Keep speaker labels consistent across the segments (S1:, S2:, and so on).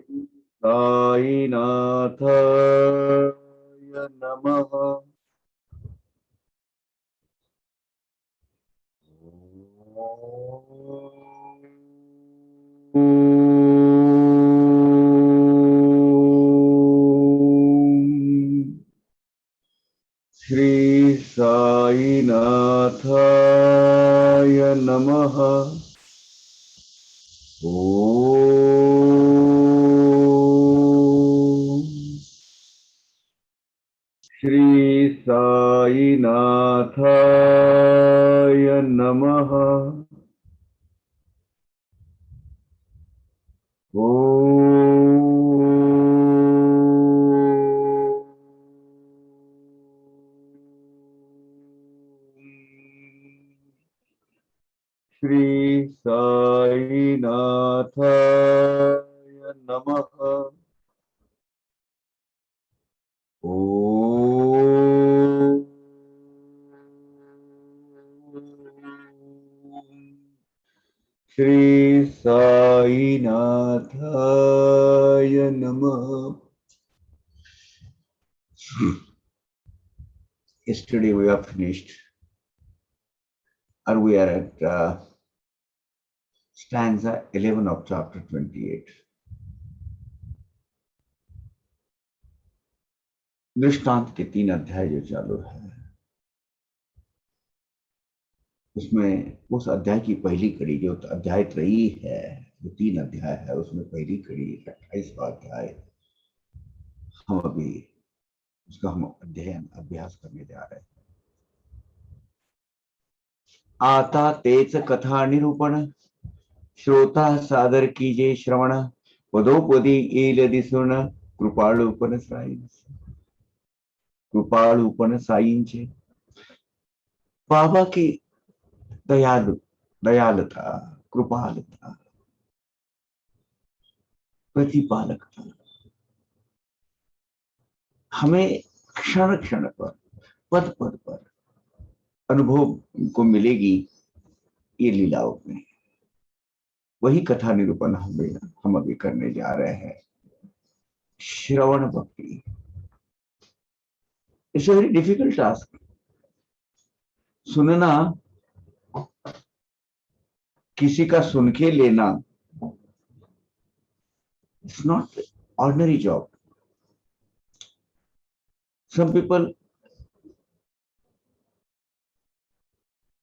S1: साईनाथाय नमः। श्री साईनाथाय नमः। ओम श्री साईनाथाय नमः। श्री साईनाथाय नमः। ओम श्री साईनाथाय नमः। Yesterday we have finished, or we are at stanza 11 of chapter 28. दृष्टांत के 3 अध्याय जो चालू है, उसमें उस अध्याय की पहली कड़ी जो अध्याय त्रयी है, जो 3 अध्याय है, उसमें पहली कड़ी 28वां अध्याय, हम अभी उसका हम अध्ययन अभ्यास करने जा रहे हैं। आता तेच कथा निरूपण, श्रोता सादर कीजे श्रवण, पदोपदी येल दिसून कृपाळूपण साईंचे। बाबा की दयालुता, कृपालुता, प्रतिपालकता हमें क्षण क्षण पर, पद पद पर अनुभव को मिलेगी। ये लीलाओं में वही कथा निरूपण हम अभी करने जा रहे हैं। श्रवण भक्ति, it's a very difficult task. सुनना, किसी का सुन के लेना, it's not ordinary job. Some people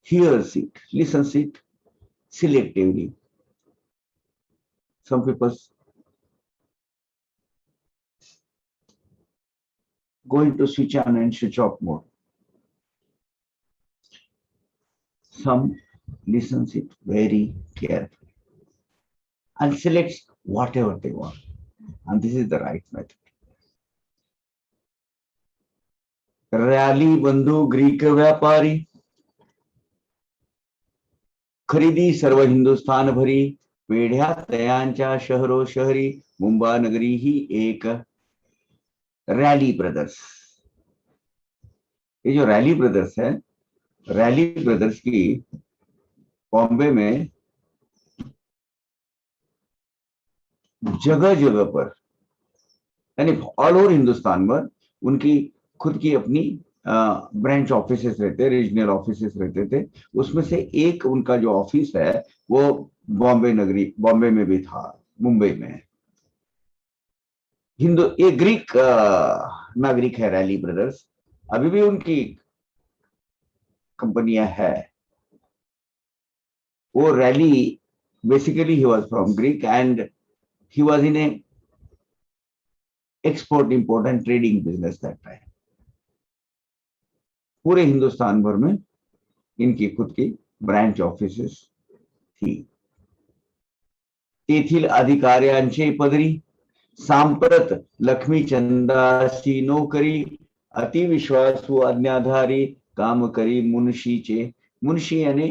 S1: hears it, listens it selectively. Some people go into switch on and switch off mode. Some listens it very carefully and selects whatever they want. And this is the right method. Rally बंधु Greek व्यापारी, खरीदी सर्व हिंदुस्थान भरी, पेढ्या तयांच्या शहरो शहरी, मुंबा नगरी ही एक। Rally brothers, ये जो रैली ब्रदर्स है, रैली ब्रदर्स की बॉम्बे में जगह जगह पर, यानी ऑल ओवर हिंदुस्तान में उनकी खुद की अपनी ब्रांच ऑफिसेस रहते, रीजनल ऑफिसेस रहते थे। उसमें से एक उनका जो ऑफिस है वो बॉम्बे में भी था, मुंबई में। ये ग्रीक नागरिक है रैली ब्रदर्स, अभी भी उनकी कंपनियां है। वो rally basically he was from Greek and he was in A export import and trading business that time. पूरे हिंदुस्तान भर में इनकी खुद की ब्रांच ऑफिसेस थी। तेथील अधिकाऱ्यांचे पदरी, सांप्रत लक्ष्मीचंदाची नोकरी, अतिविश्वासू आज्ञाधारी, काम करी मुंशीचे। मुंशी यानी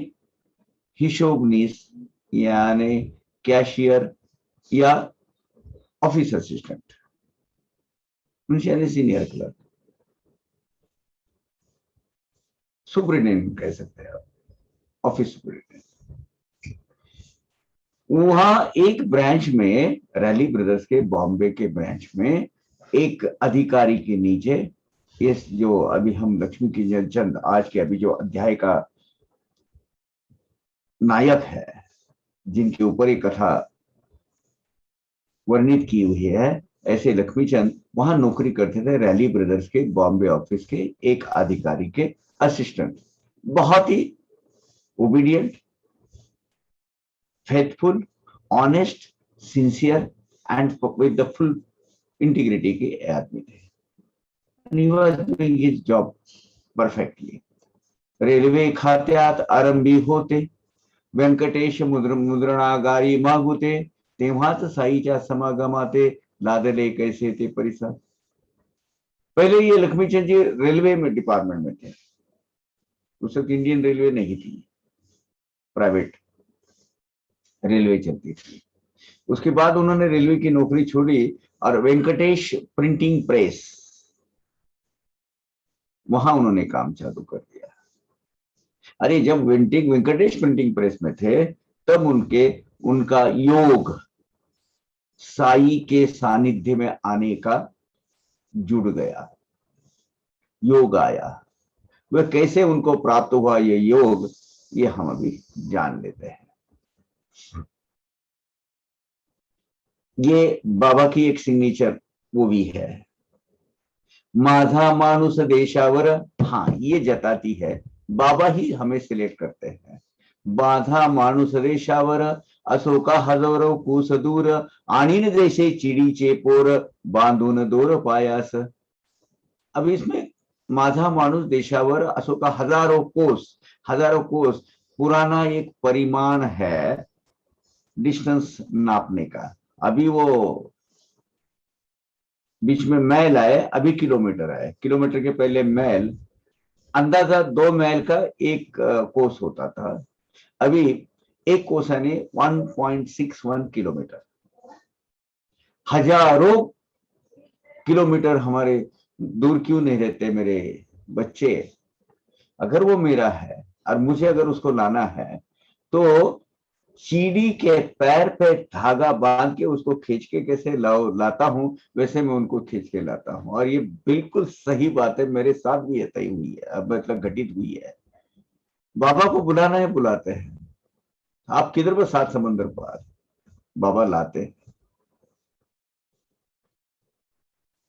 S1: हिशोबनीस, यानी कैशियर या ऑफिस असिस्टेंट। मुंशी यानी सीनियर क्लर्क, सुपरिटेंडेंट कह सकते हैं आप, ऑफिस सुपरिटेंडेंट। वहां एक ब्रांच में, रैली ब्रदर्स के बॉम्बे के ब्रांच में, एक अधिकारी के नीचे, इस जो अभी हम लक्ष्मी की चंद आज के अभी जो अध्याय का नायक है, जिनके ऊपर एक कथा वर्णित की हुई है, ऐसे लक्ष्मीचंद वहां नौकरी करते थे, रैली ब्रदर्स के बॉम्बे ऑफिस के एक अधिकारी के असिस्टेंट। बहुत ही obedient, faithful, honest, sincere and with the full integrity के आदमी थे। And he was doing his job perfectly. Railway खात्यात आरंभी होते, व्यंकटेश मुद्रणागारी मागुते, तेव्हाच साईच्या समागमाते लादले कैसे ते परिसर। पहले ये लक्ष्मीचंद जी रेलवे में डिपार्टमेंट में थे, उस वक्त इंडियन रेलवे नहीं थी, प्राइवेट रेलवे चलती थी। उसके बाद उन्होंने रेलवे की नौकरी छोड़ी और वेंकटेश प्रिंटिंग प्रेस, वहां उन्होंने काम चालू कर दिया। अरे जब वेंकटेश प्रिंटिंग प्रेस में थे, तब उनका योग साई के सानिध्य में आने का जुड़ गया, योग आया। वह कैसे उनको प्राप्त हुआ ये योग, ये हम अभी जान लेते हैं। ये बाबा की एक सिग्नेचर वो भी है, माझा मानुस देशावर। हाँ, ये जताती है, बाबा ही हमें सिलेक्ट करते हैं। माझा मानुस देशावर, अशोका हजारो कुस दूर, आणीन देशे चिडीचे पोर, बांधून दोर पायास। अब इसमें माझा मानुस देशावर, अशोका हजारों कोस पुराना एक परिमाण है डिस्टेंस नापने का। अभी वो बीच में मैल आए, अभी किलोमीटर आए, किलोमीटर के पहले मैल, अंदाजा 2 मैल का एक कोस होता था। अभी एक कोस यानी 1.61 किलोमीटर। हजारों किलोमीटर हमारे दूर क्यों नहीं रहते मेरे बच्चे? अगर वो मेरा है और मुझे अगर उसको लाना है, तो चीड़ी के पैर पे धागा बांध के उसको खींच के कैसे लाता हूं, वैसे मैं उनको खींच के लाता हूं। और ये बिल्कुल सही बात है, मेरे साथ भी ये तय हुई है, मतलब घटित हुई है। बाबा को बुलाना है, बुलाते हैं। आप किधर पर, 7 समंदर पार, बाबा लाते।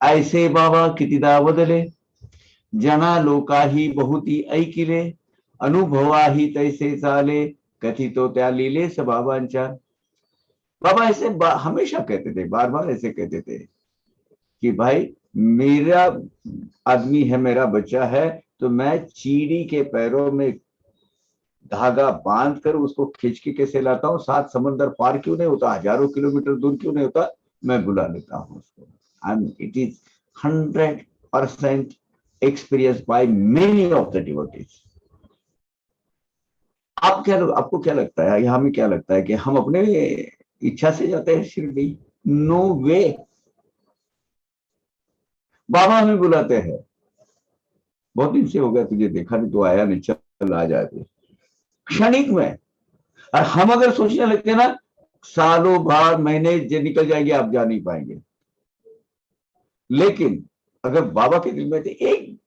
S1: ऐसे बाबा कितीदा बदले, जना लोकाही बहुती ऐकिले, अनुभवाही तैसे चाले, कथितो त्या लिले स बाबांच्या। बाबा ऐसे हमेशा कहते थे, बार बार ऐसे कहते थे कि भाई मेरा आदमी है, मेरा बच्चा है, तो मैं चीड़ी के पैरों में धागा बांध कर उसको खींच के कैसे लाता हूँ, 7 समंदर पार क्यों नहीं होता, हजारों किलोमीटर दूर क्यों नहीं होता, मैं बुला लेता हूँ उसको। And it is 100% experience by many of the devotees. आपको क्या लगता है, हमें क्या लगता है कि हम अपने इच्छा से जाते हैं शिरडी? नो वे। बाबा हमें बुलाते हैं, बहुत दिन से हो गया तुझे देखा नहीं, तो आया नहीं, चल आ जाते, क्षणिक में। और हम अगर सोचने लगते ना, सालों बाद महीने निकल जाएंगे, आप जा नहीं पाएंगे। लेकिन अगर बाबा के दिल में थे, एक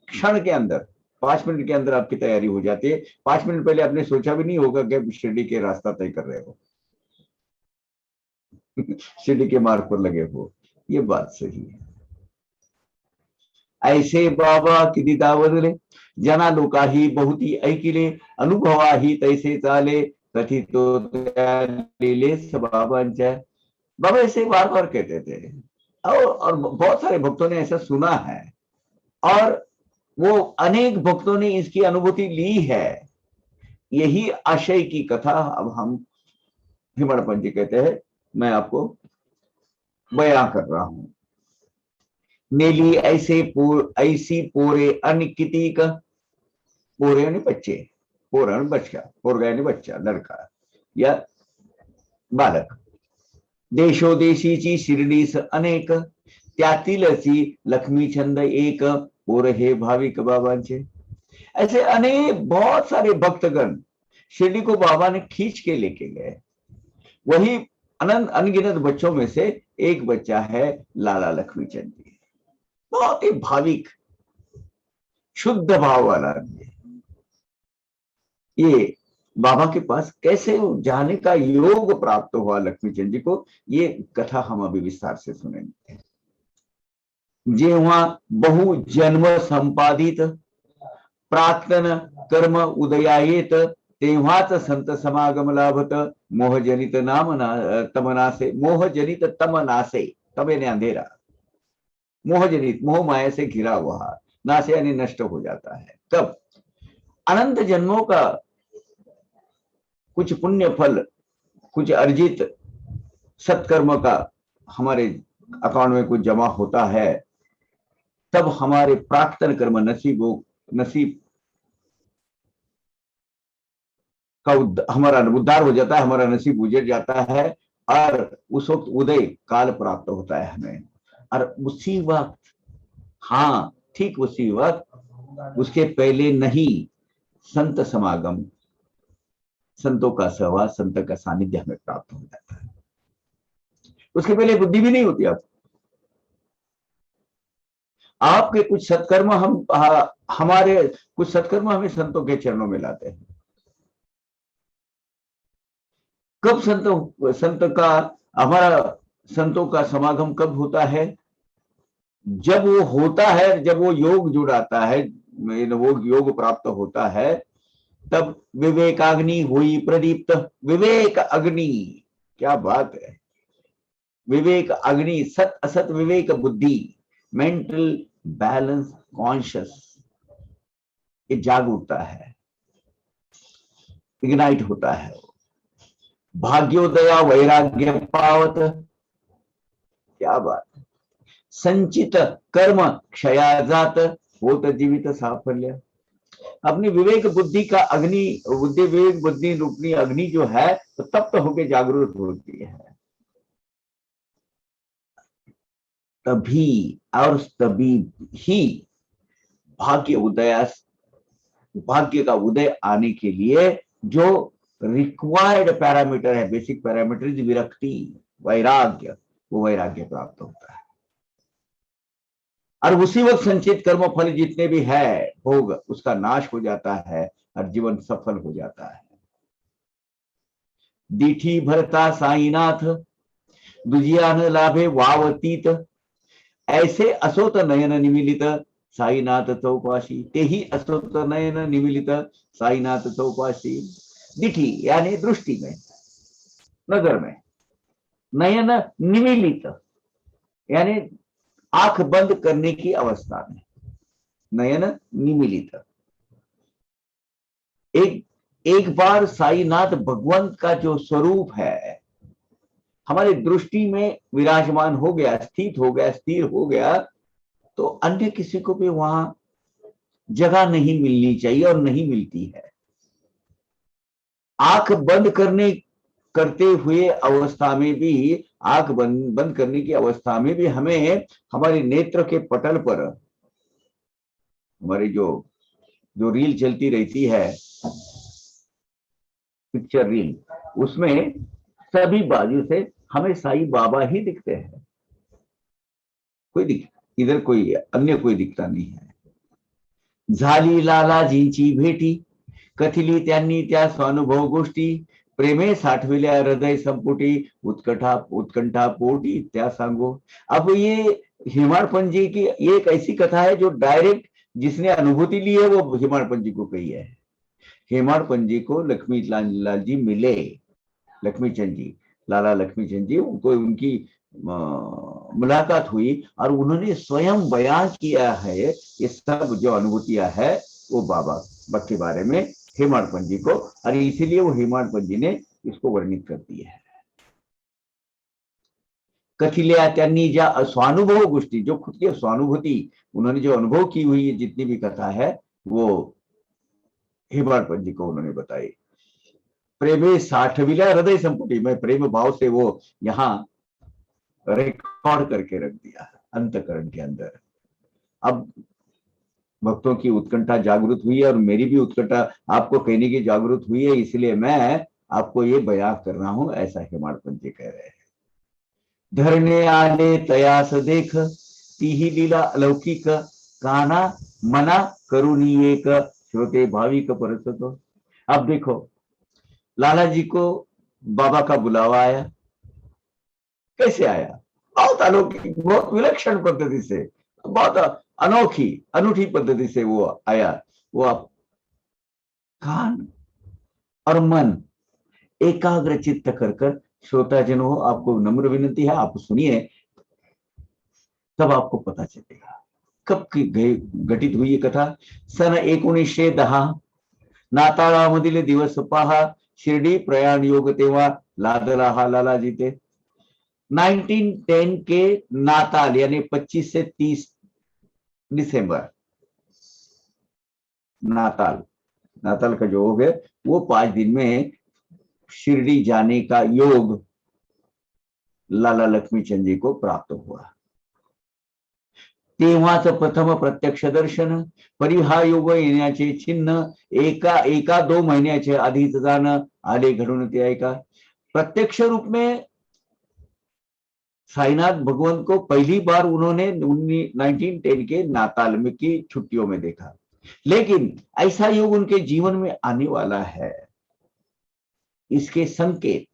S1: क्षण के अंदर, 5 मिनट के अंदर आपकी तैयारी हो जाती है। 5 मिनट पहले आपने सोचा भी नहीं होगा कि शिरडी के रास्ता तय कर रहे हो, शिरडी के मार्ग पर लगे हो। ये बात सही है। ऐसे बाबा किती बदले, जना लोकाही बहुती ऐकिले, अनुभवाही तैसे चाले, कथितो लिले बाबांच्या। बाबा ऐसे बार बार कहते थे, और बहुत सारे भक्तों ने ऐसा सुना है, और वो अनेक भक्तों ने इसकी अनुभूति ली है। यही आशय की कथा अब हम हिमड़पंत जी कहते हैं, मैं आपको बयां कर रहा हूं। नेली ऐसी पोरे अनिकिति का, पोरे यानी बच्चे, पोरा बच्चा, पोरगा यानी बच्चा, लड़का या बालक। देशोदेशीची शिर्डीस अनेक, त्यातीलची लक्ष्मीचंद एक, पोर हे भाविक बाबांचे। ऐसे अनेक बहुत सारे भक्तगण शिरडी को बाबा ने खींच के लेके गए। वही अनंत अनगिनत बच्चों में से एक बच्चा है लाला लक्ष्मीचंद जी। बहुत ही भाविक, शुद्ध भाव वाला आदमी। ये बाबा के पास कैसे जाने का योग प्राप्त हुआ लक्ष्मीचंद जी को, ये कथा हम अभी विस्तार से सुनेंगे। जेव्हा बहु जन्म संपादित प्राक्तन कर्म उदयायेत, तेव्हाच संत समागम लाभत। मोहजनित तमनासे, मोहजनित तमनासे, तम यानी अंधेरा, मोहजनित मोह माया से घिरा हुआ, नासे यानी नष्ट हो जाता है। कब? अनंत जन्मों का कुछ पुण्य फल, कुछ अर्जित सत्कर्म का हमारे अकाउंट में कुछ जमा होता है, तब हमारे प्राक्तन कर्म नसीब का हमारा उद्धार हो जाता है, हमारा नसीब उजड़ जाता है, और उस वक्त उदय काल प्राप्त होता है हमें। और उसी वक्त, हाँ ठीक उसी वक्त, उसके पहले नहीं, संत समागम, संतों का सहवास, संत का सानिध्य हमें प्राप्त हो जाता है। उसके पहले बुद्धि भी नहीं होती। आपके कुछ सत्कर्म हमारे कुछ सत्कर्म हमें संतों के चरणों में लाते हैं। कब संत का हमारा संतों का समागम कब होता है? जब वो होता है, जब वो योग जुड़ाता है, वो योग प्राप्त होता है, तब विवेकाग्नि हुई प्रदीप्त। विवेक अग्नि, क्या बात है! विवेक अग्नि, सत असत विवेक बुद्धि, मेंटल बैलेंस कॉन्शियस, ये जाग उठता है, इग्नाइट होता है। भाग्योदया वैराग्य पावत, क्या बात! संचित कर्म क्षयाजात, होत जीवित साफल्य। अपनी विवेक बुद्धि का अग्नि, विवेक बुद्धि रूपनी अग्नि जो है, तो तप्त होकर जागरूक होती है। तभी और तभी ही भाग्य का उदय आने के लिए जो रिक्वायर्ड पैरामीटर है, बेसिक पैरामीटर, विरक्ति, वैराग्य, वो वैराग्य प्राप्त होता है। और उसी वक्त संचित कर्म फल जितने भी है भोग, उसका नाश हो जाता है और जीवन सफल हो जाता है। दीठी भरता साईनाथ, दुजिया न लाभे वावतीत, ऐसे असोत नयन निमिलित साईनाथ चौपाशी, ते ही असोत नयन निमिलित साईनाथ चौपाशी। दिठी यानी दृष्टि में, नजर में, नयन निमिलित यानी आंख बंद करने की अवस्था में, नयन निमिलित। एक बार साईनाथ भगवंत का जो स्वरूप है हमारी दृष्टि में विराजमान हो गया, स्थित हो गया, स्थिर हो गया, तो अन्य किसी को भी वहां जगह नहीं मिलनी चाहिए और नहीं मिलती है। आंख बंद करते हुए अवस्था में भी, आंख बंद करने की अवस्था में भी हमें हमारे नेत्र के पटल पर हमारी जो रील चलती रहती है, पिक्चर रील, उसमें सभी बाजू से हमें साईं बाबा ही दिखते हैं। इधर कोई अन्य कोई दिखता नहीं है। झाली लालाजींची भेटी, कथिली त्यांनी त्या स्वानुभव गोष्टी, प्रेमे साठविल्या हृदय संपुटी, उत्कंठा पोटी त्या सांगो। अब ये हेमाडपंत जी की ये एक ऐसी कथा है जो डायरेक्ट जिसने अनुभूति ली है वो हेमाडपंत जी को कही है। हेमाडपंत जी को लक्ष्मी लाल जी मिले, लक्ष्मीचंद जी, लाला लक्ष्मीचंद जी, उनको उनकी मुलाकात हुई और उन्होंने स्वयं बयान किया है ये सब जो अनुभूतियां है वो बाबा के बारे में हेमाडपंत जी को, और इसीलिए वो हेमाडपंत जी ने इसको वर्णित कर दिया है। कथिल्या त्यांनी ज्या स्वानुभव गोष्टी, जो खुद की स्वानुभूति उन्होंने जो अनुभव की हुई है, जितनी भी कथा है वो हेमाडपंत जी को उन्होंने बताई। प्रेमे साठविल्या हृदय संपुटी, में प्रेम भाव से वो यहाँ रिकॉर्ड करके रख दिया अंतकरण के अंदर। अब भक्तों की उत्कंठा जागृत हुई है और मेरी भी उत्कंठा आपको कहने की जागृत हुई है, इसलिए मैं आपको ये बयां कर रहा हूं, ऐसा हेमाड पंत कह रहे हैं। धरने आले तयास देख, तीही लीला अलौकिक, काना मना करुणी एक, श्रोते भाविक परसतो। अब देखो, लाला जी को बाबा का बुलावा आया। कैसे आया? बहुत अलौकिक, बहुत विलक्षण पद्धति से, बहुत अनोखी अनूठी पद्धति से वो आया। वो आप कान और मन एकाग्र चित्त कर कर, श्रोताजन हो, आपको नम्र विनती है, आप सुनिए, तब आपको पता चलेगा कब की घटित हुई ये कथा। सन 1910 नाताळामधील दिवस पहा, शिर्डी प्रयाण योग तेव्हा लादला हा लालाजी ते। 1910 के नाताल यानी 25 से 30 दिसंबर, नाताल नाताल का जो योग है, वो 5 दिन में शिरडी जाने का योग लाला लक्ष्मीचंद जी को प्राप्त हुआ। तेव्हाच प्रथम प्रत्यक्ष दर्शन, परिहा योग येण्याचे चिन्ह, एका 2 महीन्याचे आधीच जाणं आले घडून ते ऐका। प्रत्यक्ष रूप में साईनाथ भगवान को पहली बार उन्होंने 1910 के नाताल में की छुट्टियों में देखा, लेकिन ऐसा योग उनके जीवन में आने वाला है, इसके संकेत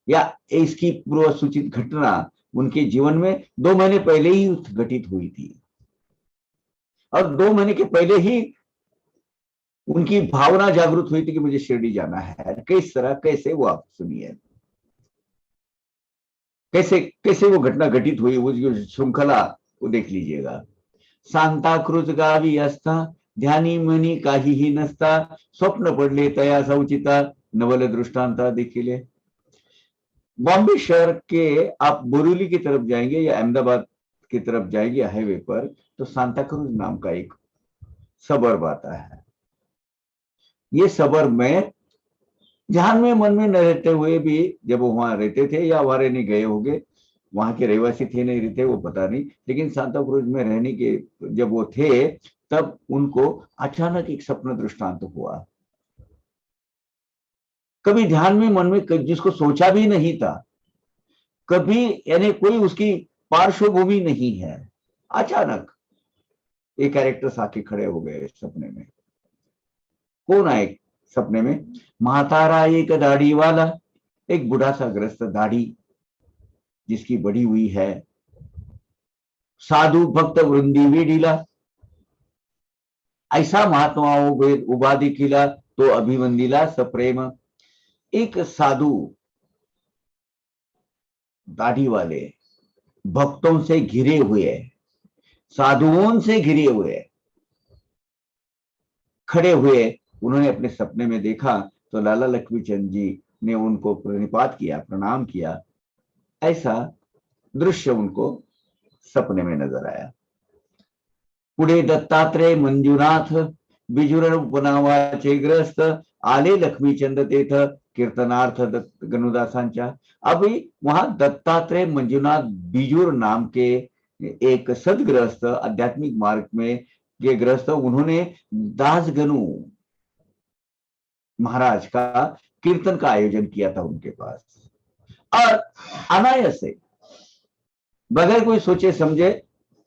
S1: या इसकी पूर्व सूचित घटना उनके जीवन में 2 महीने पहले ही घटित हुई थी, और 2 महीने के पहले ही उनकी भावना जागृत हुई थी कि मुझे शिरडी जाना है। किस तरह, कैसे, वो आप सुनिए, कैसे कैसे वो घटना घटित हुई, वो जो श्रृंखला वो देख लीजिएगा। सांता क्रुज गावी असता, ध्यानी मनी काहीही नसता, स्वप्न पडले तया सौचिता, नवल दृष्टांता देखिले। बॉम्बे शहर के आप बोरीवली की तरफ जाएंगे या अहमदाबाद की तरफ जाएंगे हाईवे पर, तो सांता क्रूज नाम का एक सबर्ब आता है। ये सबर्ब में ध्यान में मन में न रहते हुए भी, जब वो वहां रहते थे या वहां रहने गए होंगे, वहां के रहवासी थे नहीं रहते वो पता नहीं, लेकिन सांता क्रूज में रहने के जब वो थे, तब उनको अचानक एक सपना दृष्टांत हुआ। कभी ध्यान में मन में जिसको सोचा भी नहीं था, कभी यानी कोई उसकी पार्श्वभूमि नहीं है, अचानक एक कैरेक्टर्स आके खड़े हो गए सपने में। कौन आए सपने में? महातारा एक दाढ़ी वाला, एक बूढ़ा सा ग्रस्त, दाढ़ी जिसकी बढ़ी हुई है, साधु भक्त वृंदी वीडिला, ऐसा महात्माओं वेद उपाधि खिला, तो अभिवंदिला सप्रेम। एक साधु दाढ़ी वाले, भक्तों से घिरे हुए, साधुओं से घिरे हुए खड़े हुए, उन्होंने अपने सपने में देखा, तो लाला लक्ष्मीचंद जी ने उनको प्रणिपात किया, प्रणाम किया। ऐसा दृश्य उनको सपने में नजर आया। पुढे दत्तात्रेय मंजुनाथ बिजुर बनावाचे ग्रस्त, आले लक्ष्मीचंद तेथ कीर्तनार्थ गणुदासांच्या। अभी वहां दत्तात्रेय मंजुनाथ बिजुर नाम के एक सदग्रस्त, आध्यात्मिक मार्ग में के ग्रस्त, उन्होंने दास गनु महाराज का कीर्तन का आयोजन किया था उनके पास, और अनायास से, बगैर कोई सोचे समझे,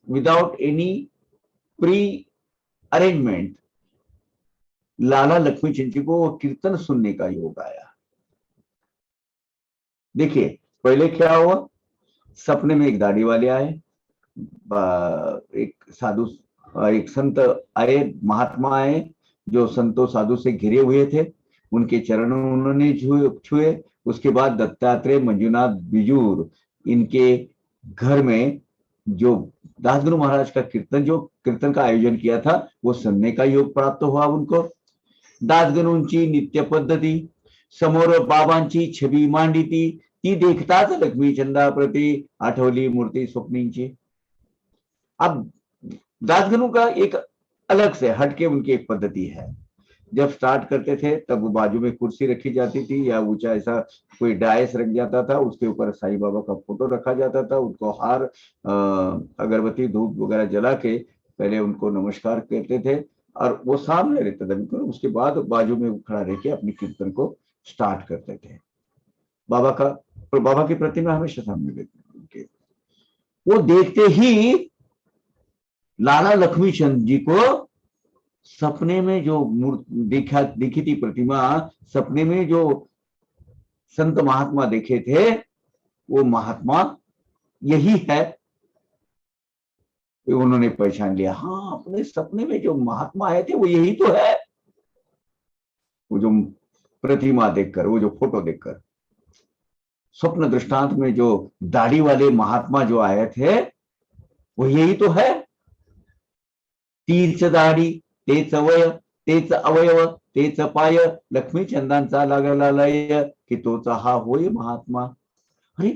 S1: विदाउट एनी प्री अरेंजमेंट, लाला लक्ष्मीचंद जी को कीर्तन सुनने का योग आया। देखिए, पहले क्या हुआ, सपने में एक दाढ़ी वाले आए, एक साधु, एक संत आए, महात्मा आए, जो संतों साधु से घिरे हुए थे, उनके चरण उन्होंने छुए। उसके बाद दत्तात्रेय मंजुनाथ बिजूर, इनके घर में जो दासगुरु महाराज का कीर्तन का आयोजन किया था, वो सुनने का योग प्राप्त हुआ उनको। दासगणूंची नित्य पद्धती, समोर बाबांची छबी मांडिती, ती देखताच लक्ष्मीचंदाप्रती आठवली मूर्ती स्वप्नींची। अब दासगणु का एक अलग से हटके उनकी एक पद्धति है। जब स्टार्ट करते थे तब बाजू में कुर्सी रखी जाती थी, या ऊंचा ऐसा कोई डायस रख जाता था, उसके ऊपर साईं बाबा का फोटो रखा जाता था, उनको हार अगरबत्ती धूप वगैरह जला के पहले उनको नमस्कार करते थे, और वो सामने रहता था बिल्कुल। उसके बाद बाजू में खड़ा रह के अपनी कीर्तन को स्टार्ट करते थे। बाबा का, और बाबा की प्रतिमा हमेशा सामने देखते उनके, वो देखते ही लाला लक्ष्मी चंद जी को सपने में जो दिखी थी प्रतिमा, सपने में जो संत महात्मा देखे थे, वो महात्मा यही है। उन्होंने पहचान लिया, हाँ अपने सपने में जो महात्मा आए थे वो यही तो है। वो जो प्रतिमा देखकर, वो जो फोटो देखकर, स्वप्न दृष्टांत में जो दाढ़ी वाले महात्मा जो आए थे वो यही तो है। तीच दाढी तेच वय, तेच अवयव तेच पाय, लक्ष्मी चंदांचा लागला लय, की तोचा हा होय महात्मा। अरे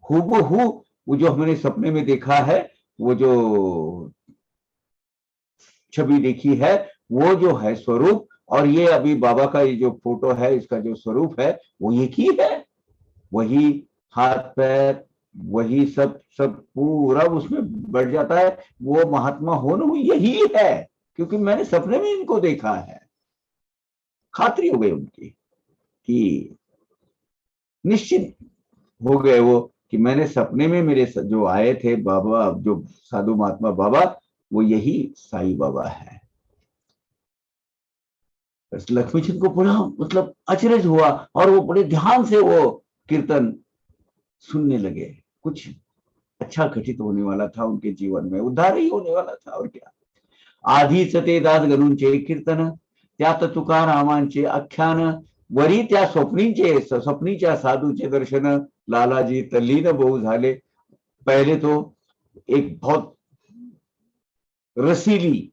S1: हूबहू वो जो हमने सपने में देखा है, वो जो छवि देखी है, वो जो है स्वरूप, और ये अभी बाबा का ये जो फोटो है, इसका जो स्वरूप है वो एक ही है। वही हाथ पैर, वही सब सब पूरा उसमें बढ़ जाता है। वो महात्मा हो ना, वो यही है, क्योंकि मैंने सपने में इनको देखा है। खातरी हो गई उनकी कि निश्चित हो गए वो, कि मैंने सपने में मेरे जो आए थे बाबा, जो साधु महात्मा बाबा, वो यही साईं बाबा है। लक्ष्मीचंद को पूरा मतलब अचरज हुआ, और वो बड़े ध्यान से वो कीर्तन सुनने लगे। कुछ अच्छा घटित होने वाला था उनके जीवन में, उद्धार ही होने वाला था, और क्या। आधीच ते दास गणूंचे कीर्तन, त्यात तुकारामांचे आख्यान, वरी त्या स्वप्नीच्या साधूचे दर्शन, लालाजी तल्लीन बहु झाले। पहले तो एक बहुत रसीली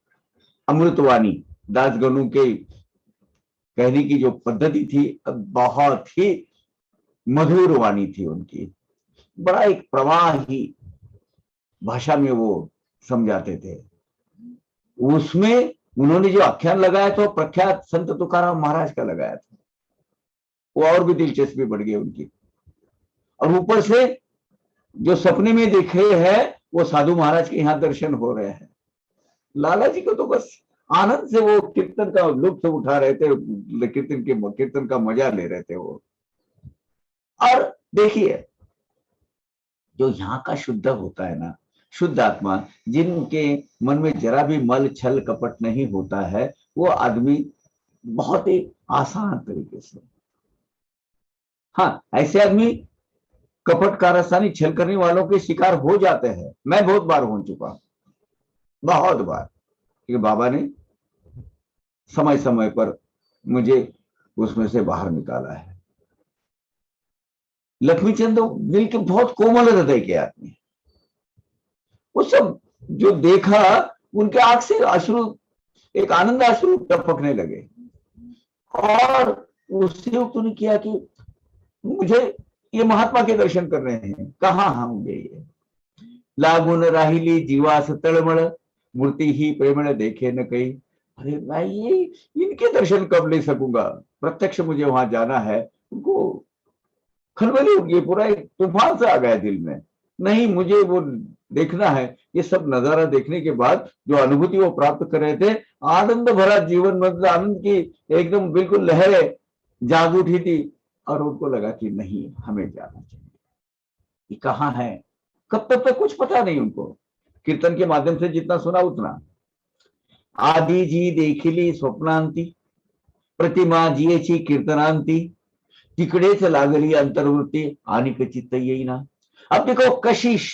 S1: अमृतवाणी दास गणू के कहने की जो पद्धति थी, बहुत ही मधुर वाणी थी उनकी। बड़ा एक प्रवाही भाषा में वो समझाते थे। उसमें उन्होंने जो आख्यान लगाया तो प्रख्यात संत तुकाराम महाराज का लगाया था, वो और भी दिलचस्पी बढ़ गई उनकी। और ऊपर से जो सपने में देखे हैं, वो साधु महाराज के यहाँ दर्शन हो रहे हैं। लाला जी को तो बस आनंद से वो कीर्तन का लुत्फ उठा रहे थे, कीर्तन का मजा ले रहे थे वो। और देखिए, जो यहाँ का शुद्ध होता है ना, शुद्ध आत्मा, जिनके मन में जरा भी मल छल कपट नहीं होता है, वो आदमी बहुत ही आसान तरीके से, हाँ ऐसे आदमी कपट कारस्तानी छल करने वालों के शिकार हो जाते हैं। मैं बहुत बार हो चुका, बहुत बार, क्योंकि बाबा ने समय समय पर मुझे उसमें से बाहर निकाला है। लक्ष्मीचंद दिल के बहुत कोमल हृदय के आदमी, वो सब जो देखा, उनके आंख से अश्रु, एक आनंद अश्रु टपकने लगे। और उससे उन्होंने किया कि मुझे ये महात्मा के दर्शन करने हैं, कहाँ होंगे ये। लागून राहिली जीवास तळमळ, मूर्ति ही प्रेमळ देखे न कहीं। अरे मैं ये इनके दर्शन कब ले सकूंगा, प्रत्यक्ष मुझे वहां जाना है। उनको खलबली हो गई, पूरा एक तूफान सा आ गया दिल में। नहीं, मुझे वो देखना है। ये सब नजारा देखने के बाद जो अनुभूति वो प्राप्त कर रहे थे, आनंद भरा जीवन, मतलब आनंद की एकदम बिल्कुल लहरें जाग उठी थी। और उनको लगा कि नहीं, हमें जाना चाहिए। ये कहाँ है, कब तक कुछ पता नहीं उनको। कीर्तन के माध्यम से जितना सुना उतना। आदि जी देखिली स्वप्नांती, प्रतिमा जियेची कीर्तनांती, तिकडेच लागली अंतर्वृत्ती आणि चित्त येईना। अब देखो कशिश,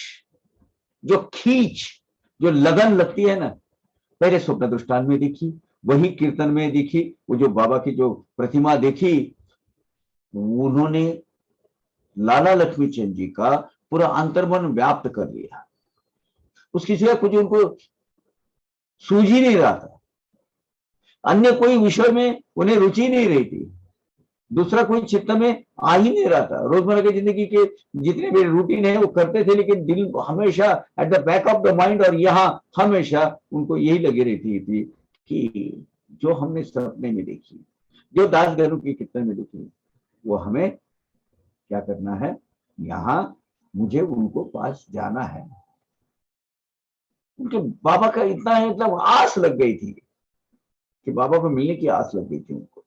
S1: जो खींच, जो लगन लगती है ना, पहले स्वप्न दृष्टांत में देखी, वही कीर्तन में देखी। वो जो बाबा की जो प्रतिमा देखी, उन्होंने लाला लक्ष्मी चंद जी का पूरा अंतर्मन व्याप्त कर लिया। उसकी सिवा कुछ उनको सूझ ही नहीं रहा था, अन्य कोई विषय में उन्हें रुचि नहीं रही थी, दूसरा कोई चित्त में आ ही नहीं रहा था। रोजमर्रा की जिंदगी के जितने भी रूटीन है वो करते थे, लेकिन दिल हमेशा at the back of the mind, और यहाँ हमेशा उनको यही लगी रहती थी कि जो हमने सपने में देखी, जो दास गणू की कीर्तन में देखी, वो हमें क्या करना है, यहाँ मुझे उनको पास जाना है। उनके बाबा का इतना मतलब आस लग गई थी, कि बाबा को मिलने की आस लग गई थी उनको।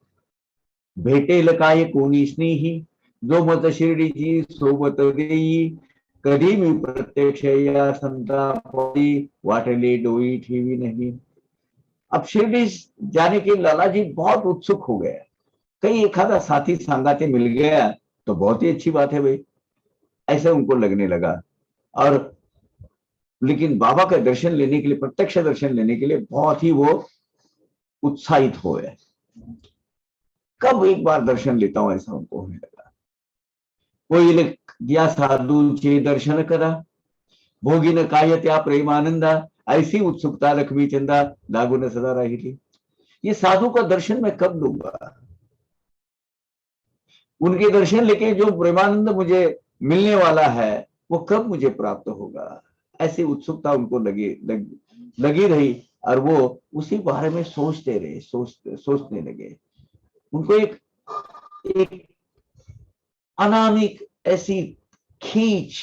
S1: भेटेल काय कोणी स्नेही, जो मत शिर्डीची सोबत देई, कधी मी प्रत्यक्ष या संतापाई, वाटले डोई ठेवी नहीं। अब शिरडी जाने के लाला जी बहुत उत्सुक हो गए। कहीं एक आधा साथी संगाती मिल गया तो बहुत ही अच्छी बात है भाई, ऐसे उनको लगने लगा। और लेकिन बाबा का दर्शन लेने के लिए, प्रत्यक्ष दर्शन लेने के लिए बहुत ही वो उत्साहित हो गए। कब एक बार दर्शन लेता हूं ऐसा उनको होने लगा। कोई गया साधु चे दर्शन करा, भोगी काय त्या प्रेमानंदा, ऐसी उत्सुकता लक्ष्मी चंदा लागून सदा राहिली। ये साधु का दर्शन मैं कब लूंगा, उनके दर्शन लेके जो प्रेमानंद मुझे मिलने वाला है वो कब मुझे प्राप्त होगा, ऐसी उत्सुकता उनको लगी रही। और वो उसी बारे में सोचते रहे, सोचने लगे। उनको एक अनामिक ऐसी खींच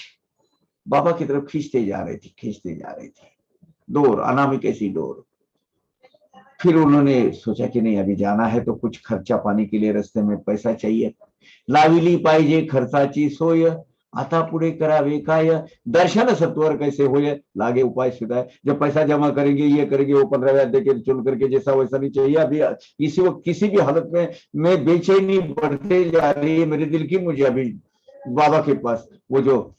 S1: बाबा की तरफ खींचते जा रही थी, डोर, अनामिक ऐसी डोर। फिर उन्होंने सोचा कि नहीं, अभी जाना है तो कुछ खर्चा पानी के लिए रास्ते में पैसा चाहिए, लाविली पाहिजे खर्चाची सोय, आता पुढे करावे काय, दर्शन सत्वर कैसे होय, लागे उपाय सुधाय। जब पैसा जमा करेंगे, ये करेंगे, वो 15,000 देके चुन करके, जैसा वैसा नहीं चाहिए। अभी इसी वक्त किसी भी हालत में मैं बेचैनी बढ़ते जा रही है मेरे दिल की। मुझे अभी बाबा के पास, वो जो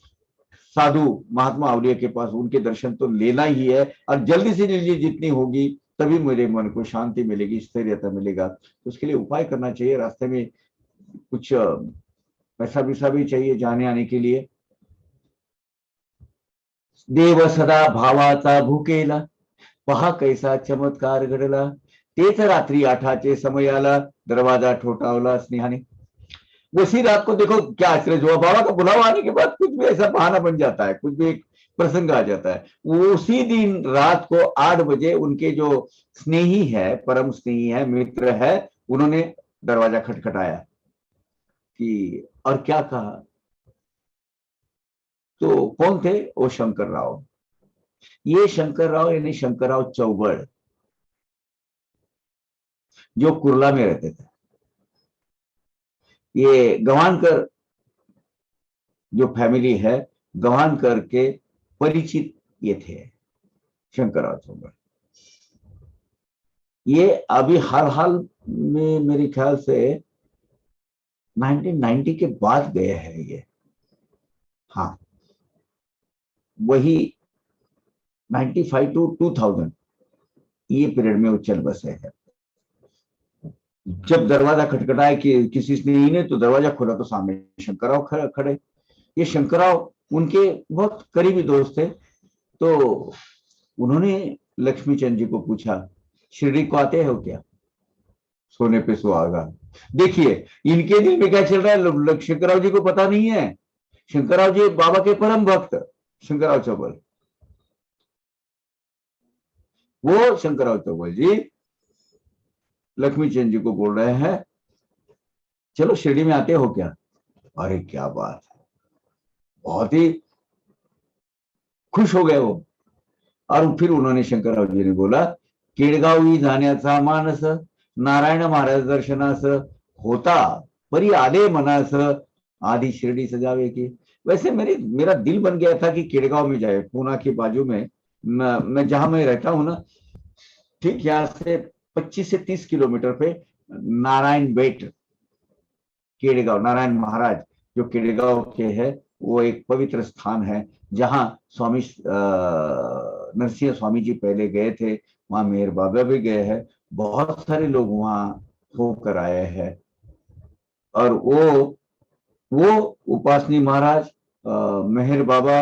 S1: साधु महात्मा अवलिया के पास, उनके दर्शन तो लेना ही है, और जल्दी से जल्दी जितनी होगी तभी मेरे मन को शांति मिलेगी, स्थिरता मिलेगा। तो उसके लिए उपाय करना चाहिए। रास्ते में कुछ पैसा वैसा भी चाहिए जाने आने के लिए। देव सदा भावाचा भुकेला, पहा कैसा चमत्कार घडला, तेच रात्रि 8 समयाला, दरवाजा ठोठावला स्नेहाने। उसी रात को देखो क्या आश्चर्य हुआ, बाबा का बुलावा आने के बाद कुछ भी ऐसा बहाना बन जाता है, कुछ भी एक प्रसंग आ जाता है। उसी दिन रात को 8 बजे उनके जो स्नेही है, परम स्नेही है, मित्र है, उन्होंने दरवाजा खटखटाया कि, और क्या कहा। तो कौन थे वो? शंकर राव। ये शंकर राव यानी शंकर राव चौबड़, जो कुर्ला में रहते थे। ये गवानकर जो फैमिली है, गवानकर के परिचित ये थे शंकर राव चौबड़। ये अभी हाल में मेरे ख्याल से 1990 के बाद गए हैं ये। हाँ, वही 95 टू 2000 ये पीरियड में वो चल बसे है। जब दरवाजा खटखटाया कि किसी स्नेही ने, तो दरवाजा खोला तो सामने शंकरराव खड़े। ये शंकरराव उनके बहुत करीबी दोस्त थे। तो उन्होंने लक्ष्मी चंद जी को पूछा, शिरडी को आते हो क्या? सोने पे सुहागा। देखिए इनके दिल में क्या चल रहा है, शंकरराव जी को पता नहीं है। शंकरराव जी बाबा के परम भक्त, शंकरराव चौबड़, वो शंकरराव चौबड़ जी लक्ष्मी चंद जी को बोल रहे हैं, चलो शिरडी में आते हो क्या? अरे क्या बात है, बहुत ही खुश हो गए वो। और फिर उन्होंने शंकरराव जी ने बोला, केडगावी जाण्याचा मानस, नारायण महाराज दर्शनास होता, परी आले मनास, आधी शिरडी सजावे की। वैसे मेरा दिल बन गया था कि केड़गांव में जाए, पूना के बाजू में, मैं जहां मैं रहता हूं ना, ठीक यहाँ से 25 से 30 किलोमीटर पे नारायण बेट, केड़गांव, नारायण महाराज जो केड़गांव के है, वो एक पवित्र स्थान है जहां स्वामी नरसिंह स्वामी जी पहले गए थे। वहां मेहर बाबा भी गए हैं, बहुत सारे लोग वहां होकर आए हैं। और वो उपासनी महाराज, मेहर बाबा,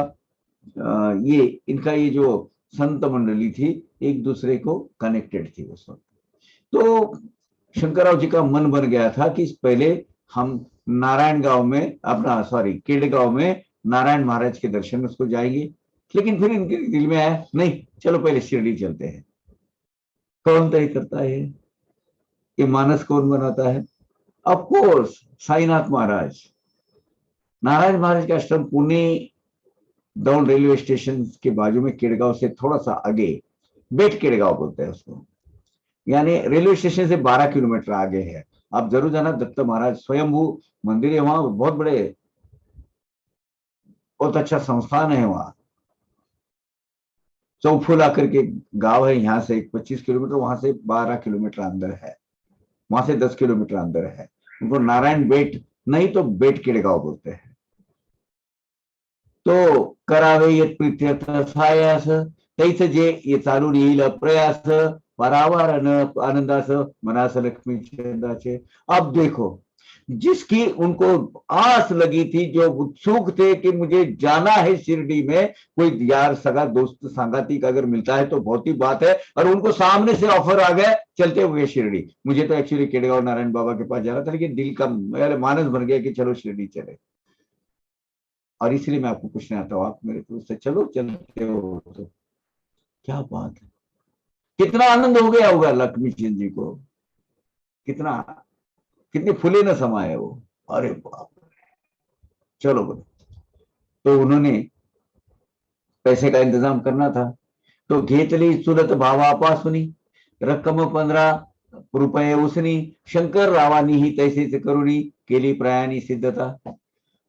S1: ये इनका ये जो संत मंडली थी, एक दूसरे को कनेक्टेड थी उस वक्त। तो शंकरराव जी का मन बन गया था कि पहले हम नारायण गांव में, अपना सॉरी केड़गांव में नारायण महाराज के दर्शन उसको जाएंगे। लेकिन फिर इनके दिल में आया, नहीं चलो पहले शिरडी चलते हैं। कौन तय करता है ये मानस, कौन बनाता है? ऑफ कोर्स साईनाथ महाराज। नारायण महाराज का आश्रम पुणे दौड़ रेलवे स्टेशन के बाजू में, केड़गांव से थोड़ा सा आगे, बेट केड़गांव बोलते हैं उसको, यानी रेलवे स्टेशन से 12 किलोमीटर आगे है। आप जरूर जाना, दत्त महाराज स्वयंभू मंदिर है वहां, बहुत बड़े, बहुत अच्छा संस्थान है वहां। चौफुला करके गांव है, यहाँ से 25 किलोमीटर, वहां से 12 किलोमीटर अंदर है, वहां से 10 किलोमीटर अंदर है। उनको नारायण बेट नहीं तो बेट केड़गांव बोलते हैं। तो करावे यत प्रीत्यर्थ सायास तैस जे ये चालू येईल प्रयास परावार आनंदास मनास लक्ष्मी छंदाचे। अब देखो, जिसकी उनको आस लगी थी, जो उत्सुक थे कि मुझे जाना है शिरडी में, कोई यार सगा दोस्त सांगाती का अगर मिलता है तो बहुत ही बात है, और उनको सामने से ऑफर आ गया चलते हुए शिरडी। मुझे तो एक्चुअली केड़गांव नारायण बाबा के पास जाना था, लेकिन दिल का मानस बन गया कि चलो शिरडी चले, और इसलिए मैं आपको पूछने आता हूँ, आप मेरे को उससे चलो चलते हो तो क्या बात है, कितना आनंद हो गया होगा लक्ष्मी चंद जी को, कितना, कितनी फूले न समाये वो। अरे बाप, चलो बोलो। तो उन्होंने पैसे का इंतजाम करना था, तो घेतली चुलत भावापासुनी रक्कम 15 रुपये उसनी शंकर रावानी ही तैसेच करुणी केली प्रयाणी सिद्धता।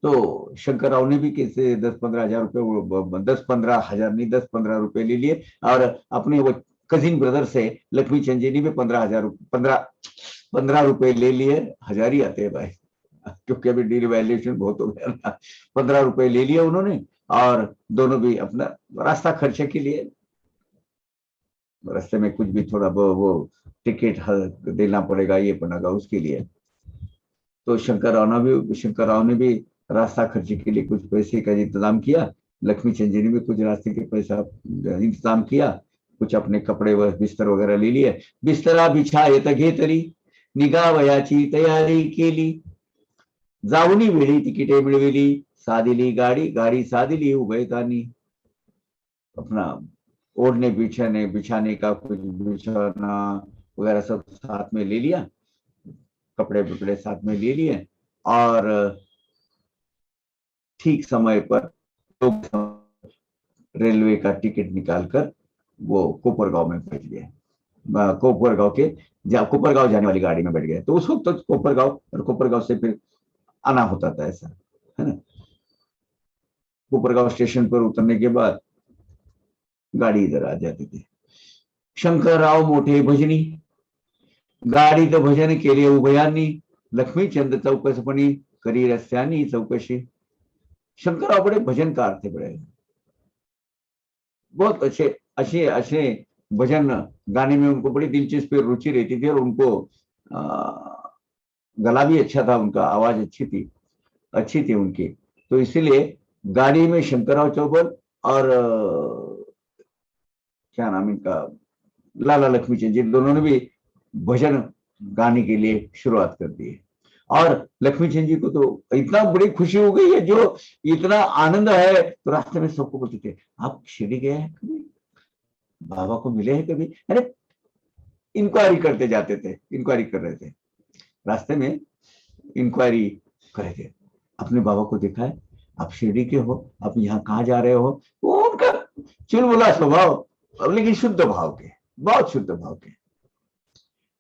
S1: तो शंकर राव ने भी किसे 10-15 हजार रुपये, 10-15 हजार नहीं, 10-15 रुपये ले लिए, और अपने वो कजिन ब्रदर से लक्ष्मी चंद जी ने भी 15 हजार, 15 रुपये ले लिए। हजार ही आते हैं भाई, क्योंकि अभी डिवैल्यूएशन बहुत हो गया ना। 15 रुपये ले लिए उन्होंने, और दोनों भी अपना रास्ता खर्चे के लिए, रास्ते में कुछ भी थोड़ा वो टिकट देना पड़ेगा, ये पड़ेगा उसके लिए। तो शंकर राव ने भी रास्ता खर्चे के लिए कुछ पैसे का इंतजाम किया, लक्ष्मी चंद जी ने भी कुछ रास्ते के पैसा इंतजाम किया, कुछ अपने कपड़े व बिस्तर वगैरह ले लिए। बिस्तरा बिछाये तघे तरी निगाह वयाची तयारी केली, जाऊनी वेळी तिकिटे मिळविली, साधिली गाड़ी गाड़ी साधिली उभयतानी। अपना ओढ़ने बिछाने बिछाने का कुछ बिछाना वगैरह सब साथ में ले लिया, कपड़े वपड़े साथ में ले लिए, और ठीक समय पर रेलवे का टिकट निकालकर वो कोपरगांव में पहुंच गए। कोपरगांव जाने वाली गाड़ी में बैठ गए। तो उस वक्त तो कोपरगांव, और कोपरगांव से फिर आना होता था, ऐसा है ना। कोपरगांव स्टेशन पर उतरने के बाद गाड़ी इधर आ जाती थी। शंकर राव मोठे भजनी गाडीत भजन केले उभयांनी, लक्ष्मीचंद चौकसपणी करी रस्त्यानी चौकशी। शंकरराव बड़े भजनकार थे, बड़े बहुत अच्छे अच्छे अच्छे भजन गाने में उनको बड़ी दिलचस्पी रुचि रहती थी, और उनको गला भी अच्छा था, उनका आवाज अच्छी थी उनकी। तो इसीलिए गाड़ी में शंकरराव चौबल और क्या नाम इनका, लाला लक्ष्मीचंद जी, दोनों ने भी भजन गाने के लिए शुरुआत कर दी है। और लक्ष्मीचंद जी को तो इतना बड़ी खुशी हो गई है, जो इतना आनंद है, तो रास्ते में सबको बोलते थे, आप शिरडी गए हैं कभी, बाबा को मिले हैं कभी, अरे इंक्वायरी करते जाते थे, इंक्वायरी कर रहे थे रास्ते में, इंक्वायरी कर रहे थे, अपने बाबा को देखा है, आप शिरडी के हो, आप यहाँ कहाँ जा रहे हो। वो उनका चुलबुला स्वभाव, लेकिन शुद्ध भाव के, बहुत शुद्ध भाव के।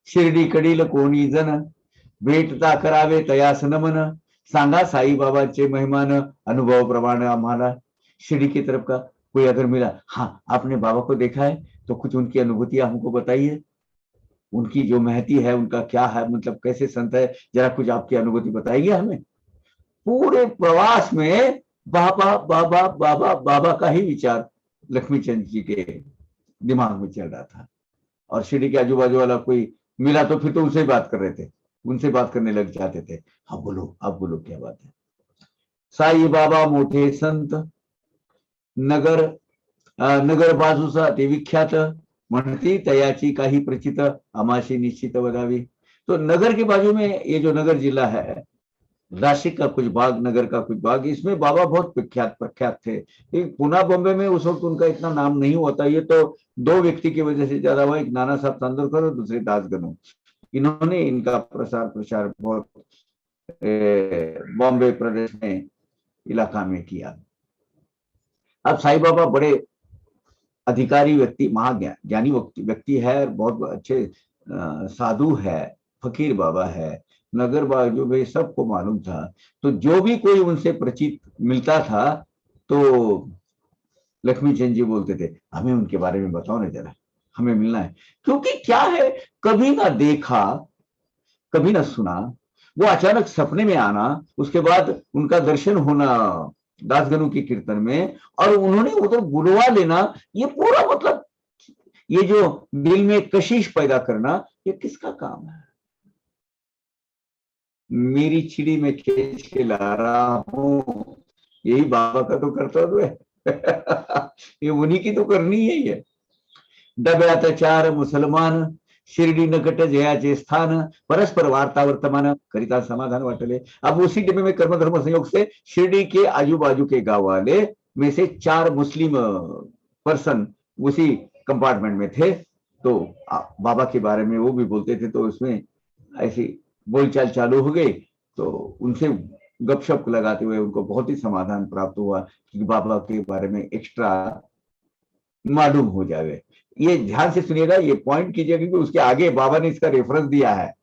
S1: शिर्डी कडील कोणी जन भेटता करावे तयास नमन, सांगा साई बाबाचे महिमान अनुभव प्रमाण आम्हाला। शिरडी की तरफ का कोई अगर मिला, हाँ आपने बाबा को देखा है तो कुछ उनकी अनुभूति हमको बताइए, उनकी जो महती है उनका क्या है, मतलब कैसे संत है, जरा कुछ आपकी अनुभूति बताइए हमें। पूरे प्रवास में बाबा बाबा बाबा बाबा का ही विचार लक्ष्मीचंद जी के दिमाग में चल रहा था। और शिरडी के आजू बाजू वाला कोई मिला तो फिर तो उनसे बात कर रहे थे, उनसे बात करने लग जाते थे। हाँ बोलो, आप बोलो क्या बात है। साई बाबा मोठे संत नगर नगर बाजूचा ते विख्यात, म्हणती तयाची काही प्रचित आमाशी निश्चित वदावी। तो नगर के बाजू में ये जो नगर जिला है, नासिक का कुछ भाग, नगर का कुछ भाग, इसमें बाबा बहुत प्रख्यात थे। पुणे बॉम्बे में उस वक्त उनका इतना नाम नहीं होता, ये तो दो व्यक्ति की वजह से ज्यादा हुआ, एक नाना साहब तांदुलकर और दूसरे दास गनू। इन्होंने इनका प्रचार बहुत बॉम्बे प्रदेश में इलाका में किया। अब साईं बाबा बड़े अधिकारी व्यक्ति, महाज्ञानी व्यक्ति है, बहुत अच्छे साधु है, फकीर बाबा है, नगर बाजू में सबको मालूम था। तो जो भी कोई उनसे परिचित मिलता था तो लक्ष्मी चंद जी बोलते थे, हमें उनके बारे में बताओ ना जरा, हमें मिलना है। क्योंकि क्या है, कभी ना देखा, कभी ना सुना, वो अचानक सपने में आना, उसके बाद उनका दर्शन होना दासगनु की कीर्तन में, और उन्होंने उधर बुलवा लेना, ये पूरा मतलब ये जो दिल में कशिश पैदा करना, ये किसका काम है? मेरी चिड़ी में खींच के ला रहा हूं, यही बाबा का तो कर्तव्य है। ये उन्हीं की तो करनी है ये। डब्यात चार मुसलमान, शिर्डी नकट जयाचे स्थान, परस्पर वार्ता वर्तमान करिता समाधान वाटले। अब उसी डिब्बे में कर्म धर्म संयोग से शिरडी के आजू बाजू के गांव वाले में से 4 मुस्लिम पर्सन उसी कंपार्टमेंट में थे। तो बाबा के बारे में वो भी बोलते थे, तो उसमें ऐसी बोलचाल चालू हो गई। तो उनसे गपशप लगाते हुए उनको बहुत ही समाधान प्राप्त हुआ कि बाबा के बारे में एक्स्ट्रा मालूम हो जाए। ये ध्यान से सुनिएगा, ये पॉइंट कीजिएगा क्योंकि उसके आगे बाबा ने इसका रेफरेंस दिया है।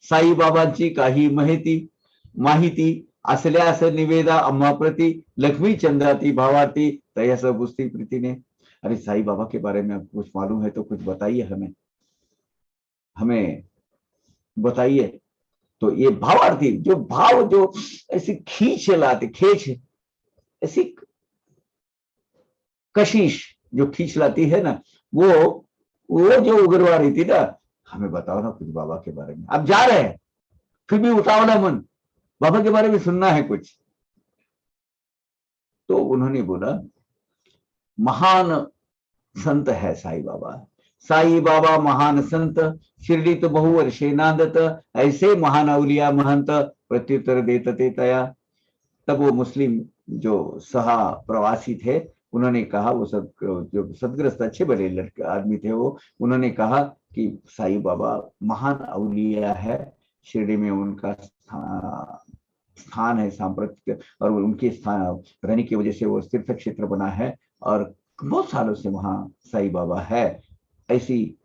S1: साई बाबांची काही माहिती असल्यास निवेदा अम्मा प्रति, लक्ष्मी चंद्राती भावाती तयस बुस्ती प्रीति ने। अरे साई बाबा के बारे में आपको कुछ मालूम है तो कुछ बताइए, हमें हमें बताइए। तो ये भावार्थी जो भाव, जो ऐसी खींच लाते, खींच ऐसी कशिश जो खींच लाती है ना, वो जो उग्रवादी थी ना, हमें बताओ ना कुछ बाबा के बारे में। अब जा रहे हैं फिर भी उतावला मन, बाबा के बारे में सुनना है कुछ। तो उन्होंने बोला, महान संत है साई बाबा, साई बाबा महान संत, शिरडी तो बहुवर्षे नांदत, ऐसे महान अवलिया महंत, प्रत्युत्तर देते तया। तब वो मुस्लिम जो सहा प्रवासी थे, उन्होंने कहा, वो सब जो सदग्रस्त अच्छे बड़े लड़के आदमी थे, वो उन्होंने कहा कि साई बाबा महान अवलिया है, शिरडी में उनका स्थान है सांप्रतिक, और उनके स्थान रहने की वजह से वो तीर्थ क्षेत्र बना है, और बहुत सालों से वहां साई बाबा है। ऐसी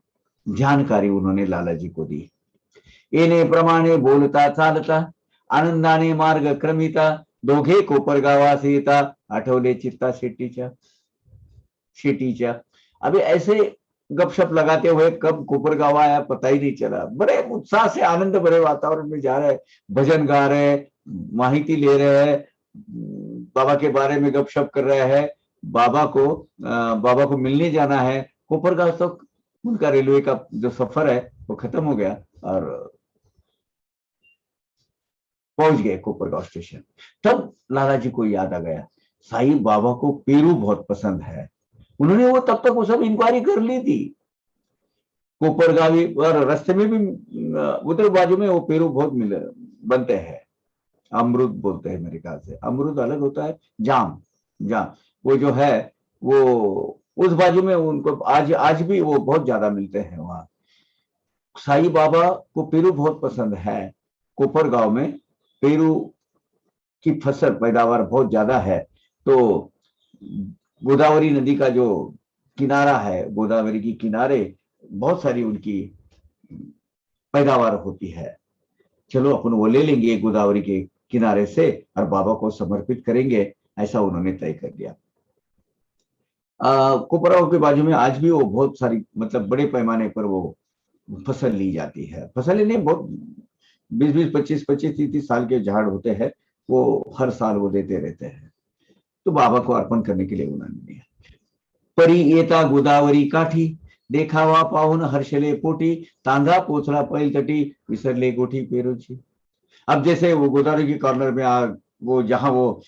S1: जानकारी उन्होंने लाला जी को दी। येणे प्रमाणे बोलता चालता, आनंदाने मार्ग क्रमिता, दोघे कोपरगावास येता, आठवले चित्ता शेटीच्या। अभी ऐसे गपशप लगाते हुए कब कोपरगांव आया पता ही नहीं चला। बड़े उत्साह से आनंद भरे वातावरण में जा रहे, भजन गा रहे, माहिती ले रहे हैं, बाबा के बारे में गपशप कर रहे हैं, बाबा को मिलने जाना है। कोपरगांव तक उनका रेलवे का जो सफर है वो खत्म हो गया और पहुंच गए कोपरगांव स्टेशन। तब लाला जी को याद आ गया, साईं बाबा को पेरू बहुत पसंद है। उन्होंने वो तब तक वो सब इंक्वायरी कर ली थी। कोपरगावी और रास्ते में भी उधर बाजू में वो पेरू बहुत मिले बनते हैं, अमरूद बोलते हैं मेरे ख्याल से, अमरूद अलग होता है, जाम जाम वो जो है वो उस बाजू में उनको आज आज भी वो बहुत ज्यादा मिलते हैं वहां। साईं बाबा को पेरू बहुत पसंद है। कोपरगांव में पेरू की फसल पैदावार बहुत ज्यादा है। तो गोदावरी नदी का जो किनारा है, गोदावरी की किनारे बहुत सारी उनकी पैदावार होती है। चलो अपन वो ले लेंगे गोदावरी के किनारे से और बाबा को समर्पित करेंगे, ऐसा उन्होंने तय कर लिया। कोपराव के बाजू में आज भी वो बहुत सारी मतलब बड़े पैमाने पर वो फसल ली जाती है। फसल लेने बहुत 20-20, 25-25, 30 साल के झाड़ होते हैं, वो हर साल वो देते रहते हैं। तो बाबा को अर्पण करने के लिए उन्होंने दिया। परी येता गोदावरी काठी, देखावा पाहून हर्षले पोटी, तांगा पोचला पैल तटी, विसरले गोठी पेरूची। अब जैसे वो गोदावरी के कॉर्नर में वो जहां वो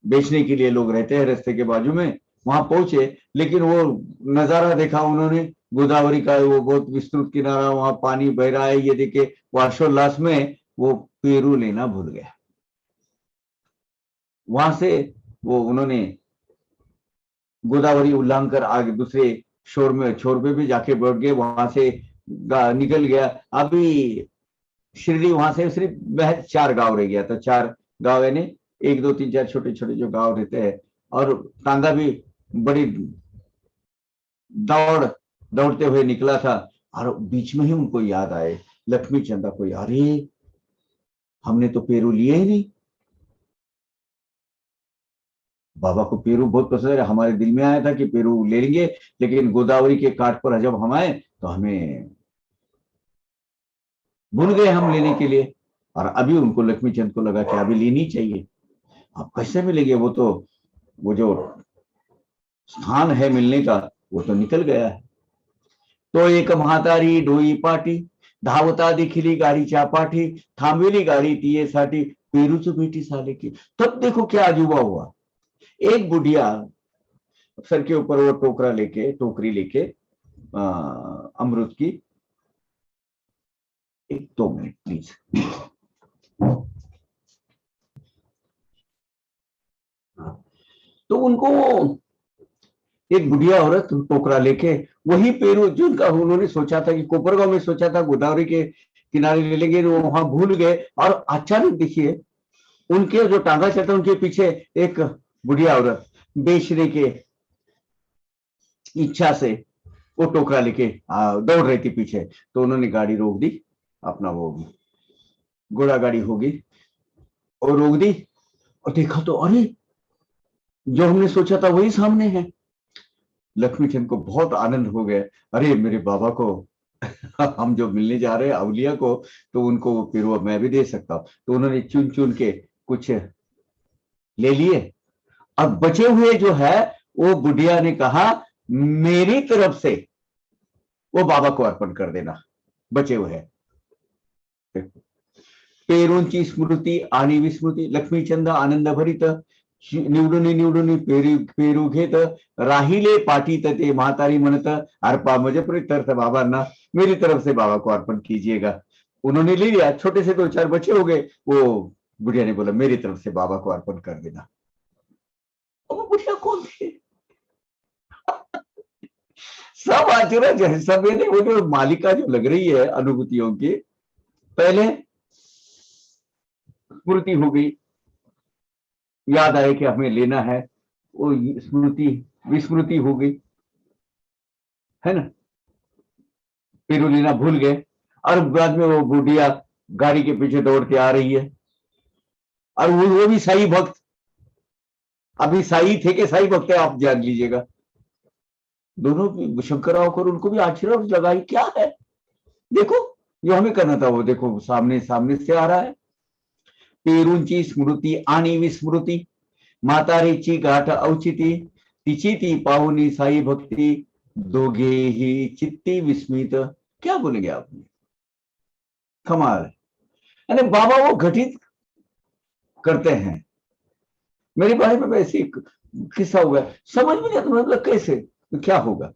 S1: बेचने के लिए लोग रहते हैं रास्ते के बाजू में, वहां पहुंचे, लेकिन वो नजारा देखा उन्होंने गोदावरी का, वो बहुत विस्तृत किनारा, वहां पानी बह रहा है, ये देखे वो हर्षोल्लास में वो पेरू लेना भूल गया। वहां से वो उन्होंने गोदावरी उल्लंघन कर आगे दूसरे छोर में भी जाके बैठ गए, वहां से निकल गया। अभी शिरडी वहां से सिर्फ महज 4 गांव रह गया था। 4 गांव यानी 1, 2, 3, 4 छोटे छोटे जो गांव रहते हैं, और तांगा भी बड़ी दौड़ते हुए निकला था। और बीच में ही उनको याद आए लक्ष्मी चंदा को, अरे हमने तो पेरू लिए ही नहीं। बाबा को पेरू बहुत पसंद है, हमारे दिल में आया था कि पेरू ले लेंगे, लेकिन गोदावरी के घाट पर जब हम आए तो हमें भूल गए हम लेने के लिए। और अभी उनको लक्ष्मी चंद को लगा कि अभी लेनी चाहिए। अब कैसे मिलेंगे, वो तो वो जो स्थान है मिलने का वो तो निकल गया है। तो एक म्हातारी डोई पाटी, धावता दिखिली गाडी पाठी, थांबविली गाडी तियेसाठी, पेरूच भेटी साले की। तब देखो क्या अजूबा हुआ। एक बुढ़िया सर के ऊपर वो टोकरा लेके, टोकरी लेके अमृत की। एक 2 मिनट प्लीज। तो उनको एक बुढ़िया औरत टोकरा लेके, वही पेरू जिनका उन्होंने सोचा था कि कोपरगांव में सोचा था गोदावरी के किनारे ले लेंगे, वो वहां भूल गए। और अचानक देखिए उनके जो टांगा चलता उनके पीछे एक बुढ़िया औरत बेचने के इच्छा से वो टोकरा लेके दौड़ रही थी पीछे। तो उन्होंने गाड़ी रोक दी, अपना वो घोड़ा गाड़ी होगी और रोक दी। और देखा तो अरे जो हमने सोचा था वही सामने है। लक्ष्मी चंद को बहुत आनंद हो गया, अरे मेरे बाबा को हम जो मिलने जा रहे हैं अवलिया को, तो उनको वो पेरू मैं भी दे सकता हूँ। तो उन्होंने चुन चुन के कुछ ले लिए। अब बचे हुए जो है वो बुढ़िया ने कहा मेरी तरफ से वो बाबा को अर्पण कर देना, बचे हुए हैं। पेरूंची स्मृती आणि विस्मृती, लक्ष्मीचंद आनंद भरित, निवडून पेरू घेत, राहिले पाठीत ते म्हातारी म्हणत, अर्पा मुझे प्रीत्यर्थ बाबांना, मेरी तरफ से बाबा को अर्पण कीजिएगा। उन्होंने ले लिया, छोटे से 2-4 बच्चे हो गए। वो बुढ़िया ने बोला मेरी तरफ से बाबा को अर्पण कर देना। वो बुढ़िया कौन थी? सब आचरण जो है सब ये वो जो मालिका जो लग रही है अनुभूतियों की, पहले स्मृति हो गई, याद आए कि हमें लेना है, वो स्मृति विस्मृति हो गई, है ना, पेरू लेना भूल गए। और बाद में वो बुढ़िया गाड़ी के पीछे दौड़ के आ रही है, और वो भी साई भक्त। अभी साई थे कि साई भक्त है आप जान लीजिएगा। दोनों शंकरराव को उनको भी आश्चर्य लगा क्या है, देखो जो हमें करना था वो देखो सामने सामने से आ रहा है। पेरूंची स्मृती आणि विस्मृती, म्हातारीची गाठ औचिती, तिची ती पाहुनी साई भक्ती, दोघेही चित्ती विस्मित। क्या बोलेंगे आपने, कमाल है। अरे बाबा वो घटित करते हैं। मेरे बारे में वैसे किस्सा हुआ, समझ में नहीं आता मतलब कैसे तो क्या होगा,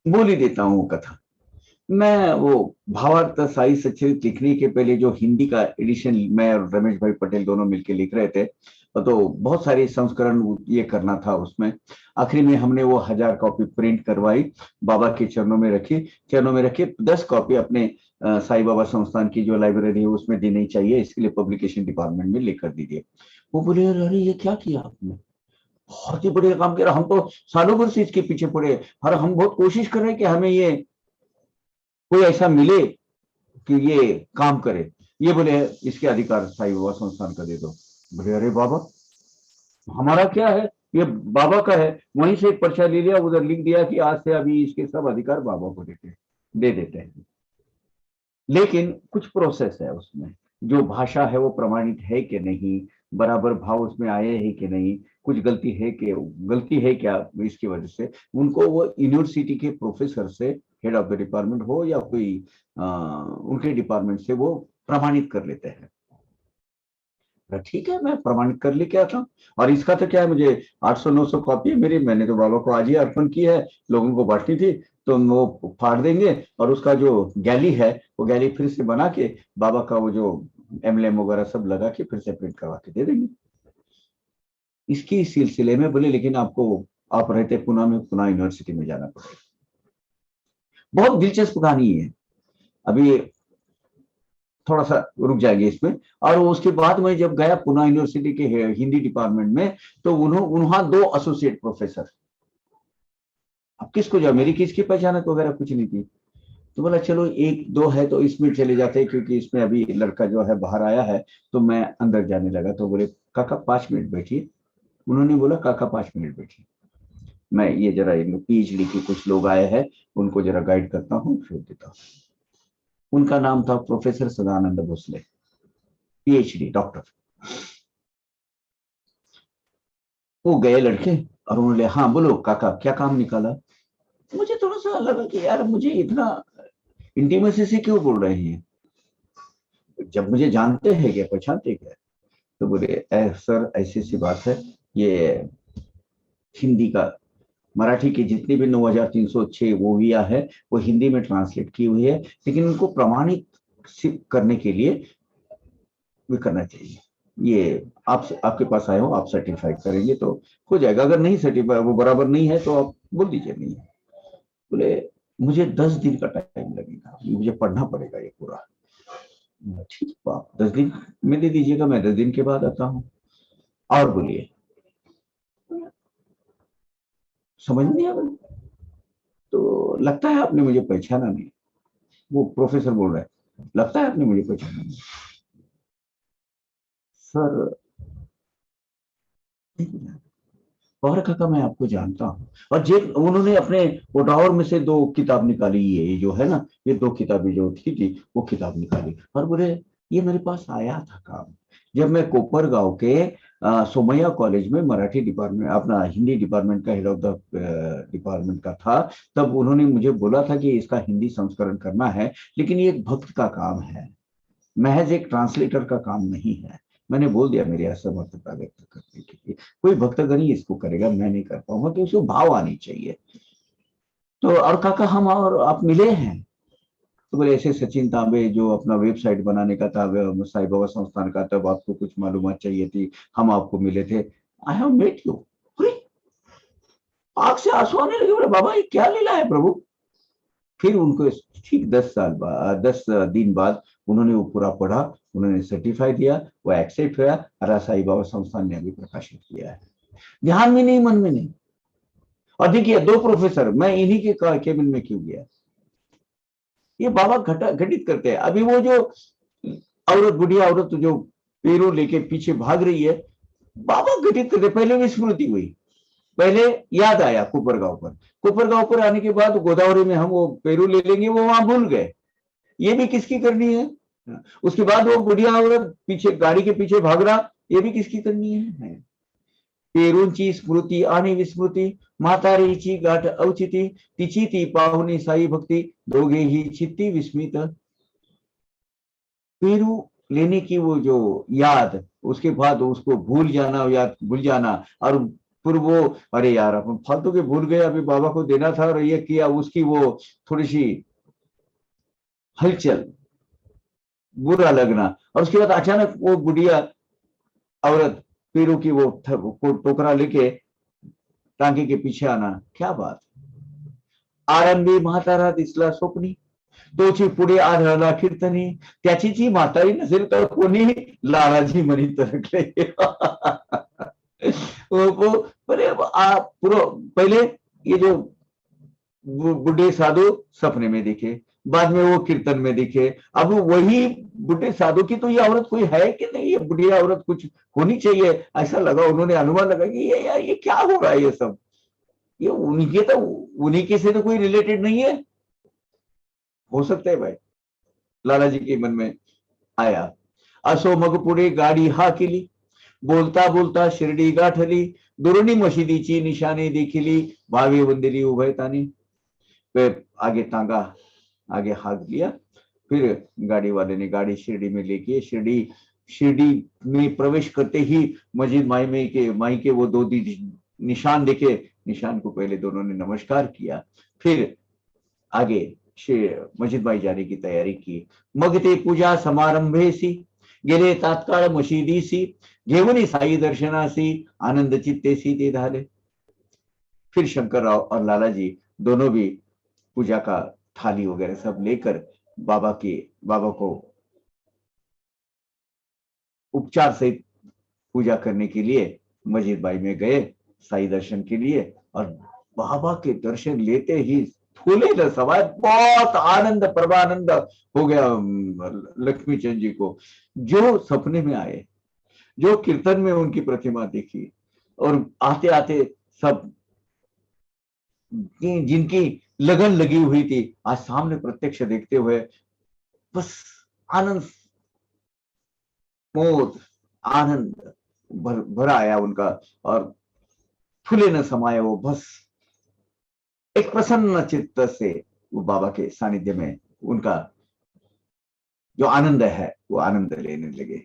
S1: बोल ही देता हूँ वो कथा। मैं वो भावार्थ साई सच्चरित लिखने के पहले जो हिंदी का एडिशन मैं और रमेश भाई पटेल दोनों मिलके लिख रहे थे, तो बहुत सारे संस्करण ये करना था उसमें। आखिरी में हमने वो 1000 कॉपी प्रिंट करवाई, बाबा के चरणों में रखी, चरणों में रखे 10 कॉपी अपने साई बाबा संस्थान की जो लाइब्रेरी है उसमें देनी चाहिए, इसके लिए पब्लिकेशन डिपार्टमेंट में लेकर दीजिए। वो बोले अरे ये क्या किया आपने, बहुत ही बढ़िया काम किया, हम तो सालों भर से इसके पीछे पड़े और हम बहुत कोशिश कर रहे हैं कि हमें ये कोई ऐसा मिले कि ये काम करे। ये बोले इसके अधिकार साई बाबा संस्थान का दे दो। बोले अरे बाबा हमारा क्या है, ये बाबा का है। वहीं से एक पर्चा ले लिया, उधर लिख दिया कि आज से अभी इसके सब अधिकार बाबा को दे देते हैं। लेकिन कुछ प्रोसेस है उसमें, जो भाषा है वो प्रमाणित है कि नहीं, बराबर भाव उसमें आए हैं कि नहीं, कुछ गलती है क्या, इसकी वजह से उनको वो यूनिवर्सिटी के प्रोफेसर से, हेड ऑफ द डिपार्टमेंट हो या कोई उनके डिपार्टमेंट से वो प्रमाणित कर लेते हैं। ठीक है मैं प्रमाणित कर लेके आता हूँ। और इसका तो क्या है, मुझे 800-900 कॉपी है मेरी, मैंने तो बाबा को आज ही अर्पण की है, लोगों को बांटनी थी। तो वो फाड़ देंगे और उसका जो गैली है वो गैली फिर से बना के बाबा का वो जो एमलेम वगैरह सब लगा के फिर से प्रिंट करवा के दे देंगे। इसकी सिलसिले में बोले लेकिन आपको, आप रहते पुणे में, पुणे यूनिवर्सिटी में जाना पड़ेगा। बहुत दिलचस्प कहानी है, अभी थोड़ा सा रुक जाएंगे इसमें। और उसके बाद मैं जब गया पुणे यूनिवर्सिटी के हिंदी डिपार्टमेंट में, तो वहां 2 एसोसिएट प्रोफेसर अब किसको जाओ, मेरी किसकी पहचानत वगैरह कुछ नहीं थी। तो बोला चलो एक दो है तो इसमें चले जाते हैं, क्योंकि इसमें अभी लड़का जो है बाहर आया है। तो मैं अंदर जाने लगा, तो बोले काका 5 मिनट बैठिए। उन्होंने बोला काका 5 मिनट बैठिए, मैं ये जरा पीएचडी के कुछ लोग आए हैं, उनको जरा गाइड करता हूँ, छोड़ देता हूँ। उनका नाम था professor Sadanand Bhosle, PhD doctor. वो गए लड़के, और उन्होंने हाँ बोलो काका क्या काम निकाला। मुझे थोड़ा सा लगा कि यार मुझे इतना इंटीमेसी से क्यों बोल रहे हैं, जब मुझे जानते हैं क्या, पहचानते क्या। तो बोले सर ऐसी सी बात है, ये हिंदी का, मराठी के जितनी भी 9306 मूवियां है वो हिंदी में ट्रांसलेट की हुई है, लेकिन उनको प्रमाणित करने के लिए भी करना चाहिए। ये आप आपके पास आए हो, आप सर्टिफाई करेंगे तो हो जाएगा, अगर नहीं सर्टिफाई वो बराबर नहीं है तो आप बोल दीजिए नहीं है। बोले मुझे 10 दिन का टाइम लगेगा, मुझे पढ़ना पड़ेगा ये पूरा। ठीक है, आप 10 दिन में दे दीजिएगा, मैं 10 दिन के बाद आता हूँ। और बोलिए, समझ नहीं आया। तो लगता है आपने मुझे पहचाना नहीं। वो प्रोफेसर बोल रहा है लगता है आपने मुझे पहचाना नहीं। सर और काका मैं आपको जानता हूँ। और जे उन्होंने अपने उठावर में से 2 किताब निकाली, ये जो है ना, ये 2 किताबें जो थी वो किताब निकाली, और बोले ये मेरे पास आया था काम, जब मैं कोपर गांव के सोमैया कॉलेज में मराठी डिपार्टमेंट, अपना हिंदी डिपार्टमेंट का हेड ऑफ द डिपार्टमेंट का था। तब उन्होंने मुझे बोला था कि इसका हिंदी संस्करण करना है, लेकिन ये एक भक्त का काम है, महज एक ट्रांसलेटर का काम नहीं है। मैंने बोल दिया मेरी असमर्थता व्यक्त करने के लिए, कोई भक्तगण ही इसको करेगा, मैं नहीं कर पाऊंगा, तो उसको भाव आनी चाहिए। तो और काका हम और आप मिले हैं। तो बोले ऐसे सचिन तांबे जो अपना वेबसाइट बनाने का था, साई बाबा संस्थान का, तब आपको कुछ मालूमात चाहिए थी, हम आपको मिले थे। I have met you. आंख से आंसू आने लगे, बोले बाबा ये क्या लीला है प्रभु। फिर उनको ठीक 10 साल बाद, 10 दिन बाद उन्होंने वो पूरा पढ़ा, उन्होंने सर्टिफाई दिया, वो एक्सेप्ट हुआ, और साई बाबा संस्थान ने अभी प्रकाशित किया है। ध्यान में नहीं, मन में नहीं। और देखिए 2 प्रोफेसर, मैं इन्हीं के केबिन में क्यों गया। ये बाबा घटित करते हैं। अभी वो जो औरत, बुढ़िया औरत जो पेड़ों लेके पीछे भाग रही है, बाबा घटित करते। पहले विस्मृति हुई, पहले याद आया कुपरगांव पर, कुपरगांव पर आने के बाद गोदावरी में हम वो पेरू ले लेंगे, वो वहां भूल गए, ये भी किसकी करनी है। उसके बाद वो बुढ़िया औरत पीछे गाड़ी के पीछे भाग रहा, ये भी किसकी करनी है। पेरूंची स्मृती आणि विस्मृती, म्हातारीची गाठ अवचिती, तिची ती पाहुणी साई भक्ती, दोघेही चित्ती विस्मित। पेरू लेने की वो जो याद, उसके बाद उसको भूल जाना, याद भूल जाना, और फिर वो अरे यार अपन फालतू के भूल गए, अभी बाबा को देना था और ये किया, उसकी वो थोड़ी सी हलचल, बुरा लगना, और उसके बाद अचानक वो बुढ़िया औरत पेरू की वो टोकरा लेके टांगे के पीछे आना, क्या बात। आरंभी म्हातारा दिसला स्वप्नी, तोची पुढे आढळला कीर्तनी, त्याची जी म्हातारी नसेल तर कोणी लालाजी म्हणी तरकले। वो पूरा पहले ये जो बुढ़े साधु सपने में दिखे, बाद में वो कीर्तन में दिखे, अब वही बुढ़े साधु की तो ये औरत कोई है कि नहीं, ये बुढ़ी औरत कुछ होनी चाहिए, ऐसा लगा। उन्होंने अनुमान लगा कि ये यार ये क्या हो रहा है, ये सब ये उनके तो उन्हीं के से तो कोई रिलेटेड नहीं है। हो सकता है भाई, लाला जी के मन में आया। असो मग पुढे गाडी हा केली, बोलता बोलता शिर्डी गाठली, दुरुणी मशिदीची निशाने देखिली, भावे वंदिली उभयतानी। आगे टांगा, आगे हाथ लिया। फिर गाड़ी वाले ने गाड़ी शिरडी में लेके, शिरडी शिरडी में प्रवेश करते ही मस्जिद माई के वो 2 निशान देखे, निशान को पहले दोनों ने नमस्कार किया। फिर आगे मस्जिद माई जाने की तैयारी की। मग ते पूजा समारंभेसी गेले तात्काळ मशिदीसी, घेऊन साई दर्शनासी आनंद चित्तेसी ते झाले। फिर शंकरराव और लाला जी दोनों भी पूजा का थाली वगैरह सब लेकर बाबा को उपचार सहित पूजा करने के लिए मस्जिद बाई में गए, साई दर्शन के लिए। और बाबा के दर्शन लेते ही फूले न समाये, बहुत आनंद परमानंद हो गया लक्ष्मी चंद जी को। जो सपने में आए, जो कीर्तन में उनकी प्रतिमा देखी, और आते आते सब जिनकी लगन लगी हुई थी, आज सामने प्रत्यक्ष देखते हुए बस आनंद, मोद, आनंद भरा आया उनका, और फूले न समाये वो, बस एक प्रसन्न चित्त से वो बाबा के सानिध्य में उनका जो आनंद है वो आनंद लेने लगे।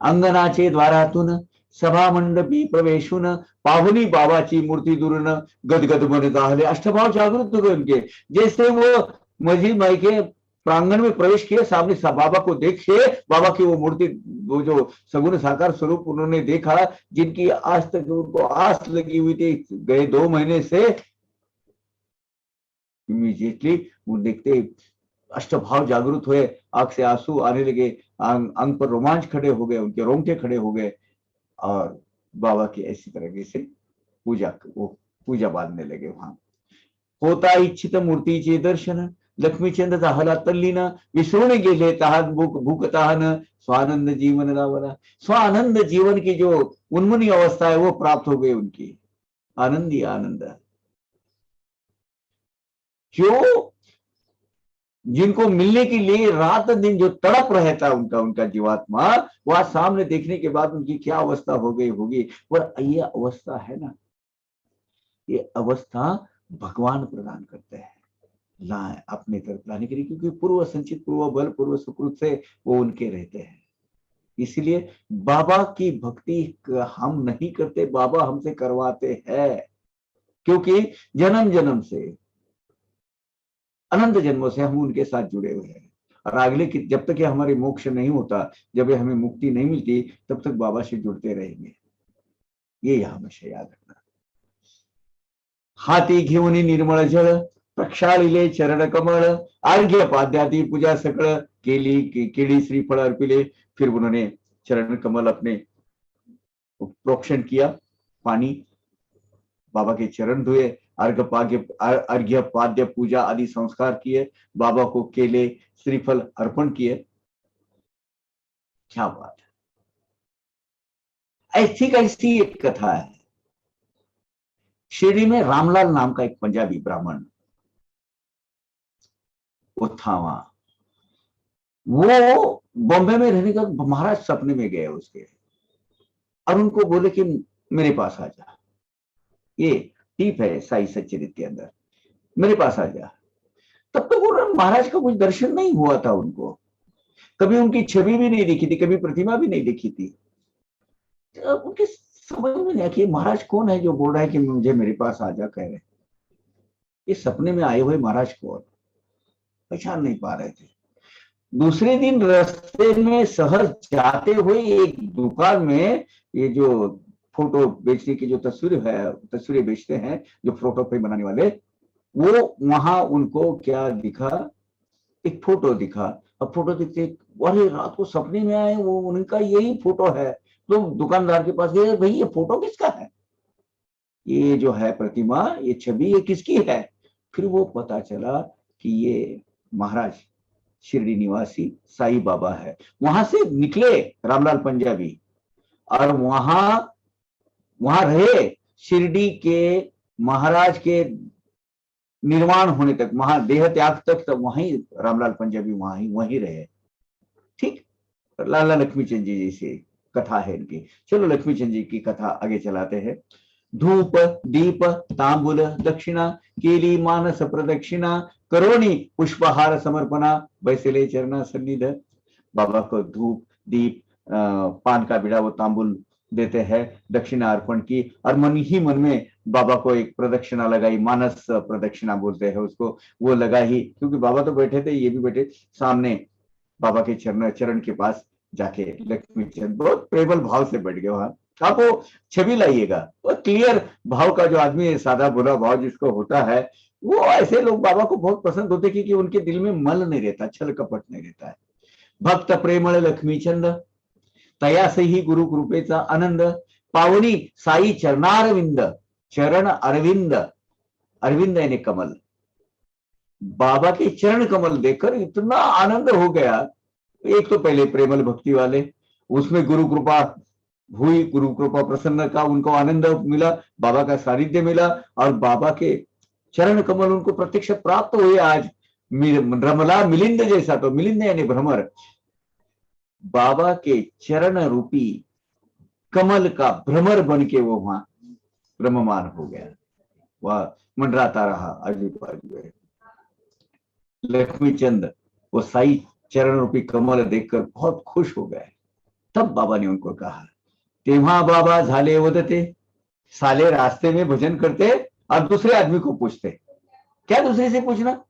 S1: अंगनाचे द्वारातून सभा मंडपी प्रवेशून पाहुनी बाबाची मूर्ती दुरून गदगद मन जाहले। अष्टभाव जागृत हो गए उनके, जैसे वो मस्जिद माई के प्रांगण में प्रवेश किए, सामने बाबा को देखे, बाबा की वो मूर्ति, वो जो सगुण साकार स्वरूप उन्होंने देखा, जिनकी आज तक उनको आस लगी हुई थी गए 2 महीने से, इमीडिएटली वो देखते अष्टभाव जागृत हुए, आंख से आंसू आने लगे, अंग पर रोमांच खड़े हो गए, उनके रोंगटे खड़े हो गए, और बाबा की ऐसी तरीके से पूजा बांधने लगे। वहां होता इच्छित मूर्तीचे दर्शन, लक्ष्मीचंद झाला तल्लीन, विसरून गेले तहान भूक तहान, स्वानंद जीवन लावला। स्वानंद जीवन की जो उन्मुनी अवस्था है वो प्राप्त हो गई उनकी, आनंदी आनंद। जो जिनको मिलने के लिए रात दिन जो तड़प रहता है उनका जीवात्मा, वह सामने देखने के बाद उनकी क्या अवस्था हो गई होगी। और ये अवस्था है ना, ये अवस्था भगवान प्रदान करते हैं लाए अपने तरफ लाने के लिए, क्योंकि पूर्व संचित, पूर्व बल, पूर्व सुकृत से वो उनके रहते हैं। इसलिए बाबा की भक्ति हम नहीं करते, बाबा हमसे करवाते हैं, क्योंकि जन्म जन्म से, अनंत जन्मों से हम उनके साथ जुड़े हुए हैं। और अगले की जब तक हमारी मोक्ष नहीं होता, जब हमें मुक्ति नहीं मिलती, तब तक बाबा से जुड़ते रहेंगे। ये हमेशा याद रखना। हाती घेऊन निर्मळ जळ, प्रक्षाळिले चरण कमळ, अर्घ्य पाद्यादी पूजा सकळ केली, केली श्रीफल अर्पिले। फिर उन्होंने चरण कमल अपने प्रोक्षण किया, पानी बाबा के चरण धुए, अर्घ्य पाद्य पूजा आदि संस्कार किए, बाबा को केले श्रीफल अर्पण किए। क्या बात है। ऐसी कैसी एक कथा है। शिरडी में रामलाल नाम का एक पंजाबी ब्राह्मण वो था वहां। वो बॉम्बे में रहने का महाराज सपने में गए उसके, और उनको बोले कि मेरे पास आ जा, ये टीप है साई सच्चरित्र के अंदर, मेरे पास आ जा। तब तो वो महाराज का कुछ दर्शन नहीं हुआ था उनको, कभी उनकी छवि भी नहीं दिखी थी, कभी प्रतिमा भी नहीं दिखी थी। उनके समझ में नहीं कि महाराज कौन है जो बोल रहा है कि मुझे मेरे पास आ जा कह रहे। ये सपने में आए हुए महाराज कौन, पहचान नहीं पा रहे थे। दूसरे दिन रास्ते में शहर जाते हुए एक दुकान में ये जो फोटो बेचने की जो तस्वीरें बेचते हैं, जो फोटो फ्रेम बनाने वाले, वो वहां उनको क्या दिखा, एक फोटो दिखा। अब फोटो दिखते, अरे रात को सपने में आए वो, उनका यही फोटो है। तो दुकानदार के पास गए, भाई ये फोटो किसका है, ये जो है प्रतिमा, ये छवि, ये किसकी है। फिर वो पता चला कि ये महाराज शिरडी निवासी साई बाबा है। वहां से निकले रामलाल पंजाबी, और वहां रहे शिरडी के महाराज के निर्माण होने तक, देह त्याग तक, तो वहीं रामलाल पंजाबी वहीं रहे। ठीक, लाला लक्ष्मी चंद जी जैसे कथा है इनकी। चलो लक्ष्मी चंद जी की कथा आगे चलाते हैं। धूप दीप तांबूल दक्षिणा, केली मानस प्रदक्षिणा, करोनी पुष्पहार समर्पणा, बैसले चरणा सन्निध। बाबा को धूप दीप पान का बीड़ा वो तांबुल देते हैं, दक्षिणा अर्पण की, और मन ही मन में बाबा को एक प्रदक्षिणा लगाई, मानस प्रदक्षिणा बोलते हैं उसको, वो लगाई। क्योंकि बाबा तो बैठे थे, ये भी बैठे सामने बाबा के चरण के पास जाके लक्ष्मी चंद बहुत प्रेमल भाव से बैठ गए वहां। आप वो छवि लाइएगा, वो क्लियर भाव का जो आदमी है, सादा भोला भाव जिसको होता है, वो ऐसे लोग बाबा को बहुत पसंद होते, क्योंकि उनके दिल में मल नहीं रहता, छल कपट नहीं रहता है। भक्त प्रेमळ लक्ष्मीचंद, तयासही गुरु कृपेचा आनंद, पावनी साई चरणारविंद, चरण अरविंद अरविंद यानी कमल, बाबा के चरण कमल देखकर इतना आनंद हो गया। एक तो पहले प्रेमल भक्ति वाले, उसमें गुरु कृपा हुई, गुरु कृपा प्रसन्न का उनको आनंद मिला, बाबा का सानिध्य मिला, और बाबा के चरण कमल उनको प्रत्यक्ष प्राप्त हुए। आज रमला मिलिंद जैसा, तो मिलिंद यानी भ्रमर, बाबा के चरण रूपी कमल का भ्रमर बन के वो वहां ब्रह्ममान हो गया, वह मंडराता रहा आजू बाजू। लक्ष्मी चंद वो साई चरण रूपी कमल देखकर बहुत खुश हो गए। तब बाबा ने उनको कहा, तेव्हा बाबा झाले वदते, साले रास्ते में भजन करते और दूसरे आदमी को पूछते। क्या दूसरे से पूछना?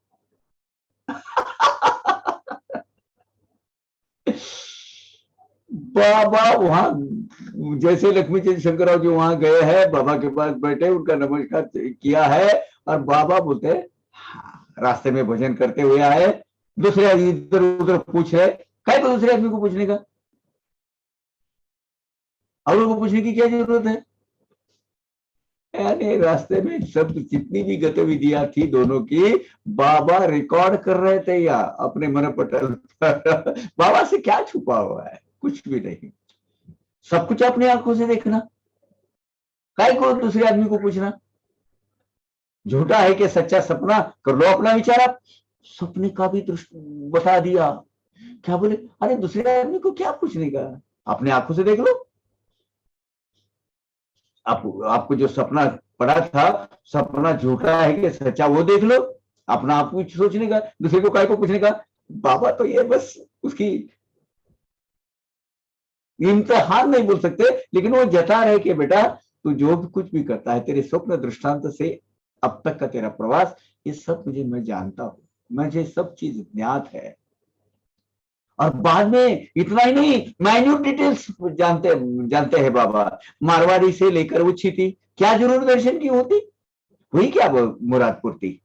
S1: बाबा वहां जैसे लक्ष्मी चंद शंकरराव जी वहां गए हैं, बाबा के पास बैठे, उनका नमस्कार किया है, और बाबा बोलते हाँ, रास्ते में भजन करते हुए आए, दूसरे आदमी इधर उधर पूछ रहे, क्या तो दूसरे आदमी को पूछने का, और उनको पूछने की क्या जरूरत है? यानी रास्ते में सब जितनी भी गतिविधियां थी दोनों की, बाबा रिकॉर्ड कर रहे थे या अपने मन पटल पर। बाबा से क्या छुपा हुआ है? कुछ भी नहीं, सब कुछ अपनी आंखों से देखना, काय को दूसरे आदमी को पूछना? झूठा है कि सच्चा सपना, कर लो अपना विचार। आप सपने का भी दृष्टि बता दिया, क्या बोले, अरे दूसरे आदमी को क्या पूछने का, अपने आंखों से देख लो। आपको जो सपना पड़ा था, सपना झूठा है कि सच्चा, वो देख लो, अपना आप कुछ सोचने का, दूसरे को काय को पूछने का। बाबा तो ये बस उसकी इम्तिहान नहीं बोल सकते, लेकिन वो जता रहे कि बेटा तू जो भी कुछ भी करता है, तेरे स्वप्न दृष्टांत से अब तक का तेरा प्रवास, ये सब मैं जानता हूं, मुझे सब चीज ज्ञात है। और बाद में इतना ही नहीं, माइन्यूट डिटेल्स जानते हैं बाबा। मारवाड़ी से लेकर उच्छी थी, क्या जरूर दर्शन की होती, वही क्या मुराद थी।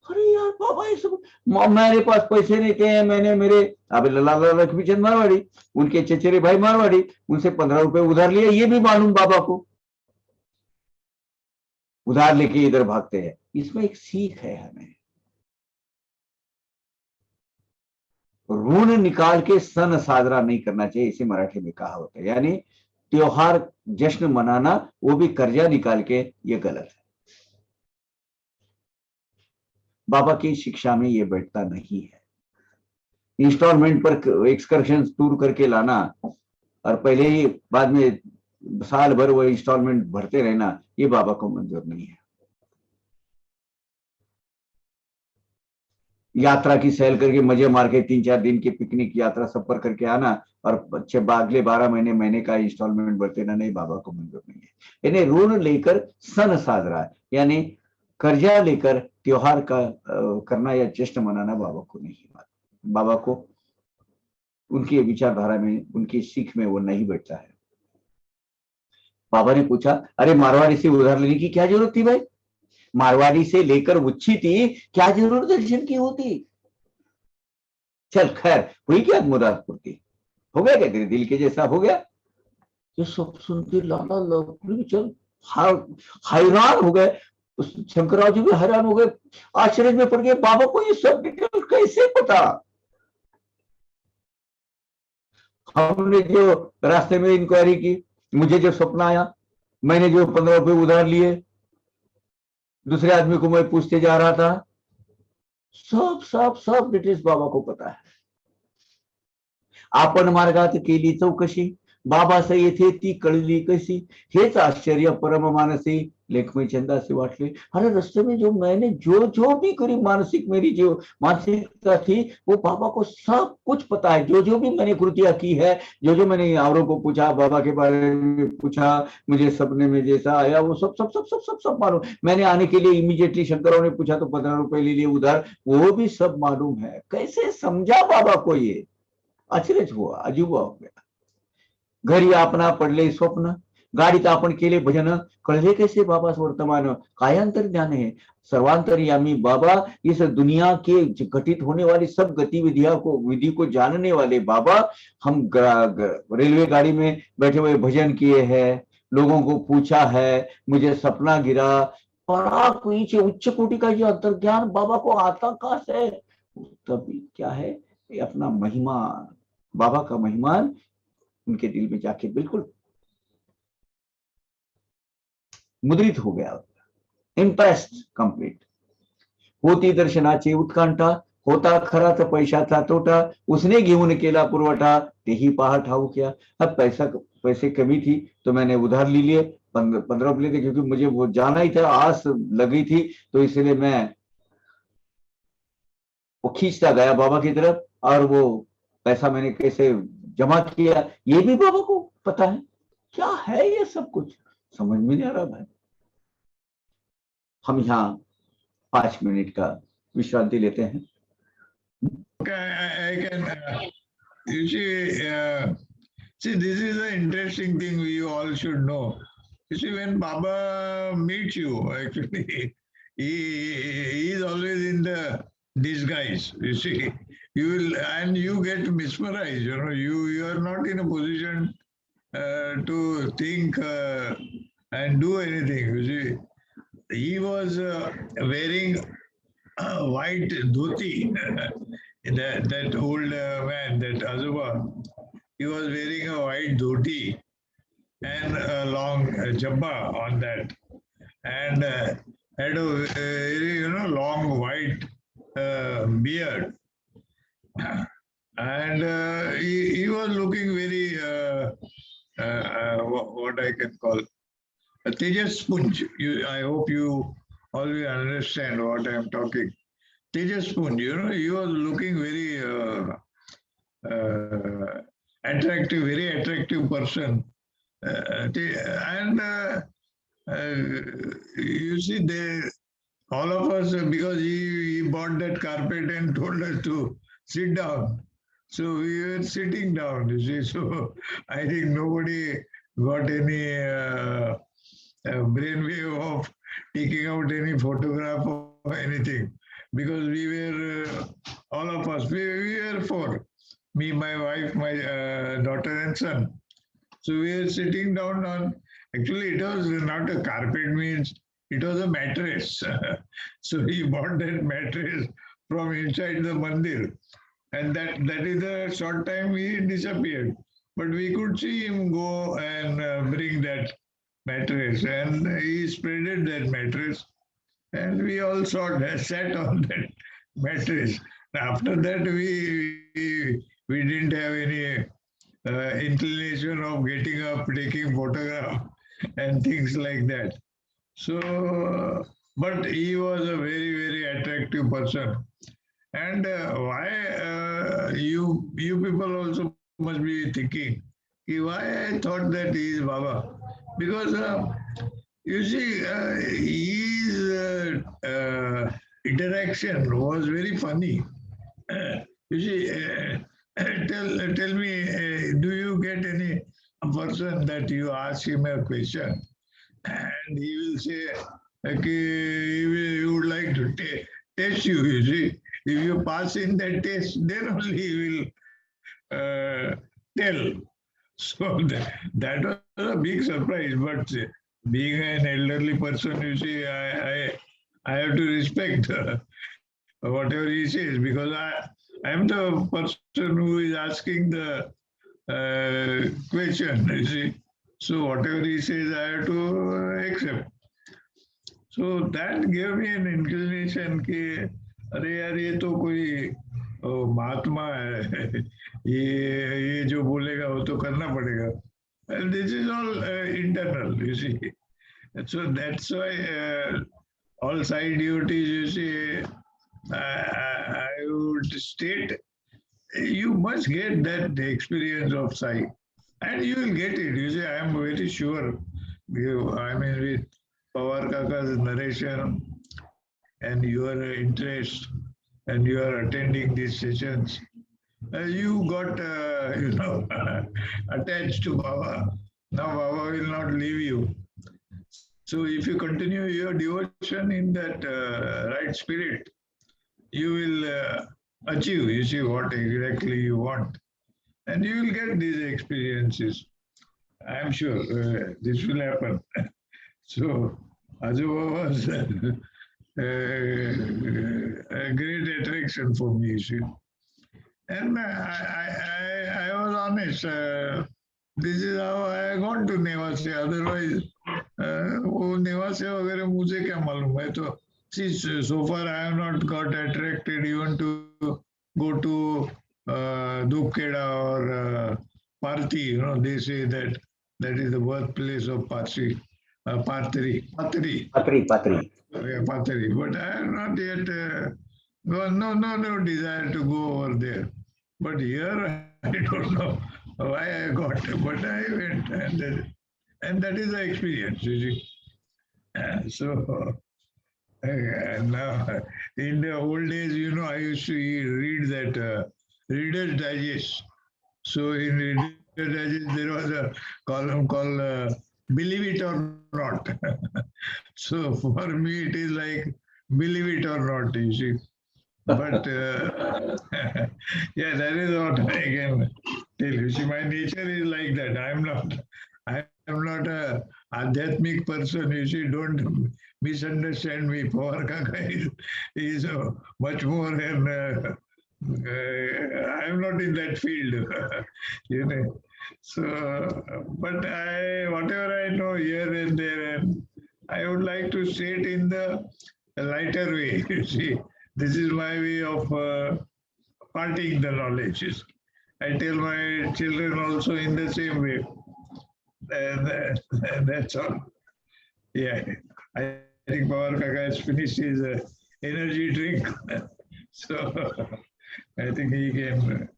S1: अरे यार बाबा, ये सब मेरे पास पैसे नहीं थे, मैंने मेरे अब लाला लक्ष्मी चंद मारवाड़ी, उनके चचेरे भाई मारवाड़ी, उनसे 15 रुपए उधार लिए, ये भी मालूम बाबा को। उधार लेके इधर भागते हैं, इसमें एक सीख है हमें, ऋण निकाल के सन साजरा नहीं करना चाहिए, इसे मराठी में कहा होता है। यानी त्योहार जश्न मनाना, वो भी कर्जा निकाल के, ये गलत है। बाबा की शिक्षा में ये बैठता नहीं है। इंस्टॉलमेंट पर एक्सकर्शन टूर करके लाना और पहले ही बाद में साल भर वो इंस्टॉलमेंट भरते रहना, ये बाबा को मंजूर नहीं है। यात्रा की सैल करके मजे मार के 3-4 दिन की पिकनिक यात्रा सफर करके आना और अगले 12 महीने का इंस्टॉलमेंट भरते ना, नहीं, बाबा को मंजूर नहीं है। यानी ऋण लेकर सन साजरा, यानी कर्जा लेकर त्योहार का करना या जश्न मनाना बाबा को नहीं, बाबा को उनकी विचारधारा में, उनकी सीख में वो नहीं बैठता है। बाबा ने पूछा, अरे मारवाड़ी से उधार लेने की क्या जरूरत थी भाई? मारवाड़ी से लेकर उच्छी थी, क्या जरूरत दर्शन की होती? चल खैर, हुई क्या मुराद पूर्ति? हो गया क्या तेरे दिल के जैसा हो गया? ये सब सुन के लाला लक्ष्मी चंद हैरान हो गए, शंकरराव जी भी हैरान हो गए, आश्चर्य में पड़ गए, बाबा को ये सब डिटेल कैसे पता? हमने जो रास्ते में इंक्वायरी की, मुझे जो सपना आया, मैंने जो 15 रुपए उधार लिए, दूसरे आदमी को मैं पूछते जा रहा था, सब सब सब डिटेल्स बाबा को पता है। आपण मार्गात केली चौकशी, बाबास येथे ती कळली कशी, हेच आश्चर्य परम मानसी लेखमी चंदासे वाटले। अरे रस्ते में जो मैंने जो भी करी, मानसिक मेरी जो मानसिकता थी, वो बाबा को सब कुछ पता है। जो भी मैंने कृतियां की है, जो मैंने औरों को पूछा, बाबा के बारे में पूछा, मुझे सपने में जैसा आया, वो सब सब सब सब सब सब मालूम। मैंने आने के लिए इमीडिएटली शंकरों ने पूछा तो 15 रुपए ले लिए उधार, वो भी सब मालूम है। कैसे समझा बाबा को? ये आश्चर्य हुआ, अजूबा हो गया। घरी आपणा पडले स्वप्न, गाडीत आपण केले भजन, कळले कैसे बाबा वर्तमान, कायांतर ज्ञान है सर्वांतरयामी बाबा। इस दुनिया के घटित होने वाली सब गतिविधियों को विधि को जानने वाले बाबा। हम रेलवे गाड़ी में बैठे हुए भजन किए हैं, लोगों को पूछा है, मुझे सपना गिरा, पराक नीचे उच्च कोटि का ये अंतर्ज्ञान बाबा को आता कहां से? तभी क्या है, ये अपना महिमा, बाबा का महिमा उनके दिल में जाके बिल्कुल मुद्रित हो गया, इम्प्रेस्ड कंप्लीट। होती दर्शनाची उत्कंठा, होता खरा तर पैशाचा तोटा, उसने घेऊन केला पुरवठा, तेही पहा ठाऊक क्या। अब पैसे कमी थी तो मैंने उधार ले लिए, 15 लिए थे, क्योंकि मुझे वो जाना ही था, आस लगी थी, तो इसलिए मैं वो खींचता गया बाबा की तरफ, और वो पैसा मैंने कैसे जमा किया ये भी बाबा को पता है। क्या है ये सब कुछ, समझ में नहीं आ रहा भाई। हम यहाँ 5 मिनट का विश्रांति लेते हैं।
S2: I can, you see, this is an interesting thing we all should know. You see, when Baba meets you, actually, he is always in the disguise. You see, you will, and you get mesmerized. You know, you are not in a position to think and do anything. You see, he was wearing a white dhoti. That old man, that Azuba, he was wearing a white dhoti and a long jabba on that, and had a very long white beard, and he was looking very what I can call a Tejas Punj. I hope you all will understand what I am talking. Tejas Punj, he was looking very attractive, very attractive person. And you see, all of us, because he bought that carpet and told us to sit down. So we were sitting down, you see. So I think nobody got any brainwave of taking out any photograph or anything, because we were, all of us, we were four, me, my wife, my daughter and son. So we were sitting down on, actually it was not a carpet, means it was a mattress. So he bought that mattress from inside the mandir. And that is a short time he disappeared. But we could see him go and bring that mattress, and he spreaded that mattress, and we all sat on that mattress. After that, we didn't have any inclination of getting up, taking photograph, and things like that. So, but he was a very attractive person. And why you people also must be thinking, why I thought that he is Baba? Because you see, his interaction was very funny. You see, tell me, do you get any person that you ask him a question and he will say, okay, he would like to test you, you see. If you pass in that test, then only he will tell. So that was a big surprise. But being an elderly person, you see, I have to respect whatever he says, because I am the person who is asking the question, you see. So whatever he says, I have to accept. So that gave me an inclination कि अरे यार ये तो कोई महात्मा है, ये जो बोलेगा वो तो करना पड़ेगा. And this is all internal, you see. So that's why all side duties, you see, I would state, you must get that experience of sight, and you will get it. You see, I am very sure. I mean, with Pawar Kaka's narration and your interest, and you are attending these sessions, you got, attached to Baba. Now Baba will not leave you. So if you continue your devotion in that right spirit, you will achieve, you see, what exactly you want. And you will get these experiences. I am sure this will happen. So Ajuba was a great attraction for me, you see. And I was honest. This is how I got to Nevasya. Otherwise, वो नेवासे वगैरह मुझे क्या मालूम है तो see, so far I have not got attracted even to go to Dupkeda or Parthi. You know, they say that that is the birthplace of Parsi, Partri.
S1: Patri.
S2: Yeah, Pathari. But I have not yet, no desire to go over there. But here, I don't know why I got, but I went, and that is the experience, you see. So, now, in the old days, you know, I used to read that Reader's Digest. So, in Reader's Digest, there was a column called Believe It or Not. So, for me, it is like believe it or not, you see. But yeah, that is what I can tell you. See, my nature is like that. I am not a adhyatmic person. You see, don't misunderstand me. Pawar Kaka is much more an I am not in that field, you know. So, but whatever I know here and there, and I would like to say it in the lighter way. You see, this is my way of parting the knowledge. I tell my children also in the same way. That's all. Yeah, I think Pawar Kaka has finished his energy drink. So I think he can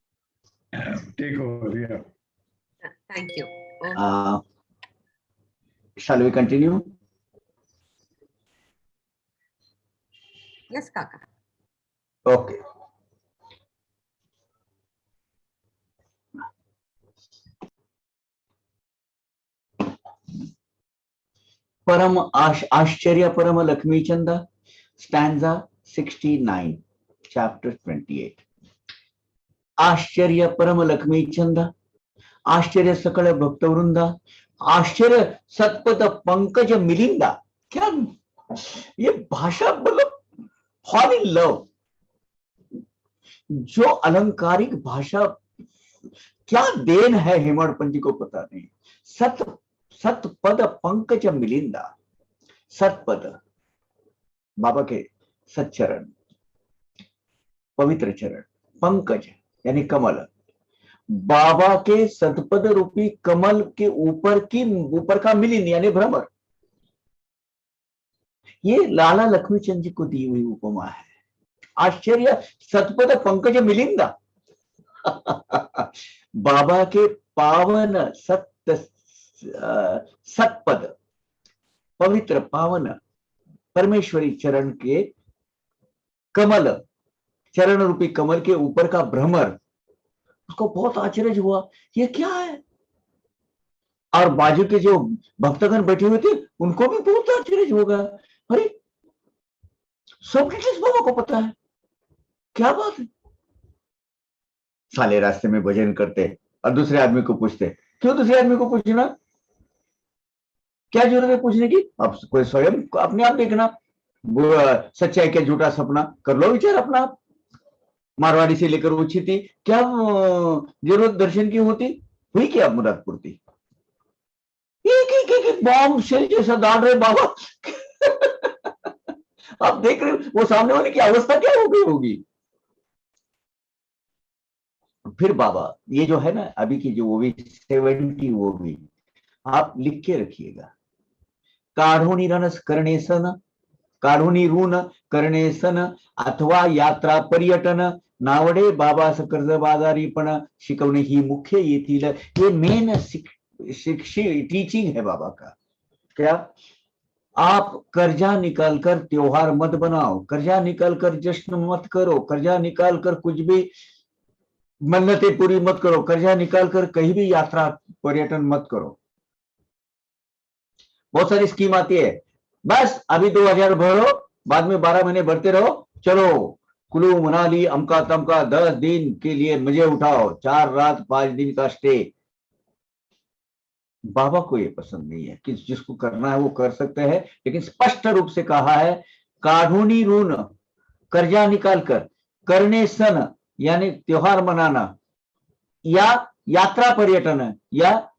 S2: take over. Yeah.
S3: Thank you.
S1: Shall we continue?
S3: Yes, Kaka.
S1: Okay. Param Ashcharya Parama Lakshmi Chanda, stanza 69, chapter 28. आश्चर्य परम लक्ष्मी चंदा, आश्चर्य सकल भक्तवृंदा, आश्चर्य सतपद Pankaj Melinda. क्या ये भाषा, मतलब फॉल इन लव. जो अलंकारिक भाषा, क्या देन है हेमड़ जी को पता नहीं. सतपद पंकज मिलिंदा. सतपद बाबा के सच्चरण, पवित्र चरण. पंकज यानी कमल. बाबा के सतपद रूपी कमल के ऊपर का मिलिंद यानी भ्रमर. ये लाला लक्ष्मी चंद जी को दी हुई उपमा है. आश्चर्य सतपद पंकज मिलिंदा. बाबा के पावन सतपद, पवित्र पावन परमेश्वरी चरण के कमल, चरण रूपी कमल के ऊपर का भ्रमर. उसको बहुत आश्चर्य हुआ, ये क्या है. और बाजू के जो भक्तगण बैठे हुए थे उनको भी बहुत आश्चर्य होगा. अरे सब डिटेल्स बाबा को पता है, क्या बात है. साले रास्ते में भजन करते और दूसरे आदमी को पूछते. क्यों दूसरे आदमी को पूछना, क्या जरूरत है पूछने की. अब कोई स्वयं अपने आप देखना, सच्चाई क्या झूठा सपना, कर लो विचार अपना आप. मारवाड़ी से लेकर उच्छी थी, क्या जरूरत दर्शन की होती, हुई क्या मुराद पूर्ति. एक बॉम्ब शेल जैसा डाल रहे बाबा. आप देख रहे हो वो सामने वाले की अवस्था क्या हो गई होगी. फिर बाबा ये जो है ना अभी की जो वो भी 70 वो भी आप लिख के रखिएगा. काढ़ोनी रनस करणे सन, काढोनी ऋण करणे सन अथवा यात्रा पर्यटन नावडे बाबास कर्ज बाजारीपण शिकवणे ही मुख्य येथील ये मेन टीचिंग है बाबा का. क्या आप कर्जा निकाल कर त्योहार मत बनाओ, कर्जा निकाल कर जश्न मत करो, कर्जा निकाल कर कुछ भी मन्नतें पूरी मत करो, कर्जा निकाल कर कहीं भी यात्रा पर्यटन मत करो. बहुत सारी स्कीम आती है, बस अभी 2000 भरो, बाद में 12 महीने भरते रहो, चलो कुल्लू मनाली अमका तमका 10 दिन के लिए मजे उठाओ, 4 रात 5 दिन का स्टे. बाबा को ये पसंद नहीं है कि जिसको करना है वो कर सकते हैं, लेकिन स्पष्ट रूप से कहा है कानूनी ऋण कर्जा निकाल कर करने सन यानी त्योहार मनाना या यात्रा पर्यटन या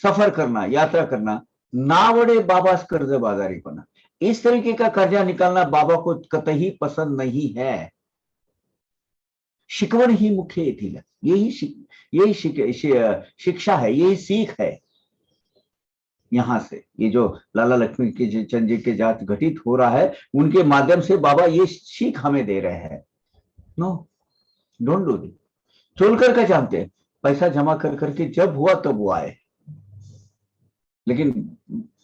S1: सफर करना यात्रा करना नावडे बाबास कर्जबाजारीपणा, इस तरीके का कर्जा निकालना बाबा को कतई पसंद नहीं है। शिकवण ही मुख्य येथील यही शिक्षा है, यही सीख है। यहां से ये जो लाला लक्ष्मी के चंद जी के जात घटित हो रहा है उनके माध्यम से बाबा ये सीख हमें दे रहे हैं। No, don't do this. Cholkar का जानते हैं, पैसा जमा कर करके जब हुआ तब वो आए, लेकिन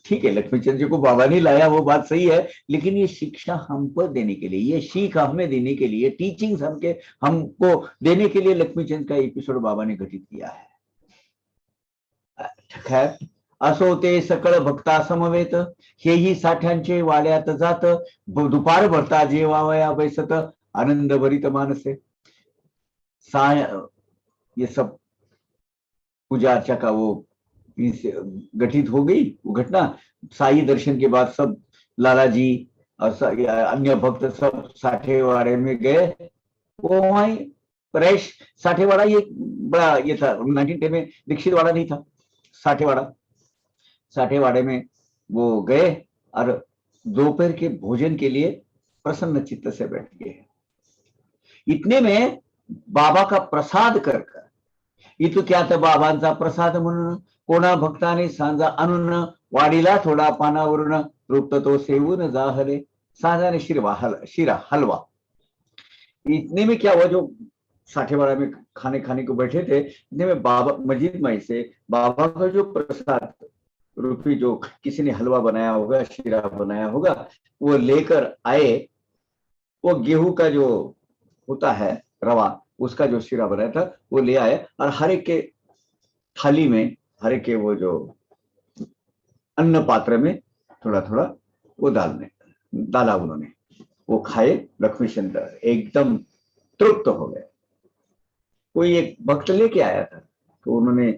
S1: ठीक है लक्ष्मीचंद जी को बाबा नहीं लाया वो बात सही है, लेकिन ये शिक्षा हम पर देने के लिए, ये सीख हमें देने के लिए, टीचिंग्स हमको देने के लिए लक्ष्मीचंद का एपिसोड बाबा ने घटित किया है। खैर, असो ते सकळ भक्ता समवेत, हेही साठ्यांचे वाड्यात जात, दुपार भरता जेवावया बैसत, आनंद भरित मानसे। ये सब पूजा अर्चा का वो गठित हो गई वो घटना। साई दर्शन के बाद सब लाला जी और अन्य भक्त सब साठेवाड़े में गए। वो वहीं परेश साठेवाड़ा ये बड़ा ये था 1910 में, दीक्षित वाड़ा नहीं था, साठेवाड़ा। साठेवाड़े में वो गए और दोपहर के भोजन के लिए प्रसन्न चित्त से बैठ गए। इतने में बाबा का प्रसाद कर इतक्यात बाबांचा प्रसाद म्हणून कोणा भक्ताने सांजा आणून वाडीला थोडा पानावरून तृप्त तो सेवून जाहले, सांजाने शिरा हलवा। इतने में क्या हुआ, जो साठेवाड़ा में खाने को बैठे थे, इतने में बाबा मस्जिद माई से बाबा का जो प्रसाद रूपी जो किसी ने हलवा बनाया होगा, शिरा बनाया होगा, वो लेकर आए। वो गेहूं का जो होता है रवा, उसका जो शिरा बनाया था वो ले आए और हर एक के थाली में, हर एक के वो जो अन्न पात्र में थोड़ा थोड़ा वो डाला उन्होंने। वो खाए, लक्ष्मीचंद एकदम तृप्त हो गए। कोई एक भक्त लेके आया था तो उन्होंने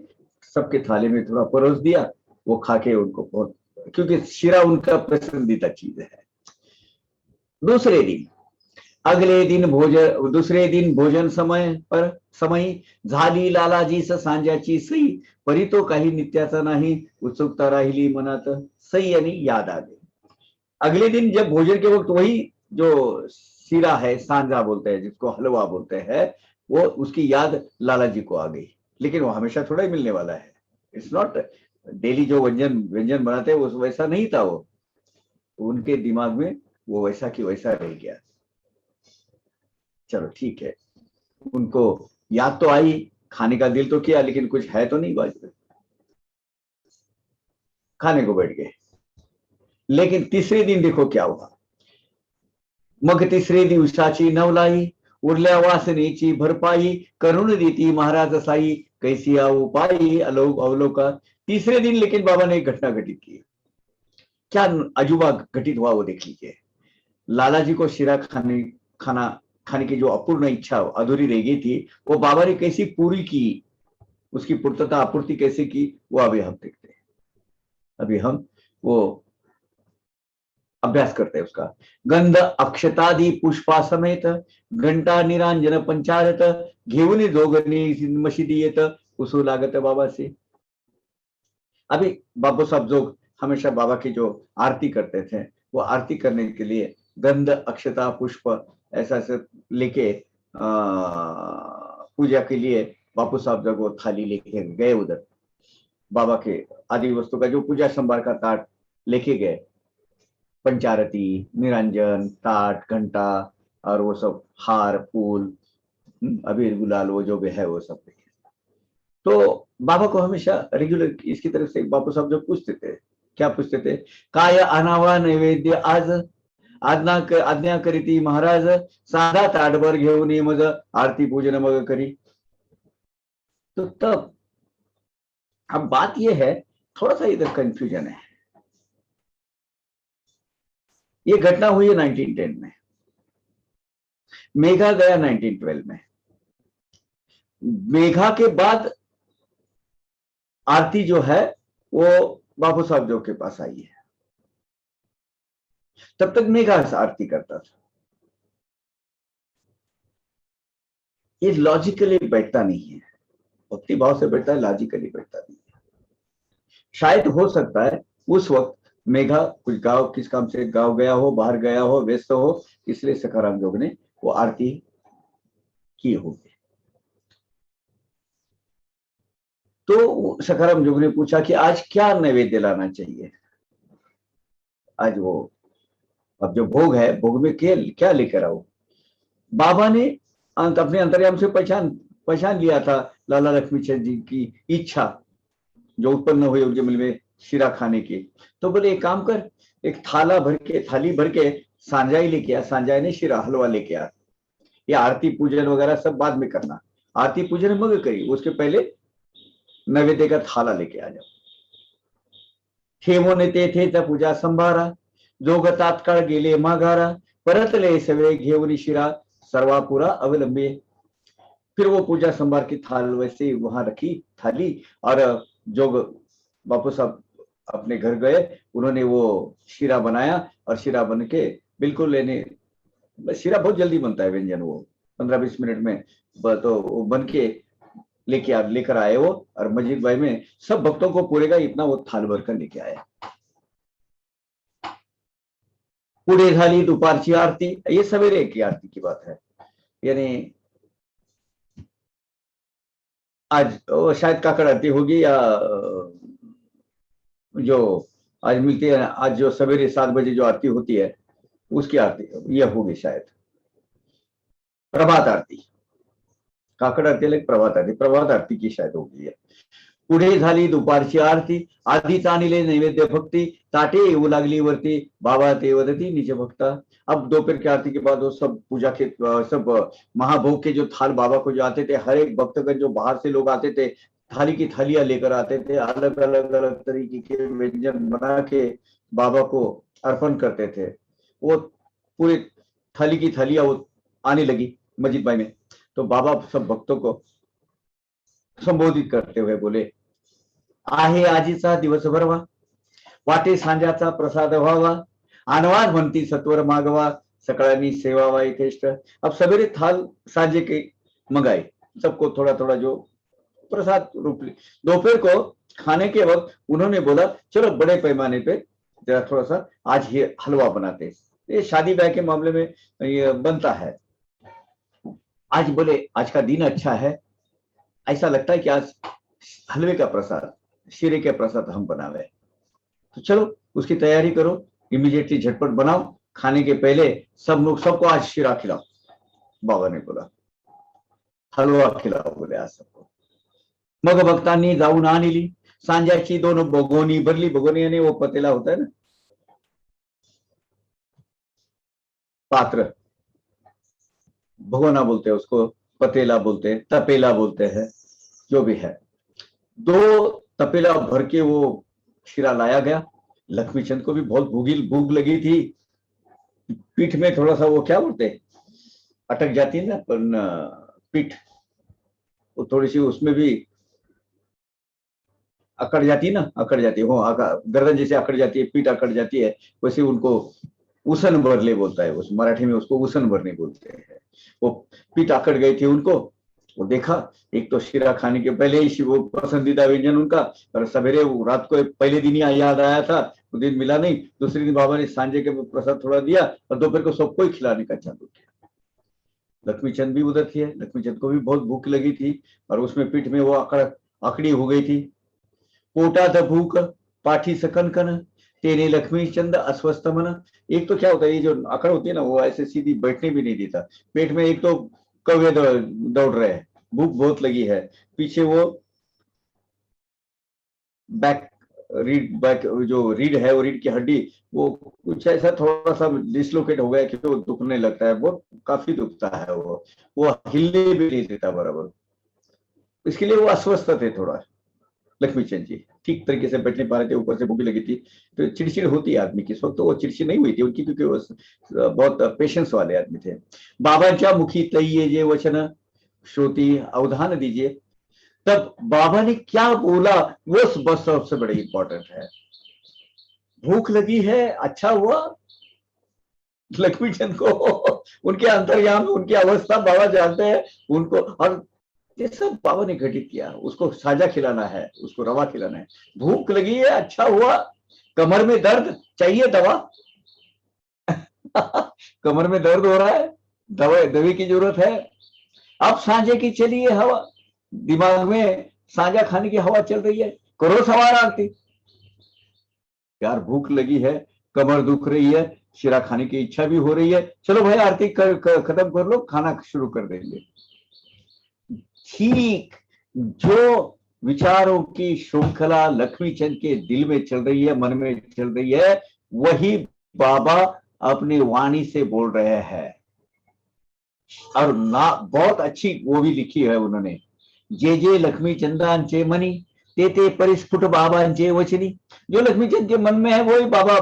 S1: सबके थाली में थोड़ा परोस दिया, वो खा के उनको बहुत, क्योंकि शिरा उनका पसंदीदा चीज है। दूसरे दिन भोजन समय झाली लालाजीस सांज्याची सई, परी तो काही नित्याचा नाही, उत्सुकता राहिली मनात, सई यानी याद आ गई। अगले दिन जब भोजन के वक्त वही जो सीरा है, सांजा बोलते हैं जिसको, हलवा बोलते हैं, वो उसकी याद लाला जी को आ गई। लेकिन वो हमेशा थोड़ा ही मिलने वाला है, इट्स नॉट डेली जो व्यंजन बनाते हैं वो वैसा नहीं था। वो उनके दिमाग में वो वैसा की वैसा रह गया। चलो ठीक है, उनको याद तो आई, खाने का दिल तो किया, लेकिन कुछ है तो नहीं बाजू में, खाने को बैठ गए। लेकिन तीसरे दिन देखो क्या हुआ। मग तिसरे दिवसाची नवलाई, उरल्या वासनेची भरपाई, करुण देती महाराज साई, कैसी उपाई अवलोका। तीसरे दिन लेकिन बाबा ने एक घटना घटित की। क्या अजूबा घटित हुआ वो देख लीजिए। लाला जी को शिरा खाने की जो अपूर्ण इच्छा अधूरी रह गई थी, वो बाबा ने कैसी पूरी की, उसकी पूर्तता आपूर्ति कैसे की, वो अभी हम देखते हैं। अभी हम वो अभ्यास करते हैं उसका। गंध अक्षतादी पुष्पा समेत, घंटा निरांजन पंचारत, घेऊन जोगनी मशिदी येत, उसू लागत बाबा से। अभी बाबू साहब जो हमेशा बाबा की जो आरती करते थे, वो आरती करने के लिए गंध अक्षता पुष्प ऐसा ऐसे लेके पूजा के लिए बापू साहब जब वो थाली लेके गए उधर, बाबा के आदि वस्तु का जो पूजा संभार का ताट लेके गए, पंचारती, निरंजन, ताट, घंटा और वो सब हार फूल, अबीर गुलाल वो जो भी है वो सब। तो बाबा को हमेशा रेगुलर इसकी तरफ से बापू साहब जो पूछते थे, क्या पूछते थे, काय आणावा नैवेद्य आज, आज्ञा करीती महाराज, साधा ताटभर घेऊन ये मग आरती पूजन मग करी। तो तब अब बात ये है, थोड़ा सा इधर कंफ्यूजन है। ये घटना हुई है 1910 में, मेघा गया 1912 में। मेघा के बाद आरती जो है वो बाबू साहब जो के पास आई है। तब तक मेघा आरती करता था। ये लॉजिकली बैठता नहीं है, भक्ति भाव से बैठता है, लॉजिकली बैठता नहीं है। शायद हो सकता है उस वक्त मेघा कुछ गांव किस काम से गांव गया हो, बाहर गया हो, व्यस्त हो, इसलिए सखाराम जोग ने वो आरती की होगी। तो सखाराम जोग ने पूछा कि आज क्या नैवेद्य लाना चाहिए। आज वो अब जो भोग है, भोग में क्या लेकर आओ। बाबा ने अपने अंतर्याम से पहचान पहचान लिया था लाला लक्ष्मी चंद जी की इच्छा जो उत्पन्न हुई उनके मन में शीरा खाने की। तो बोले एक काम कर, एक थाली भर के सांजाई लेके आ, सांजाई ने शीरा हलवा लेके आ। ये आरती पूजन वगैरह सब बाद में करना, आरती पूजन मग करी, उसके पहले नैवेद्य का थाला लेके आ जाओ। ठेवो ने ते पूजा संभारा, जोग तात्काळ गेले माघारा, परतले सवे घेऊन शिरा, सर्वापुरा अवलंबे। फिर वो पूजा संभार की थाल वैसे वहां रखी थाली, और जोग बापू साहब अपने घर गए, उन्होंने वो शीरा बनाया, और शीरा बन के बिल्कुल लेने, शीरा बहुत जल्दी बनता है व्यंजन, वो 15-20 मिनट में तो वो बन के लेकर आए वो, और मस्जिद भाई में सब भक्तों को पूरेगा इतना वो थाल भर कर लेके आया। पुढे झाली दुपारची आरती, ये सवेरे की आरती की बात है, यानी आज शायद काकड़ आरती होगी, या जो आज मिलती है, आज जो सवेरे 7 बजे जो आरती होती है उसकी आरती यह होगी शायद। प्रभात आरती, काकड़ आरती अलग, प्रभात आरती की शायद होगी। पुढे झाली दुपारची आरती, आधीच आणले नैवेद्य भक्ती, ताटे येऊ लागली वरती, बाबा ते वदती निज भक्ता। अब दोपहर की आरती के बाद वो सब पूजा के सब महाभोग के जो थाल बाबा को जो आते थे, हर एक भक्तगण जो बाहर से लोग आते थे, थाली की थालियां लेकर आते थे, अलग अलग तरीके के व्यंजन बना के बाबा को अर्पण करते थे। वो पूरी थाली की थालियां वो आने लगी मस्जिद भाई में, तो बाबा सब भक्तों को संबोधित करते हुए बोले, आहे आजीचा दिवस भरवा, वाटे सांजाचा प्रसाद व्हावा, आणवा म्हणती सत्वर मागवा, सकळांनी सेवावा यथेष्ट। अब सवेरे थाल सांझे के मंगाई, सबको थोड़ा थोड़ा जो प्रसाद रूप। दोपहर को खाने के वक्त उन्होंने बोला चलो बड़े पैमाने पे जरा थोड़ा सा आज ये हलवा बनाते, ये शादी ब्याह के मामले में ये बनता है। आज बोले आज का दिन अच्छा है, ऐसा लगता है कि आज हलवे का प्रसाद, शीरे के प्रसाद हम बनावे, तो चलो उसकी तैयारी करो, इमीडिएटली झटपट बनाओ, खाने के पहले सब लोग सबको आज शीरा खिलाओ। बाबा ने बोला हलवा खिलाओ बोले आज सबको। मग भक्तांनी जाऊन आणली सांज्याची 2 भगोनी भरली। भगोनी यानी वो पतेला होता है ना, पात्र, भगोना बोलते हैं उसको, पतेला बोलते हैं, तपेला बोलते हैं, जो भी है। 2 तपेला भर के वो शीरा लाया गया। लक्ष्मीचंद को भी बहुत भूख लगी थी, पीठ में थोड़ा सा वो क्या बोलते अटक जाती है ना पीठ, वो थोड़ी सी उसमें भी अकड़ जाती है ना, अकड़ जाती है, गर्दन जैसे अकड़ जाती है, पीठ अकड़ जाती है, वैसे उनको उसन भरले बोलता है, उस मराठी में उसको उसन भरने बोलते हैं। वो पीठ अकड़ गई थी उनको, वो देखा एक तो शीरा खाने के पहले ही वो पसंदीदा व्यंजन उनका, और सवेरे रात को पहले दिन ही याद आया था, वो दिन मिला नहीं। दूसरे दिन बाबा ने सांझे के प्रसाद थोड़ा दिया, और दोपहर को सबको ही खिलाने का चालू किया। लक्ष्मीचंद भी उधर थे, लक्ष्मीचंद को भी बहुत भूख लगी थी, और उसमें पीठ में वो अकड़ी हो गई थी। पोटात भूख पाठी सकनकन, तेरे लक्ष्मीचंद अस्वस्थ मन। एक तो क्या होता है, ये जो अकड़ होती है ना, वो ऐसे सीधी बैठने भी नहीं देता पेट में। एक तो कौवे दौड़ रहे हैं, भूख बहुत लगी है, पीछे वो बैक जो रीढ़ है, वो रीढ़ की हड्डी वो कुछ ऐसा थोड़ा सा डिसलोकेट हो गया कि वो दुखने लगता है, वो काफी दुखता है, वो हिलने भी नहीं देता बराबर, इसके लिए वो अस्वस्थ थे थोड़ा लक्ष्मीचंद जी, ठीक तरीके से बैठ नहीं पा रहे थे, ऊपर से भूख लगी थी, तो चिड़चिड़ होती है आदमी की। इस वक्त तो वो चिड़चिड़ नहीं हुई थी उनकी, क्योंकि वो बहुत पेशेंस वाले आदमी थे। बाबांच्या मुखी तई ये जे वचन श्रोती अवधान दीजिए, तब बाबा ने क्या बोला वो बस सबसे बड़ी इंपॉर्टेंट है। भूख लगी है, अच्छा हुआ। लक्ष्मी चंद को उनके अंतर्याम, उनकी अवस्था बाबा जानते हैं उनको, और ये सब बाबा ने घटित किया। उसको साजा खिलाना है, उसको रवा खिलाना है। भूख लगी है, अच्छा हुआ। कमर में दर्द, चाहिए दवा। कमर में दर्द हो रहा है, दवाई की जरूरत है। अब सांझे की चली है हवा, दिमाग में सांझा खाने की हवा चल रही है। करो सवार आरती। यार भूख लगी है, कमर दुख रही है, शिरा खाने की इच्छा भी हो रही है, चलो भाई आरती खत्म कर लो, खाना शुरू कर देंगे। ठीक जो विचारों की श्रृंखला लक्ष्मी चंद के दिल में चल रही है, मन में चल रही है, वही बाबा अपनी वाणी से बोल रहे हैं। और ना बहुत अच्छी वो भी लिखी है उन्होंने, जे जे लक्ष्मी चंदांचे मनी ते ते परिस्फुट बाबांचे वचनी। जो लक्ष्मी चंद के मन में है वही बाबा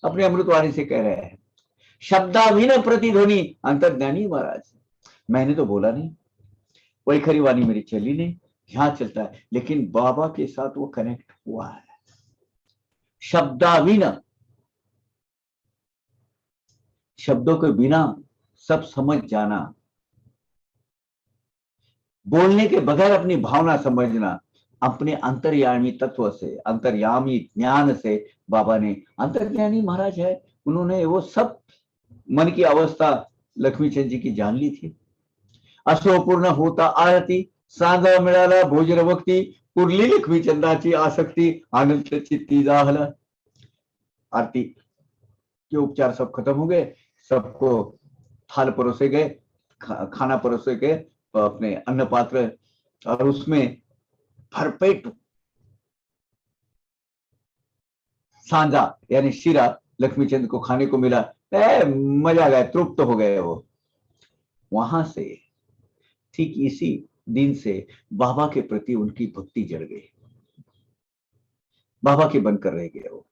S1: अपने अमृतवाणी से कह रहे हैं। शब्दाभिन प्रतिध्वनि अंतर्ज्ञानी महाराज। मैंने तो बोला नहीं, वही खरी वाणी मेरी चली नहीं, यहां चलता है, लेकिन बाबा के साथ वो कनेक्ट हुआ है। शब्दाभिन, शब्दों के बिना सब समझ जाना, बोलने के बगैर अपनी भावना समझना, अपने अंतर्यामी तत्व से, अंतर्यामी ज्ञान से बाबा ने, अंतर्ज्ञानी महाराज है, उन्होंने वो सब मन की अवस्था लक्ष्मी चंद जी की जान ली थी। असोपूर्ण होता आरती, सांगा मिळाला भोजन भक्ती, उरली लक्ष्मी चंदाची आसक्ती, आनंद चित्ती जाहला। आरती के उपचार सब खत्म हो गए, सबको थाल परोसे गए, खाना परोसे गए, अपने अन्न पात्र, और उसमें भरपेट सांजा यानी शीरा लक्ष्मी चंद को खाने को मिला। मजा आ गया, तृप्त हो गए वो। वहां से ठीक इसी दिन से बाबा के प्रति उनकी भक्ति जड़ गई, बाबा के बनकर रह गए वो।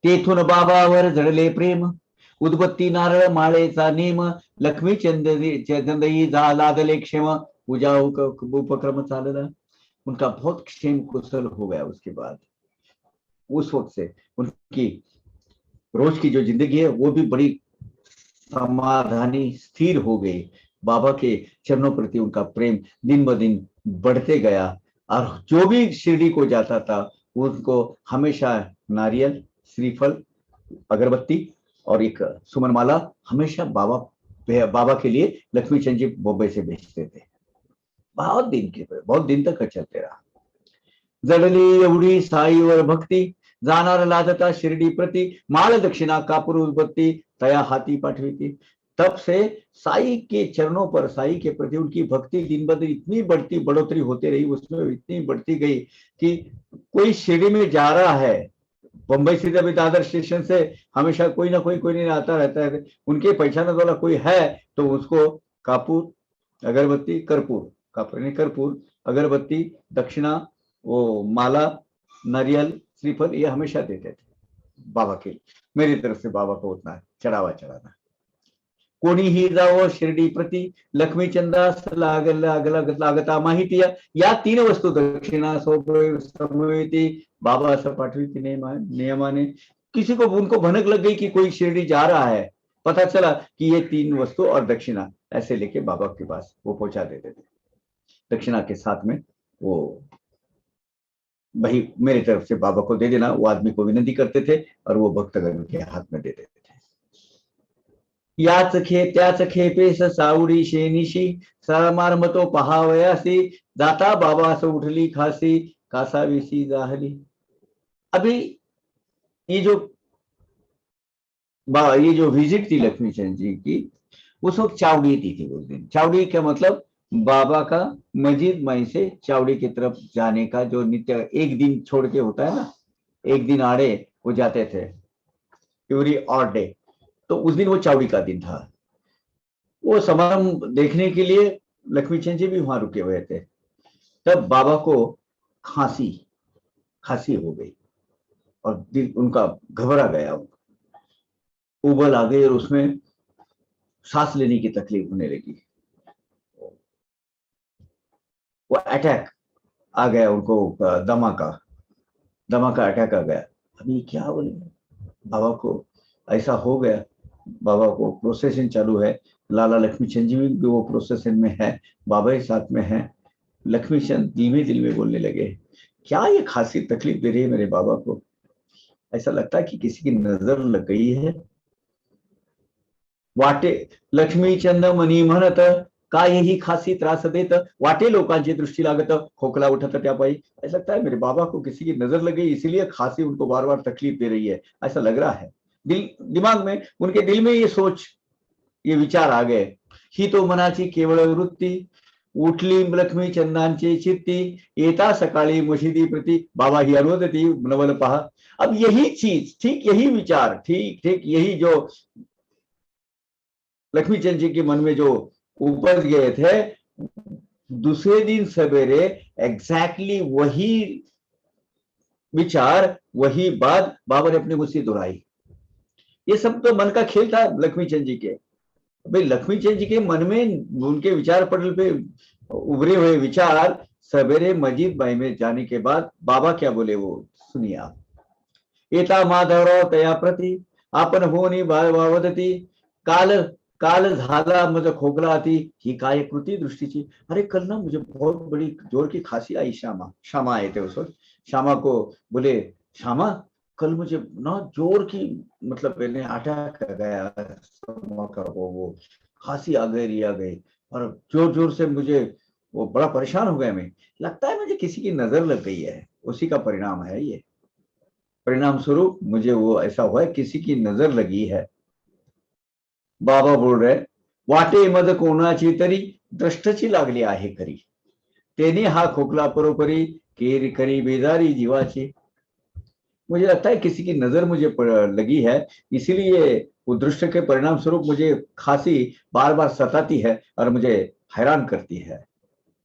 S1: तेथून बाबावर जडले प्रेम, उदबत्ती नारळ माळेचा नेम, लक्ष्मी चंदई लादले क्षेम, पूजा उपक्रम चालला। उनका बहुत क्षेम कुशल हो गया उसके बाद। उस वक्त से उनकी रोज की जो जिंदगी है वो भी बड़ी समाधानी स्थिर हो गई। बाबा के चरणों प्रति उनका प्रेम दिन ब दिन बढ़ते गया, और जो भी शिरडी को जाता था उनको हमेशा नारियल, श्रीफल, अगरबत्ती और एक सुमनमाला हमेशा बाबा के लिए लक्ष्मी चंद जी बॉम्बे से भेजते थे। बहुत दिन तक चलते रहा। जडली एवढी साईवर भक्ती, जाणार लाजता शिरडी प्रति, माळ दक्षिणा कापूर उदबत्ती तया हाथी पाठवी थी। तब से साई के चरणों पर, साई के प्रति उनकी भक्ति दिन ब दिन इतनी बढ़ोतरी होती रही, उसमें इतनी बढ़ती गई कि कोई शिरडी में जा रहा है, बंबई से जब दादर स्टेशन से हमेशा कोई ना कोई नहीं आता रहता है, उनके पहचान वाला कोई है तो उसको कापूर, अगरबत्ती, कर्पूर, कापूर नहीं कर्पूर, अगरबत्ती, दक्षिणा, वो माला, नारियल, श्रीफल ये हमेशा देते थे बाबा के। मेरी तरफ से बाबा को उतना चढ़ाना। कोणीही जावो शिर्डी प्रति, लक्ष्मी चंदास लागता माहिती, या 3 वस्तू दक्षिणा समवेती बाबा असं पाठवी नियमाने। किसी को उनको भनक लग गई कि कोई शिरडी जा रहा है, पता चला कि ये 3 वस्तु और दक्षिणा ऐसे लेके बाबा के पास वो पहुंचा देते थे। दक्षिणा के साथ में वो भाई मेरी तरफ से बाबा को दे देना, वो आदमी को विनती करते थे और वो भक्तगण के हाथ में दे देते थे। याच त्याच खेपेस सावडी शेनिशी, सरमारमतो पहावयासी, दाता बाबास उठली खासी, कासावीसी जाहली। अभी ये जो विजिट थी लक्ष्मी चंद जी की, उस वक्त चावड़ी थी उस दिन। चावड़ी का मतलब बाबा का मस्जिद मई से चावड़ी की तरफ जाने का जो नित्य एक दिन छोड़ के होता है ना, एक दिन आड़े वो जाते थे, एवरी ऑड डे, तो उस दिन वो चावड़ी का दिन था। वो समारंभ देखने के लिए लक्ष्मी चंद जी भी वहां रुके हुए थे। तब बाबा को खांसी हो गई और दिल उनका घबरा गया, उबल आ गई और उसमें सांस लेने की तकलीफ होने लगी। वो अटैक आ गया उनको दमा का अटैक आ गया। अभी क्या बोले, बाबा को ऐसा हो गया, बाबा को प्रोसेशन चालू है, लाला लक्ष्मी चंद जी भी वो प्रोसेशन में है, बाबा ही साथ में है। लक्ष्मी चंद दिल में बोलने लगे, क्या ये खासी तकलीफ दे रही है मेरे बाबा को, ऐसा लगता है कि किसी की नजर लग गई है। वाटे लक्ष्मी चंद मनी म्हणत, का यही खासी त्रास देत, वाटे लोकांची दृष्टी लागत, खोकला उठत त्या पाई। ऐसा लगता है मेरे बाबा को किसी की नजर लग गई, इसीलिए खांसी उनको बार बार तकलीफ दे रही है, ऐसा लग रहा है। दिमाग में, उनके दिल में ये विचार आ गए। ही तो मनाची केवळ वृत्ती, उठली लक्ष्मी चंदांची चित्ती, येता सकाळी मशिदी प्रति, बाबा ही अनुवदती नवल पहा। अब यही चीज, ठीक यही विचार, ठीक ठीक यही जो लक्ष्मी चंद जी के मन में जो उपज गए थे, दूसरे दिन सवेरे एग्जैक्टली वही विचार, वही बात बाबा ने अपने मुंह से दोहराई। ये सब तो मन का खेल था लक्ष्मी चंद जी के। भाई लक्ष्मी चंद जी के मन में उनके विचार पटल पे उभरे हुए विचार सवेरे मस्जिद बाई में जाने के बाद बाबा क्या बोले वो सुनिए आप। एता माधवराव तया प्रति, आपण होनी वदती, काल काल झाला मुझे खोकला आती, ही काय कृती दृष्टीची। अरे कल ना मुझे बहुत बड़ी जोर की खांसी आई, श्यामा आए थे उस वक्त। श्यामा को बोले, श्यामा कल मुझे ना जोर की, मतलब मैंने अटैक आ गया, वो खांसी आ गई और जोर जोर से मुझे वो बड़ा परेशान हो गया मैं, लगता है मुझे किसी की नजर लग गई है, उसी का परिणाम है ये। परिणाम स्वरूप मुझे वो ऐसा हुआ है, किसी की नजर लगी है। बाबा बोल रहे, वाटे मद कोणाची तरी दृष्टची लागली आहे खरी, तेने हा खोकला परोपरी, केर करी बेदारी जीवाची। मुझे लगता है किसी की नजर मुझे लगी है, इसीलिए वो दृष्ट के परिणाम स्वरूप मुझे खांसी बार बार सताती है और मुझे हैरान करती है।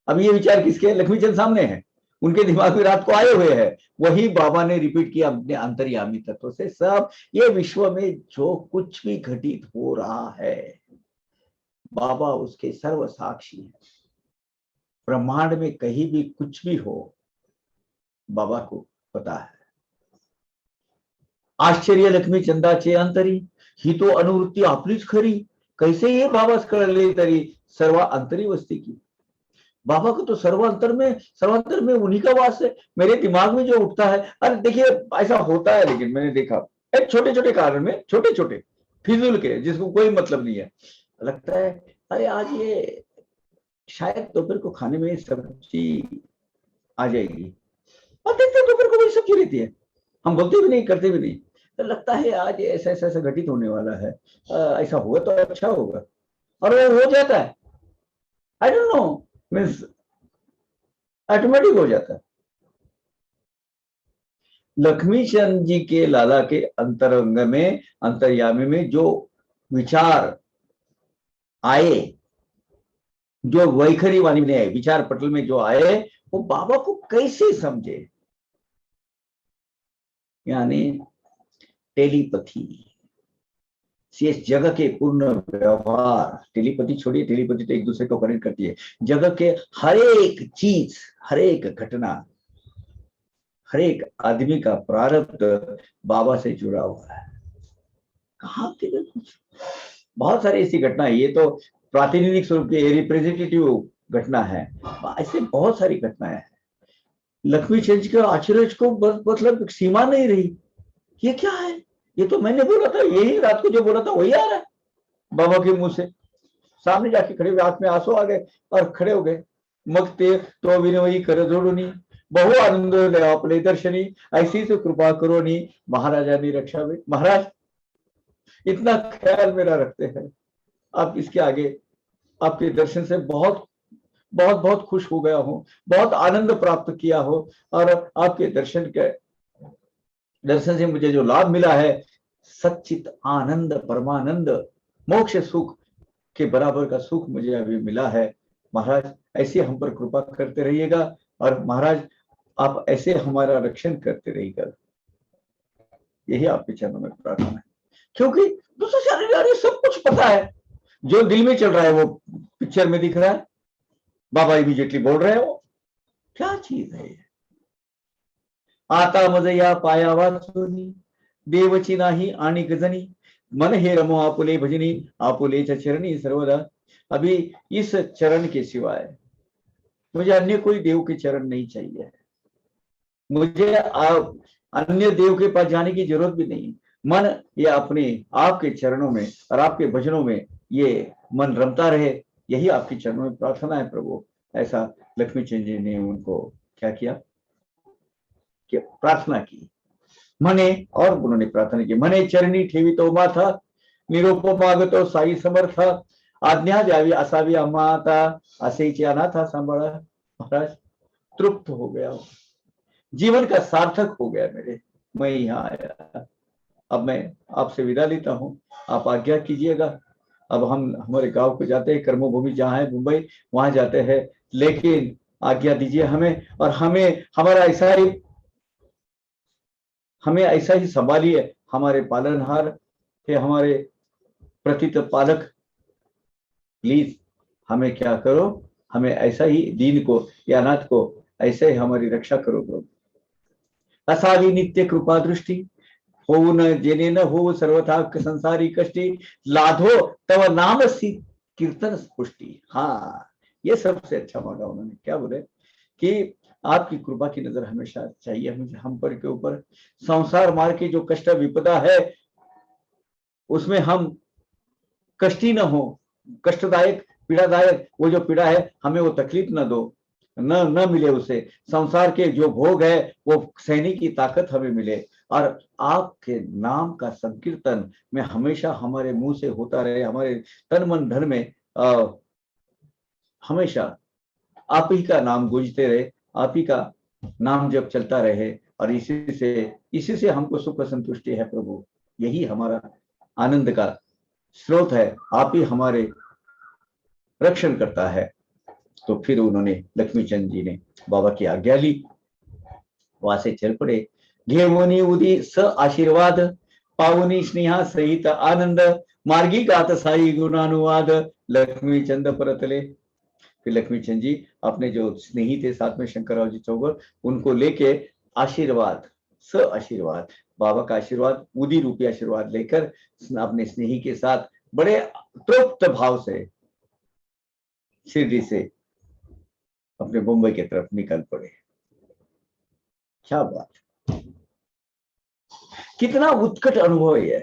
S1: अब ये विचार किसके, लक्ष्मी चंद सामने है, उनके दिमाग में रात को आए हुए हैं। वही बाबा ने रिपीट किया अपने अंतर्यामी तत्व से। सब ये विश्व में जो कुछ भी घटित हो रहा है, बाबा उसके सर्व साक्षी है। ब्रह्मांड में कहीं भी कुछ भी हो, बाबा को पता है। आश्चर्य लक्ष्मी चंदाचे अंतरी, ही तो अनुवृत्ती आपलीच खरी, कैसे ये बाबाच कळले तरी, सर्व अंतरी वस्ती की। बाबा को तो सर्वांतर में उन्हीं का वास है। मेरे दिमाग में जो उठता है, अरे देखिए ऐसा होता है, लेकिन मैंने देखा एक छोटे छोटे कारण में, छोटे छोटे फिजूल के, जिसको कोई मतलब नहीं है, लगता है अरे आज ये शायद दोपहर को खाने में सब्जी आ जाएगी, और देखते दोपहर को वही सब्जी रहती है, हम बोलते भी नहीं, करते भी नहीं, तो लगता है आज ऐसा ऐसा ऐसा घटित होने वाला है, ऐसा हुआ तो अच्छा होगा, और वो हो जाता है। I don't know, means automatic हो जाता है। लक्ष्मी चंद जी के लाला के अंतरंग में, अंतर्यामी में जो विचार आए, जो वैखरी वाणी में आए, विचार पटल में जो आए, वो बाबा को कैसे समझे, यानी टेलीपैथी, इस जगह के पूर्ण व्यवहार, टेलीपैथी छोड़िए, टेलीपैथी तो एक दूसरे को कनेक्ट करती है, जगह के हर एक चीज, हर एक घटना, हर एक आदमी का प्रारब्ध बाबा से जुड़ा हुआ है। कहाँ के कुछ बहुत सारी ऐसी घटना है, ये तो प्रातिनिधिक स्वरूप की रिप्रेजेंटेटिव घटना है, ऐसे बहुत सारी घटनाएं हैं। लक्ष्मी चंद के आश्चर्य को मतलब सीमा नहीं रही, ये क्या है, ये तो मैंने बोला था, यही रात को जो बोला था वही आ रहा है बाबा के मुंह से। सामने जाके खड़े हुए, आंख में आंसू आ गए और खड़े हो गए। मग ते तो विनोई कर जोडूनी, बहु आनंद आपले दर्शनी, ऐसी तो कृपा करोनी, महाराजानी रक्षा में। महाराज इतना ख्याल मेरा रखते हैं, आप इसके आगे आपके दर्शन से बहुत बहुत बहुत खुश हो गया हूँ, बहुत आनंद प्राप्त किया हो, और आपके दर्शन से मुझे जो लाभ मिला है, सच्चित आनंद, परमानंद, मोक्ष सुख के बराबर का सुख मुझे अभी मिला है। महाराज ऐसे हम पर कृपा करते रहिएगा, और महाराज आप ऐसे हमारा रक्षण करते रहिएगा, यही आपके चरणों में प्रार्थना है। क्योंकि दूसरे शरीर सब कुछ पता है, जो दिल में चल रहा है वो पिक्चर में दिख रहा है, बाबा इमीडिएटली बोल रहे हो, क्या चीज है ये? आता मज या पाया वाचुनी, देवची नाही आणि गजनी, मन हे रमो आपुले भजनी, आपुले चरणी सर्वदा। अभी इस चरण के सिवाय मुझे अन्य कोई देव के चरण नहीं चाहिए। मुझे अन्य देव के पास जाने की जरूरत भी नहीं। मन ये अपने आपके चरणों में और आपके भजनों में ये मन रमता रहे, यही आपके चरणों में प्रार्थना है प्रभु। ऐसा लक्ष्मी चंद जी ने उनको क्या किया कि प्रार्थना की। मने और उन्होंने प्रार्थना की, मने चरणी ठेवी तो माथा, निरोप मागतो साई समर्थ, आज्ञा द्यावी असावी माता, असेची अनाथा सांभाळा। महाराज तृप्त हो गया, जीवन का सार्थक हो गया मेरे, मैं यहाँ आया। अब मैं आपसे विदा लेता हूँ, आप आज्ञा कीजिएगा। अब हम हमारे गांव को जाते हैं, कर्मभूमि जहाँ है मुंबई, वहां जाते हैं, लेकिन आज्ञा दीजिए हमें, और हमें हमारा ऐसा ही, हमें ऐसा ही संभालिए। हमारे पालनहार थे, हमारे प्रतित पालक, प्लीज हमें क्या करो, हमें ऐसा ही दीन को या अनाथ को ऐसे ही हमारी रक्षा करो प्रभु। असावी नित्य कृपा दृष्टि, हो न जेने न हो सर्वथा संसारी कष्टी, लाधो तव नाम सी कीर्तन पुष्टि। हाँ, ये सबसे अच्छा मांगा उन्होंने। क्या बोले कि आपकी कृपा की नजर हमेशा चाहिए मुझे, हम पर के ऊपर। संसार मार्ग की जो कष्ट विपदा है उसमें हम कष्टी न हो, कष्टदायक पीड़ादायक वो जो पीड़ा है हमें वो तकलीफ न दो, न मिले उसे। संसार के जो भोग है वो सहने की ताकत हमें मिले, और आपके नाम का संकीर्तन में हमेशा हमारे मुंह से होता रहे, हमारे तन मन धन में हमेशा आप ही का नाम गूंजते रहे, आप ही का नाम जब चलता रहे, और इसी से हमको सुख संतुष्टि है प्रभु। यही हमारा आनंद का स्रोत है, आप ही हमारे रक्षण करता है। तो फिर उन्होंने लक्ष्मीचंद जी ने बाबा की आज्ञा ली, वहां से चल पड़े। घेवनी उदी स आशीर्वाद, पावनी स्नेहा सहित आनंद, मार्गी गात साई गुणानुवाद, लक्ष्मीचंद परतले। फिर लक्ष्मीचंद जी अपने जो स्नेही थे साथ में शंकरराव जी चौगर, उनको लेके आशीर्वाद, स आशीर्वाद, बाबा का आशीर्वाद, उदी रूपी आशीर्वाद लेकर अपने स्नेही के साथ बड़े तृप्त भाव से शिरडी से अपने मुंबई की तरफ निकल पड़े। क्या बात, कितना उत्कट अनुभव है।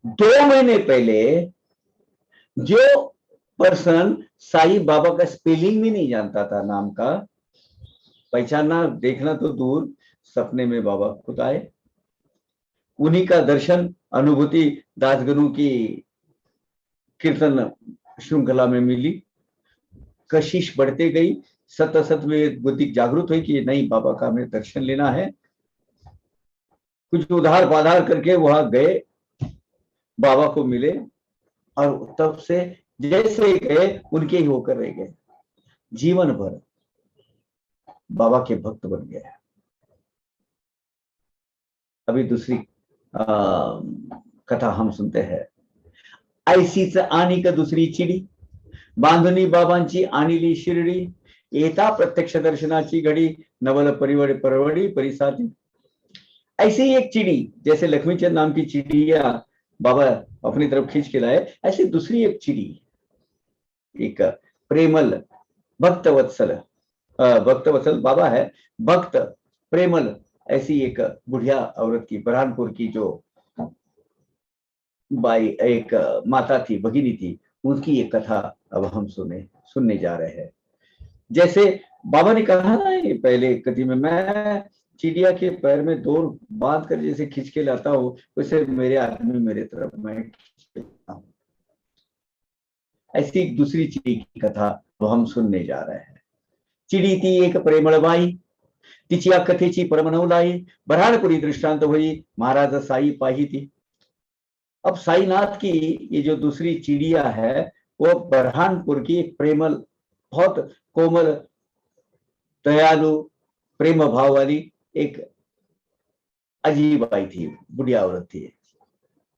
S1: 2 महीने पहले जो पर्सन साई बाबा का स्पेलिंग भी नहीं जानता था, नाम का पहचानना देखना तो दूर, सपने में बाबा खुद आए, उन्हीं का दर्शन अनुभूति दासगनु की कीर्तन श्रृंखला में मिली। कशिश बढ़ते गई, सत में बुद्धि जागृत हुई कि नहीं, बाबा का हमें दर्शन लेना है। कुछ उधार पाधार करके वहां गए, बाबा को मिले, और तब से जैसे गए उनके ही होकर रह गए, जीवन भर बाबा के भक्त बन गए। अभी दूसरी कथा हम सुनते हैं। ऐसीच आणिक दुसरी चिडी, बांधणी बाबांची आणली शिर्डी, येता प्रत्यक्ष दर्शनाची घड़ी, नवल परवड़ी परिसाती। ऐसी ही एक चिड़ी, जैसे लक्ष्मीचंद नाम की चिड़िया बाबा अपनी तरफ खींच के लाए, ऐसी दूसरी एक चिड़ी, एक प्रेमल भक्तवत्सल बाबा है, भक्त प्रेमल, ऐसी एक बुढ़िया औरत की, बरहानपुर की जो बाई एक माता थी, भगिनी थी, उनकी एक कथा अब हम सुनने जा रहे हैं। जैसे बाबा ने कहा ना ये पहले कथी में, मैं चिड़िया के पैर में डोर बांध कर जैसे खींच के लाता हूँ, वैसे मेरे आदमी मेरे तरफ मैं खींच के लाता हूँ। ऐसी दूसरी चिड़ी की कथा वो हम सुनने जा रहे हैं। चिड़ी थी एक प्रेमळ बाई, तिची कथेची परमनवलाई, बऱ्हाणपुरी दृष्टांत हुई, महाराज साई पाही थी। अब साईनाथ की ये जो दूसरी चिड़िया है, वो बरहानपुर की एक प्रेमल, बहुत कोमल, दयालु, प्रेम भाव वाली एक अजीब आई थी, बुढ़िया औरत थी।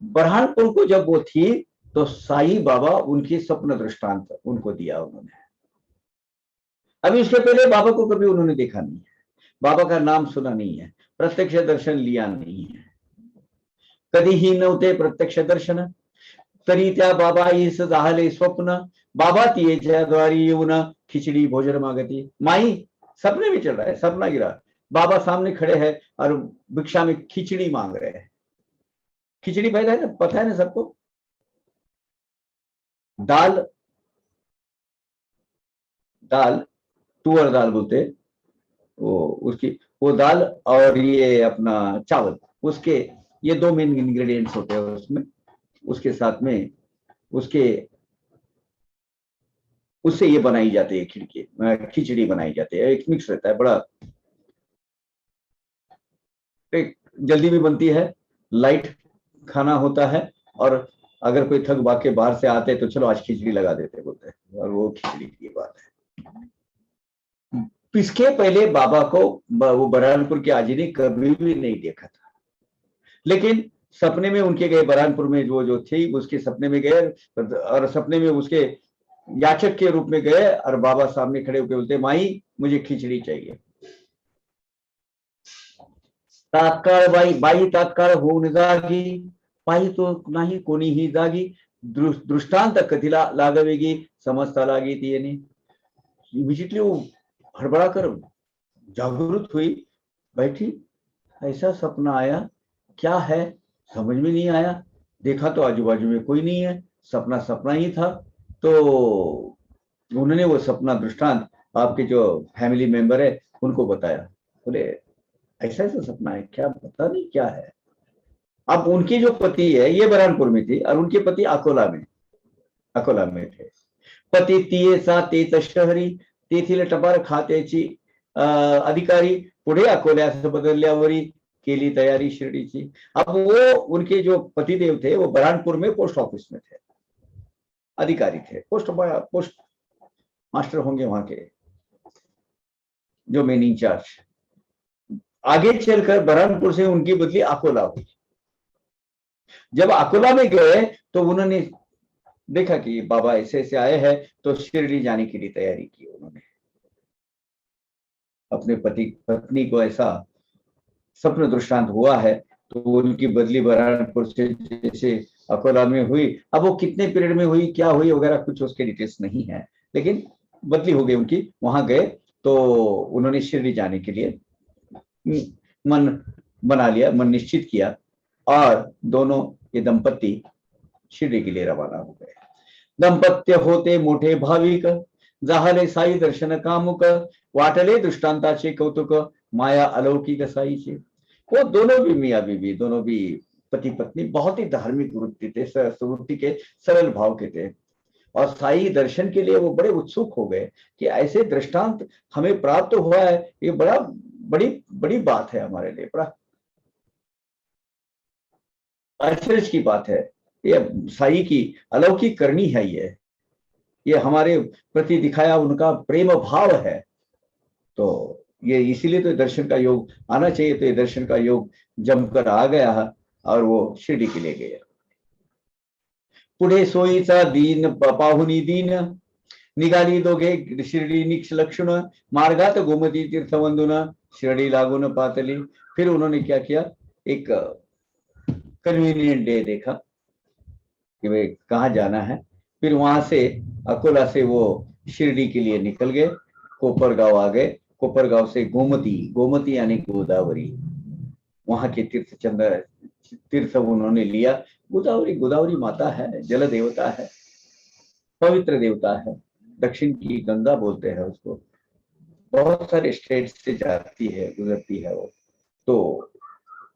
S1: बरहानपुर को जब वो थी तो साई बाबा उनकी स्वप्न दृष्टांत उनको दिया उन्होंने। अभी उसके पहले बाबा को कभी उन्होंने देखा नहीं है, बाबा का नाम सुना नहीं है, प्रत्यक्ष दर्शन लिया नहीं है, कधीही नव्हते प्रत्यक्ष दर्शन, तरी त्या बाबाईस झाले स्वप्न, बाबा तियेच्या द्वारी येऊन खिचड़ी भोजन मागती। माई सपने में चल रहा है, सपना गिरा, बाबा सामने खड़े हैं और भिक्षा में खिचड़ी मांग रहे हैं। खिचड़ी पता है ना सबको, दाल, दाल तुअर दाल बोलते, वो उसकी वो दाल और ये अपना चावल, उसके ये दो मेन इंग्रेडिएंट्स होते हैं उसमें, उसके साथ में उसके उससे ये बनाई जाती है खिचड़ी बनाई जाती है, एक मिक्स रहता है, बड़ा एक जल्दी भी बनती है, लाइट खाना होता है, और अगर कोई थक भाग के बाहर से आते तो चलो आज खिचड़ी लगा देते बोलते हैं, और वो खिचड़ी की बात है। इसके पहले बाबा को वो बरहानपुर की आजी ने कभी भी नहीं देखा था, लेकिन सपने में उनके गए, बरहानपुर में जो थी उसके सपने में गए, और सपने में उसके याचक के रूप में गए, और बाबा सामने खड़े होकर बोलते, माई मुझे खिचड़ी चाहिए। तात्काळ बाई तात्काळ होऊन जागी, पायी तो नाही कोणीही जागी, दृष्टांत कथीला लागवेगी, समजता लागी ती येणे। इमिजिएटली वो हड़बड़ा कर जागृत हुई, बैठी, ऐसा सपना आया, क्या है समझ में नहीं आया, देखा तो आजू बाजू में कोई नहीं है, सपना सपना ही था। तो उन्होंने वो सपना दृष्टांत आपके जो फैमिली मेंबर है उनको बताया, बोले ऐसा ऐसा सपना है, क्या पता नहीं क्या है। अब उनकी जो पति है ये बरहानपुर में थी, और उनके पति अकोला में थे। पती तियेचा तेच शहरी, तेथील टपाल खात्याची अधिकारी, पुढे अकोल्यास बदलल्यावरी केली तयारी शिर्डीची। अब वो उनके जो पतिदेव थे वो बरहानपुर में पोस्ट ऑफिस में थे, अधिकारी थे, पोस्ट मास्टर होंगे वहां के, जो मेन इंचार्ज। आगे चलकर बरहानपुर से उनकी बदली अकोला हुई। जब अकोला में गए तो उन्होंने देखा कि बाबा ऐसे ऐसे आए हैं, तो शिरडी जाने के लिए तैयारी की उन्होंने। अपने पति पत्नी को ऐसा स्वप्न दृष्टांत हुआ है, तो उनकी बदली बरहानपुर से जैसे अकोला में हुई। अब वो कितने पीरियड में हुई, क्या हुई वगैरह कुछ उसके डिटेल्स नहीं है, लेकिन बदली हो गई उनकी। वहां गए तो उन्होंने शिरडी जाने के लिए मन बना लिया, मन निश्चित किया, और दोनों ये दंपत्ति शिरडी के लिए रवाना हो गए। दंपत्य होते मोठे भाविक, जाहले साई दर्शन कामुक, वाटले दृष्टांताचे कौतुक, माया अलौकिक साईचे। वो दोनों भी मियाँ बीवी, दोनों भी पति पत्नी बहुत ही धार्मिक वृत्ति थे, वृत्ति के सरल भाव के थे, और साई दर्शन के लिए वो बड़े उत्सुक हो गए कि ऐसे दृष्टांत हमें प्राप्त हुआ है, ये बड़ी बड़ी बात है हमारे लिए, बड़ा आश्चर्य की बात है, ये साई की अलौकिक करनी है, ये हमारे प्रति दिखाया उनका प्रेम भाव है। तो ये इसीलिए तो दर्शन का योग आना चाहिए, तो ये दर्शन का योग जमकर आ गया, और वो शिरडी के लिए गया। पुढे सोयीचा दीन पाहुनी दीन, निघाली दोघे शिर्डी निक्षलक्षण, मार्गात गोमती तीर्थ वंदुन, शिरडी लागून पातली। फिर उन्होंने क्या किया, एक कन्वीनियंट डे देखा कि भाई कहाँ जाना है। फिर वहां से अकोला से वो शिरडी के लिए निकल गए, कोपरगांव आ गए, कोपरगांव से गोमती यानी गोदावरी, वहां के तीर्थ उन्होंने लिया। गोदावरी माता है, जल देवता है, पवित्र देवता है, दक्षिण की गंगा बोलते हैं उसको, बहुत सारे स्टेट से जाती है, गुजरती है वो। तो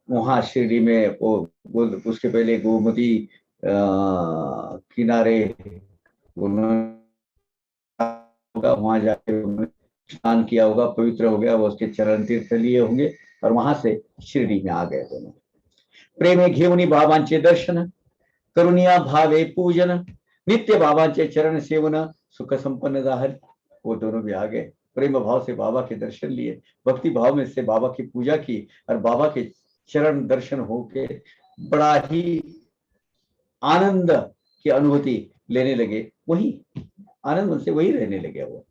S1: वहां शिरडी में वो उसके पहले गोमती किनारे वहां जाके स्नान किया होगा, पवित्र हो गया, वो उसके चरण तीर्थ लिए होंगे, और वहां से शिरडी में आ गए दोनों। प्रेमे घेऊनी बाबांचे दर्शन, करुणिया भावे पूजन, नित्य बाबांचे चरण सेवन, सुख संपन्न जाहल। वो दोनों भी आ गए, प्रेम भाव से बाबा के दर्शन लिए, भक्ति भाव में से बाबा की पूजा की, और बाबा के चरण दर्शन होके बड़ा ही आनंद की अनुभूति लेने लगे, वही आनंद से वही रहने लगे वो।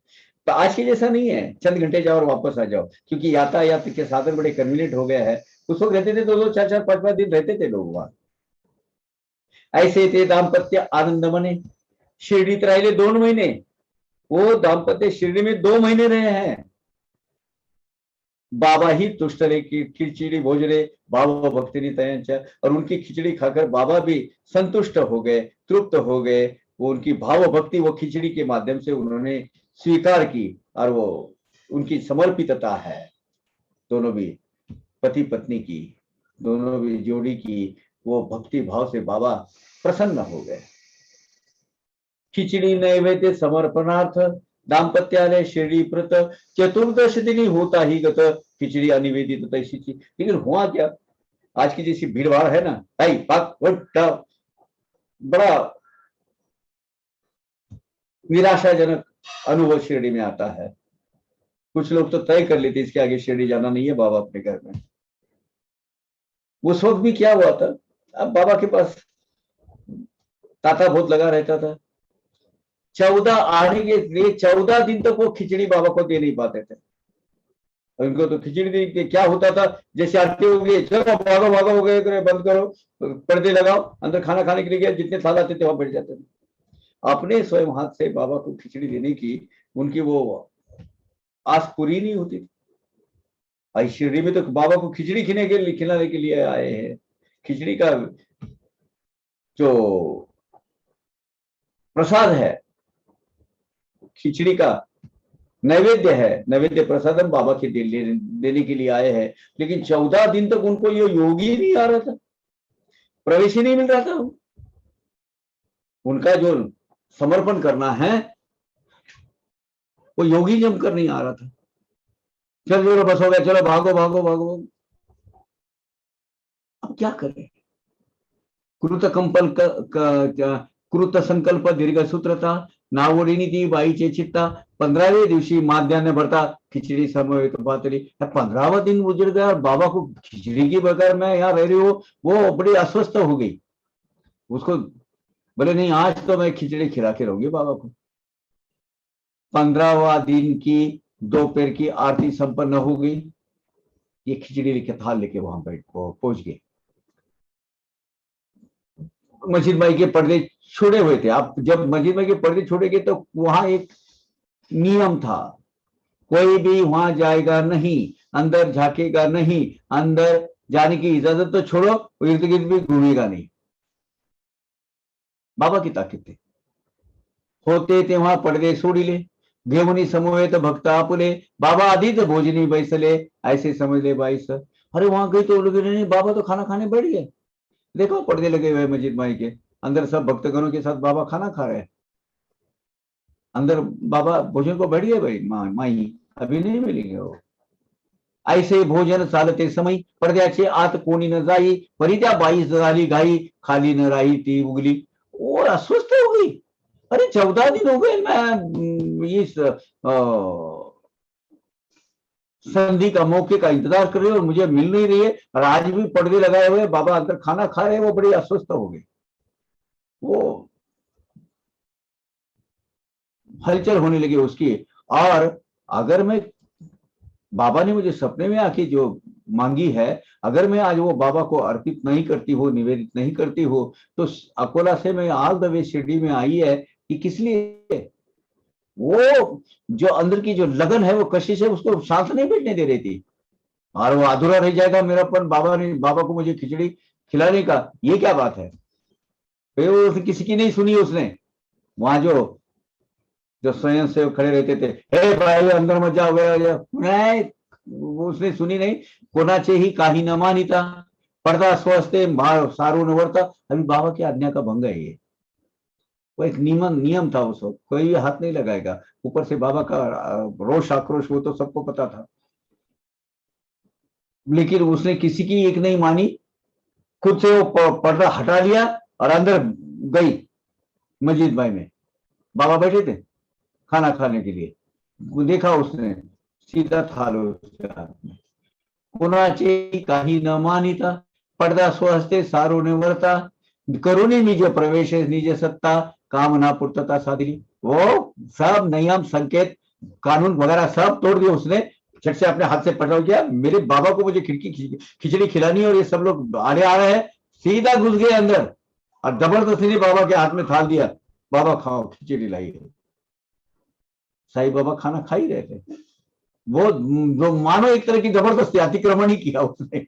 S1: तो आज के जैसा नहीं है चंद घंटे जाओ और वापस आ जाओ, क्योंकि यातायात के साधन बड़े कन्वीनियंट हो गया है। उस वक्त रहते थे 2-2 4-4 5-5 दिन रहते थे लोग वहां। ऐसे ते दाम्पत्य आनंद मने, शिर्डीत राहिले 2 महीने, वो दाम्पत्य शिर्डी में 2 महीने रहे हैं। बाबा ही तुष्टरे की खिचड़ी भोजने बाबा भक्ति तयांच्या, और उनकी खिचड़ी खाकर बाबा भी संतुष्ट हो गए, तृप्त हो गए। वो उनकी भाव भक्ति वो खिचड़ी के माध्यम से उन्होंने स्वीकार की, और वो उनकी समर्पितता है दोनों भी पति पत्नी की, दोनों भी जोड़ी की, वो भक्ति भाव से बाबा प्रसन्न हो गए। खिचड़ी नैवेद्य समर्पणार्थ दाम्पत्यालय शिरडी प्रत, चतुर्दश दिन होता ही गत, खिचड़ी अनिवेदित तैसी थी। लेकिन हुआ क्या, आज की जैसी भीड़ भाड़ है ना, भाई पाक बड़ा निराशाजनक अनुभव शिरडी में आता है। कुछ लोग तो तय कर लेते इसके आगे शिरडी जाना नहीं है बाबा अपने घर में। उस वक्त भी क्या हुआ था, अब बाबा के पास ताता बहुत लगा रहता था। 14 आने के लिए 14 दिन तक वो खिचड़ी बाबा को दे नहीं पाते थे। उनको तो खिचड़ी दे के क्या होता था, जैसे आरती हो गई, चलो भागो भागो हो गए, बंद करो, पर्दे लगाओ, अंदर खाना खाने के लिए गए, जितने थाल आते थे वहां बैठ जाते थे। अपने स्वयं हाथ से बाबा को खिचड़ी देने की उनकी वो आस पूरी नहीं होती थी। आई शिरडी में तो बाबा को खिचड़ी खिलाने के लिए आए हैं। खिचड़ी का जो प्रसाद है, खिचड़ी का नैवेद्य है, नैवेद्य प्रसाद हम बाबा के देने के लिए आए हैं। लेकिन 14 दिन तक उनको ये योगी ही नहीं आ रहा था, प्रवेश ही नहीं मिल रहा था। उनका जो समर्पण करना है वो योगी जमकर नहीं आ रहा था। चलो बस हो गया, चलो भागो भागो भागो। अब क्या करें, कृत संकल्प दीर्घ सूत्रता नावडीनी ती बाईचे चित्ता, 15वें दिवशी माध्यान्ह भरता खिचड़ी समवेत पातली। 15वां दिन गुजर गया और बाबा को खिचड़ी की बगैर मैं यहाँ रह रही हूँ, वो बड़ी अस्वस्थ हो गई। उसको बोले नहीं, आज तो मैं खिचड़ी खिला के रहूंगी बाबा को। 15वां दिन की दोपहर की आरती संपन्न हो गई, ये खिचड़ी लेके थाल लेके वहां पहुंच गए। मस्जिद भाई के पर्दे छोड़े हुए थे। आप जब मस्जिद भाई के पर्दे छोड़ेंगे तो वहां एक नियम था, कोई भी वहां जाएगा नहीं, अंदर झांकेगा नहीं, अंदर जाने की इजाजत तो छोड़ो, इर्द गिर्द भी घूमेगा नहीं। बाबा की ताकत थी। होते तेव्हा पडदे सोडिले, घेऊनी समवेत भक्त आपुले, बाबा आधीच भोजनी बैसले, ऐसे समझले बाईस। अरे वहां गए तो लोग नहीं, बाबा तो खाना खाने बैठ गए। देखो पर्दे लगे हुए मस्जिद माई के अंदर, सब भक्तगणों के साथ बाबा खाना खा रहे हैं। अंदर बाबा भोजन को बैठ गए, भाई माई अभी नहीं मिलेंगे वो। ऐसे भोजन चालते समय पडद्याचे आत कोणी न जाई, परी त्या बाईस झाली घाई, खाली न राही ती उगली। और अस्वस्थ हो गई। अरे 14 दिन हो गए मैं इस संधि का, मौके का इंतजार कर रही हूँ और मुझे मिल नहीं रही है, और आज भी पर्दे लगाए हुए बाबा अंदर खाना खा रहे हैं। वो बड़ी अस्वस्थ हो गई, वो हलचल होने लगी उसकी। और अगर मैं, बाबा ने मुझे सपने में आके जो मांगी है, अगर मैं आज वो बाबा को अर्पित नहीं करती हो, निवेदित नहीं करती हो, तो अकोला से मैं ऑल द वे शिरडी में आई है कि किस लिए? वो जो अंदर की जो लगन है, वो कशिश है, उसको सांस नहीं बैठने दे रही थी, और वो अधूरा रह जाएगा मेरापन। बाबा को मुझे खिचड़ी खिलाने का, ये क्या बात है? फिर वो किसी की नहीं सुनी उसने। वहां जो स्वयं सेवक खड़े रहते थे, हे भाई अंदर मत जाओ, नहीं, उसने सुनी नहीं। कोणाचे ही काही न मानिता, पर्दा स्वस्ते सारू न वरता। अभी बाबा की आज्ञा का भंग है ये। वो एक नियम था उस वक्त, कोई हाथ नहीं लगाएगा। ऊपर से बाबा का रोष आक्रोश वो तो सबको पता था, लेकिन उसने किसी की एक नहीं मानी। खुद से वो पर्दा हटा लिया और अंदर गई मस्जिद भाई में। बाबा बैठे थे खाना खाने के लिए, देखा उसने, सीधा थाल उसके हाथ में। कोणाचे काही न मानिता, पडदा स्वहस्ते सारू ने वरता, करुणी निज प्रवेश निज सत्ता, कामना पूर्तता साधली। वो सब नियम संकेत कानून वगैरह सब तोड़ दिया उसने, झट से अपने हाथ से पकड़ किया, मेरे बाबा को मुझे खिचड़ी खिलानी है और ये सब लोग आने आ रहे हैं, सीधा घुस गए अंदर और जबरदस्ती बाबा के हाथ में थाल दिया, बाबा खाओ खिचड़ी लाई है। साईं बाबा खाना खा ही रहे थे, वो जो मानो एक तरह की जबरदस्ती अतिक्रमण ही किया उसने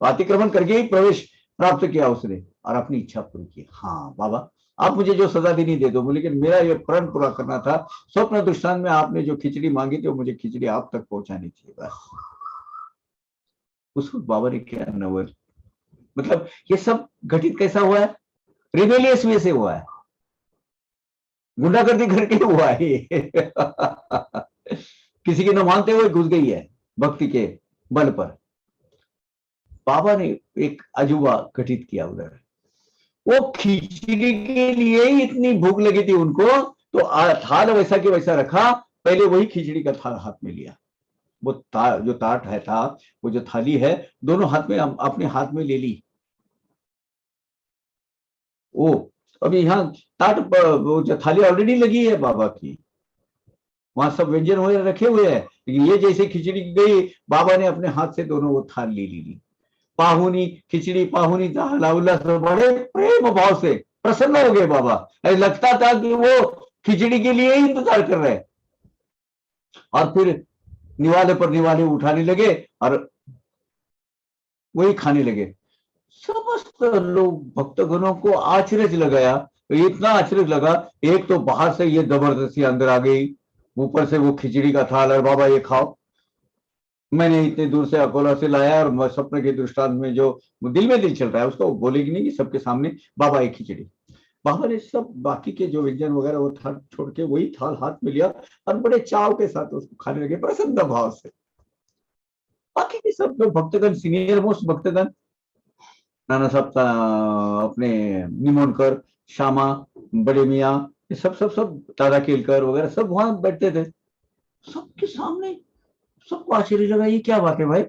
S1: अतिक्रमण करके ही प्रवेश प्राप्त किया उसने और अपनी इच्छा पूरी की। हाँ बाबा, आप मुझे जो सजा देनी दे दो, लेकिन मेरा ये प्रण पूरा करना था। स्वप्न दृष्टांत में आपने जो खिचड़ी मांगी थी, मुझे खिचड़ी आप तक पहुंचानी थी बस। उसको बाबा ने क्या नवल, मतलब ये सब घटित कैसा हुआ है, रिबेलियस वे से हुआ है, गुंडागर्दी करके हुआ है किसी के न मानते हुए घुस गई है भक्ति के बल पर। बाबा ने एक अजूबा घटित किया उधर, वो खिचड़ी के लिए ही इतनी भूख लगी थी उनको, तो थाल वैसा के वैसा रखा, पहले वही खिचड़ी का थाल हाथ में लिया, वो जो ताट है था, वो जो थाली है, दोनों हाथ में अपने हाथ में ले ली। वो अभी यहाँ ताट वो जो थाली ऑलरेडी लगी है बाबा की, वहां सब व्यंजन वगैरह रखे हुए हैं, लेकिन ये जैसे खिचड़ी गई, बाबा ने अपने हाथ से दोनों वो थाल ली। पाहुनी खिचड़ी पाहुनी उल्लास, बड़े प्रेम भाव से प्रसन्न हो गए बाबा, लगता था कि वो खिचड़ी के लिए ही इंतजार कर रहे हैं। और फिर निवाले पर निवाले उठाने लगे और वही खाने लगे। समस्त लोग भक्तगणों को आश्चर्य लगाया, इतना आश्चर्य लगा, एक तो बाहर से ये जबरदस्ती अंदर आ गई, ऊपर से वो खिचड़ी का थाल, और बाबा ये खाओ, मैंने इतने दूर से अकोला से लाया, और स्वप्न के दृष्टांत में जो दिल में दिल चल रहा है उसको बोलेगी नहीं कि सबके सामने बाबा एक खिचड़ी। बाबा ने सब बाकी के जो व्यंजन वगैरह वो थाल छोड़ के वही थाल हाथ में लिया और बड़े चाव के साथ उसको खाने लगे प्रसन्न भाव से। बाकी के सब जो भक्तगण, सीनियर मोस्ट भक्तगण, नाना साहब अपने निमोनकर, श्यामा, बड़े मियाँ, सब सब सब दादा केलकर वगैरह सब वहां बैठते थे, सबके सामने सबको आश्चर्य लगा, ये क्या बात है भाई।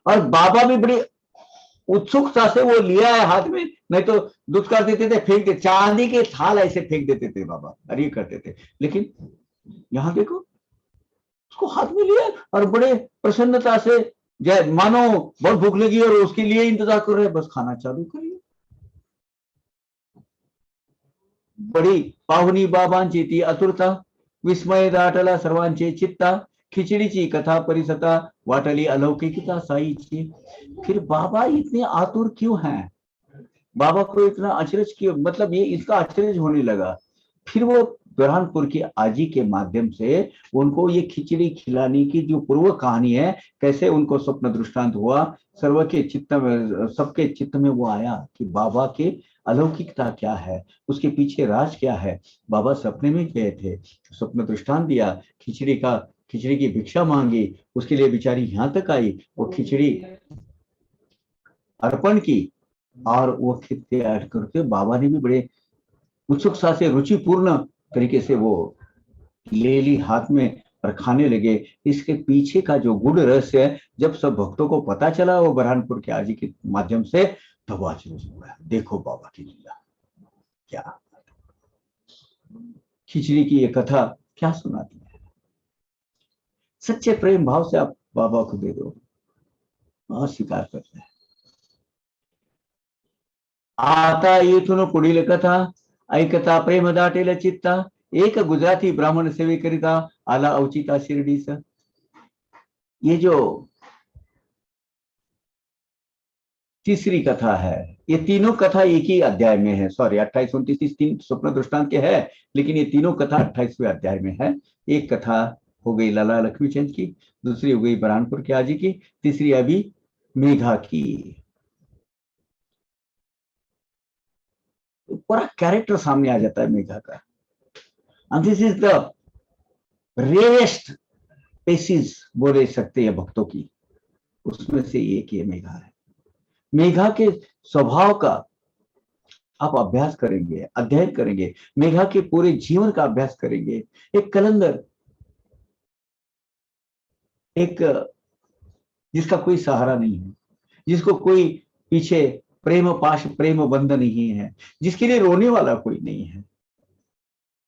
S1: और बाबा भी बड़ी उत्सुकता से वो लिया है हाथ में, नहीं तो दूध कर देते थे, फेंक देते, चांदी के थाल ऐसे फेंक देते थे बाबा, और ये करते थे। लेकिन यहाँ देखो, उसको हाथ में लिया और बड़े प्रसन्नता से, जय मानो बहुत भूख लगी और उसके लिए इंतजार कर रहे, बस खाना चालू करिए। बड़ी पाहुनी बाबांची ती आतुरता, विस्मय दाटला सर्वांचे चित्ता, खिचड़ीची कथा परिसता, वाटली अलौकिकता साईची। फिर बाबा इतने आतुर क्यों हैं, बाबा को इतना अचरज क्यों, मतलब ये इसका अचरज होने लगा। फिर वो बुरहानपुर की आजी के माध्यम से उनको ये खिचड़ी खिलाने की जो पूर्व कहानी है, कैसे उनको स्वप्न दृष्टांत हुआ, सर्व के चित्त में, सबके चित्त में वो आया कि बाबा के अलौकिकता क्या है, उसके पीछे राज क्या है। बाबा सपने में गए थे, स्वप्न दृष्टांत दिया, खिचड़ी की भिक्षा मांगी, उसके लिए बेचारी यहाँ तक आई, वो खिचड़ी अर्पण की, और वो खिचड़ी ऐड करके बाबा ने भी बड़े उत्सुकता से रुचिपूर्ण तरीके से वो ले ली हाथ में और खाने लगे। इसके पीछे का जो गूढ़ रहस्य है, जब सब भक्तों को पता चला वो बुरहानपुर के आजी के माध्यम से, तब आश्चर्य हुआ, देखो बाबा की लीला क्या, खिचड़ी की ये कथा क्या सुनाती है। सच्चे प्रेम भाव से आप बाबा को दे दो और स्वीकार करते हैं। आता इथून पुढील कथा ऐकता प्रेम दाटेल चित्ता, एक गुजराती ब्राह्मण सेवेकरिता आला अवचिता शिर्डीचा। ये जो तीसरी कथा है, ये तीनों कथा एक ही अध्याय में है, सॉरी 28, 29, 3 स्वप्न दृष्टांत के है, लेकिन ये तीनों कथा 28वें अध्याय में है। एक कथा हो गई लाला लक्ष्मीचंद की, दूसरी हो गई बुरहानपुर के आजी की, तीसरी अभी मेघा की। पूरा कैरेक्टर सामने आ जाता है मेघा का, and this is the rarest species बोले सकते हैं भक्तों की, उसमें से एक ये मेघा है। मेघा के स्वभाव का आप अभ्यास करेंगे, अध्ययन करेंगे, मेघा के पूरे जीवन का अभ्यास करेंगे। एक कलंदर, एक जिसका कोई सहारा नहीं है, जिसको कोई पीछे प्रेम पाश प्रेम बंध नहीं है, जिसके लिए रोने वाला कोई नहीं है,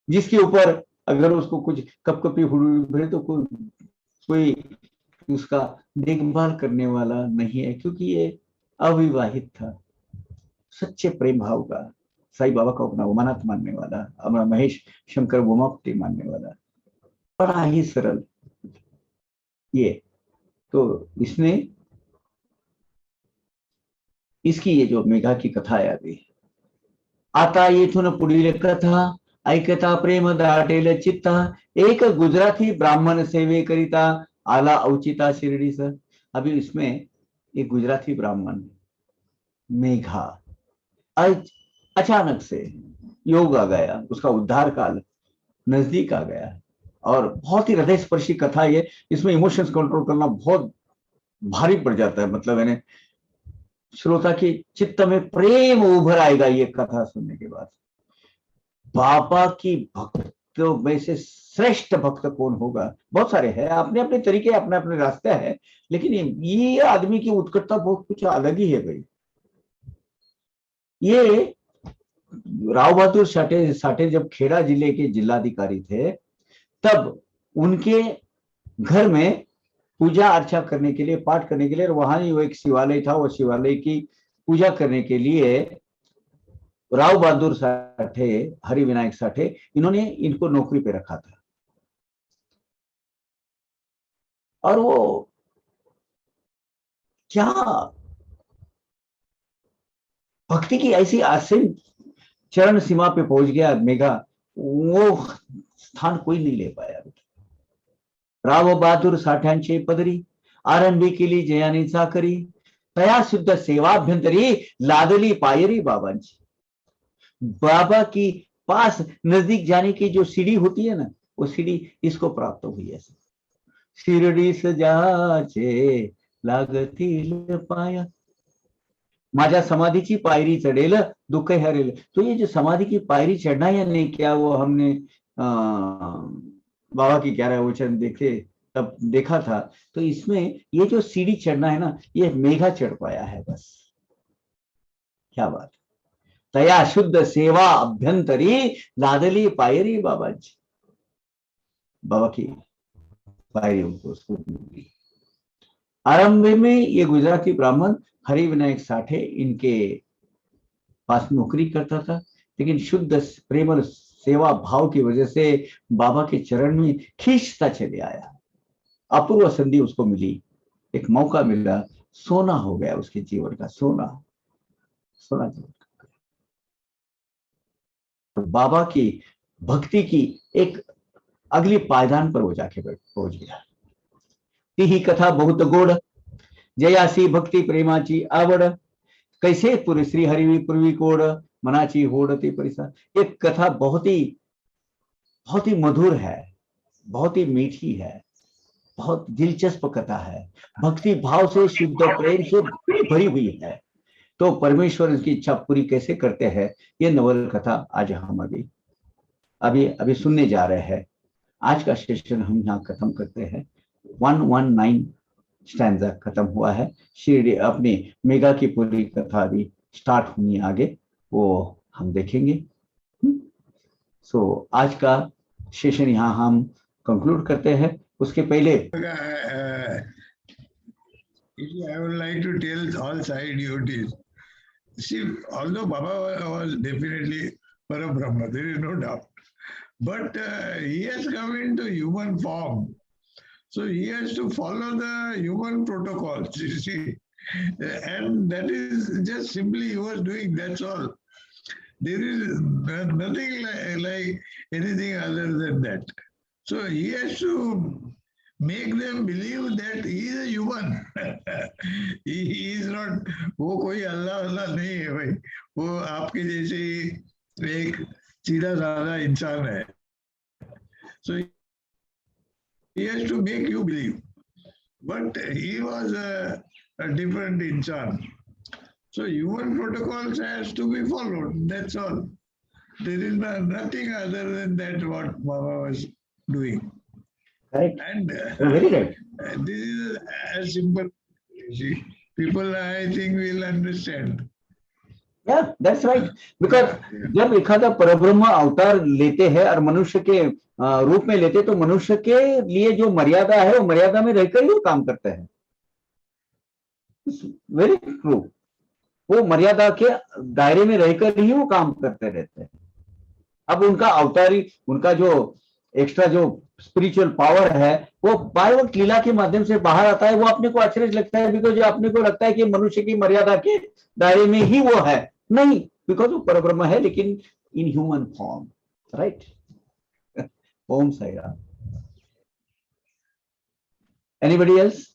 S1: जिसके ऊपर अगर उसको कुछ कपकपी हुई भरे तो कोई उसका देखभाल करने वाला नहीं है, क्योंकि ये अविवाहित था। सच्चे प्रेम भाव का, साईं बाबा को अपना उमानाथ मानने वाला, अपना महेश शंकर उमापति मानने वाला, बड़ा ही सरल ये। तो इसने इसकी ये जो मेघा की कथा है अभी, आता येथून पुढील कथा ऐकता प्रेम दाटेल चित्ता, एक गुजराती ब्राह्मण सेवे करिता आला औचिता शिर्डीस। अभी इसमें एक गुजराती ब्राह्मण मेघा अचानक से योग आ गया, उसका उद्धार काल नजदीक आ गया, और बहुत ही हृदय स्पर्शी कथा ये। इसमें इमोशंस कंट्रोल करना बहुत भारी पड़ जाता है, मतलब यानी श्रोता के चित्त में प्रेम उभर आएगा ये कथा सुनने के बाद। बाबा की भक्तों में से श्रेष्ठ भक्त कौन होगा? बहुत सारे हैं, अपने अपने तरीके, अपने अपने रास्ते हैं, लेकिन ये आदमी की उत्कटता बहुत कुछ अलग ही है भाई। ये राव बहादुर साठे जब खेड़ा जिले के जिलाधिकारी थे, तब उनके घर में पूजा अर्चा करने के लिए, पाठ करने के लिए, वहां ही वो एक शिवालय था, वो शिवालय की पूजा करने के लिए राव बहादुर साठे, हरि विनायक साठे, इन्होंने इनको नौकरी पे रखा था। और वो क्या भक्ति की ऐसी आसीन चरण सीमा पे पहुंच गया मेघा, वो स्थान कोई नहीं ले पाया। राव बहादुर साठ्यांची पदरी आरंभी केली जयानी चाकरी, तया शुद्ध सेवाभ्यंतरी लादली पायरी बाबांची। बाबा की पास नजदीक जाने की जो सीढ़ी होती है ना, वो सीढ़ी इसको प्राप्त हुई है। शिर्डी सजाचे लागतील पाया, माझ्या समाधीची पायरी चढ़ेल दुख हरेल। तो ये जो समाधि की पायरी चढ़ना या नहीं, क्या वो हमने बाबा की 11 वचन देखे तब देखा था। तो इसमें ये जो सीढ़ी चढ़ना है ना, ये मेघा चढ़ पाया है बस। क्या बात। तया शुद्ध सेवा अभ्यंतरी लादली पायरी बाबाजी। बाबा की पायरी उनको मिली। आरंभ में ये गुजराती ब्राह्मण हरि विनायक साठे इनके पास नौकरी करता था, लेकिन शुद्ध प्रेम और सेवा भाव की वजह से बाबा के चरण में खींचता चले आया। अपूर्व संधि उसको मिली, एक मौका मिला, सोना हो गया उसके जीवन का, सोना सोना जीवन का। तो बाबा की भक्ति की एक अगली पायदान पर वो जाके पहुंच गया। ती ही कथा बहुत गोड, जयासी भक्ती प्रेमाची आवड, कैसे पुरी श्री हरिवी पूर्वी कोड, मनाची होडती परिसा। एक कथा बहुत ही मधुर है, बहुत ही मीठी है, बहुत दिलचस्प कथा है, भक्ति भाव से, शुद्ध प्रेम से भरी हुई है। तो परमेश्वर इसकी इच्छा पूरी कैसे करते हैं, ये नवल कथा आज हम अभी सुनने जा रहे हैं। आज का सेशन हम यहाँ खत्म करते हैं। 119 स्टैंजा खत्म हुआ है। शिरडी अपनी मेघा की पूरी कथा अभी स्टार्ट होनी है आगे, वो हम देखेंगे। सो आज का सेशन यहाँ हम कंक्लूड करते हैं। उसके पहले
S2: I would like to tell all side devotees. See, although Baba was definitely Parabrahma, there is no doubt, but he has come into human form. So he has to follow the human protocols, you see. And that is just simply he was doing, that's all. There is nothing like anything other than that. So he has to make them believe that he is a human. he is not, वो कोई अल्लाह अल्लाह नहीं है भाई, वो आपके जैसे एक सीधा साधा इंसान है. So he has to make you believe. But he was a different insan. So human protocols has to be followed. That's all. There is nothing other than that what Baba was doing.
S1: Correct.
S2: And
S1: very right.
S2: This is as simple. See, people I think will understand.
S1: That's right, because जब एखादा परब्रह्म अवतार लेते हैं और मनुष्य के रूप में लेते, तो मनुष्य के लिए जो मर्यादा है वो मर्यादा में रहकर ही वो काम करते हैं। वेरी ट्रू, वो मर्यादा के दायरे में रहकर ही वो काम करते रहते हैं। अब उनका अवतारी, उनका जो एक्स्ट्रा जो स्पिरिचुअल पावर है वो बाय वक्त लीला के माध्यम से बाहर आता है। वो अपने को आश्चर्य लगता है, बिकॉज अपने को लगता है कि मनुष्य की मर्यादा के दायरे में ही वो है, नहीं, बिकॉज वो परब्रह्म है लेकिन in human form, right. Om Sai Ram. Anybody else?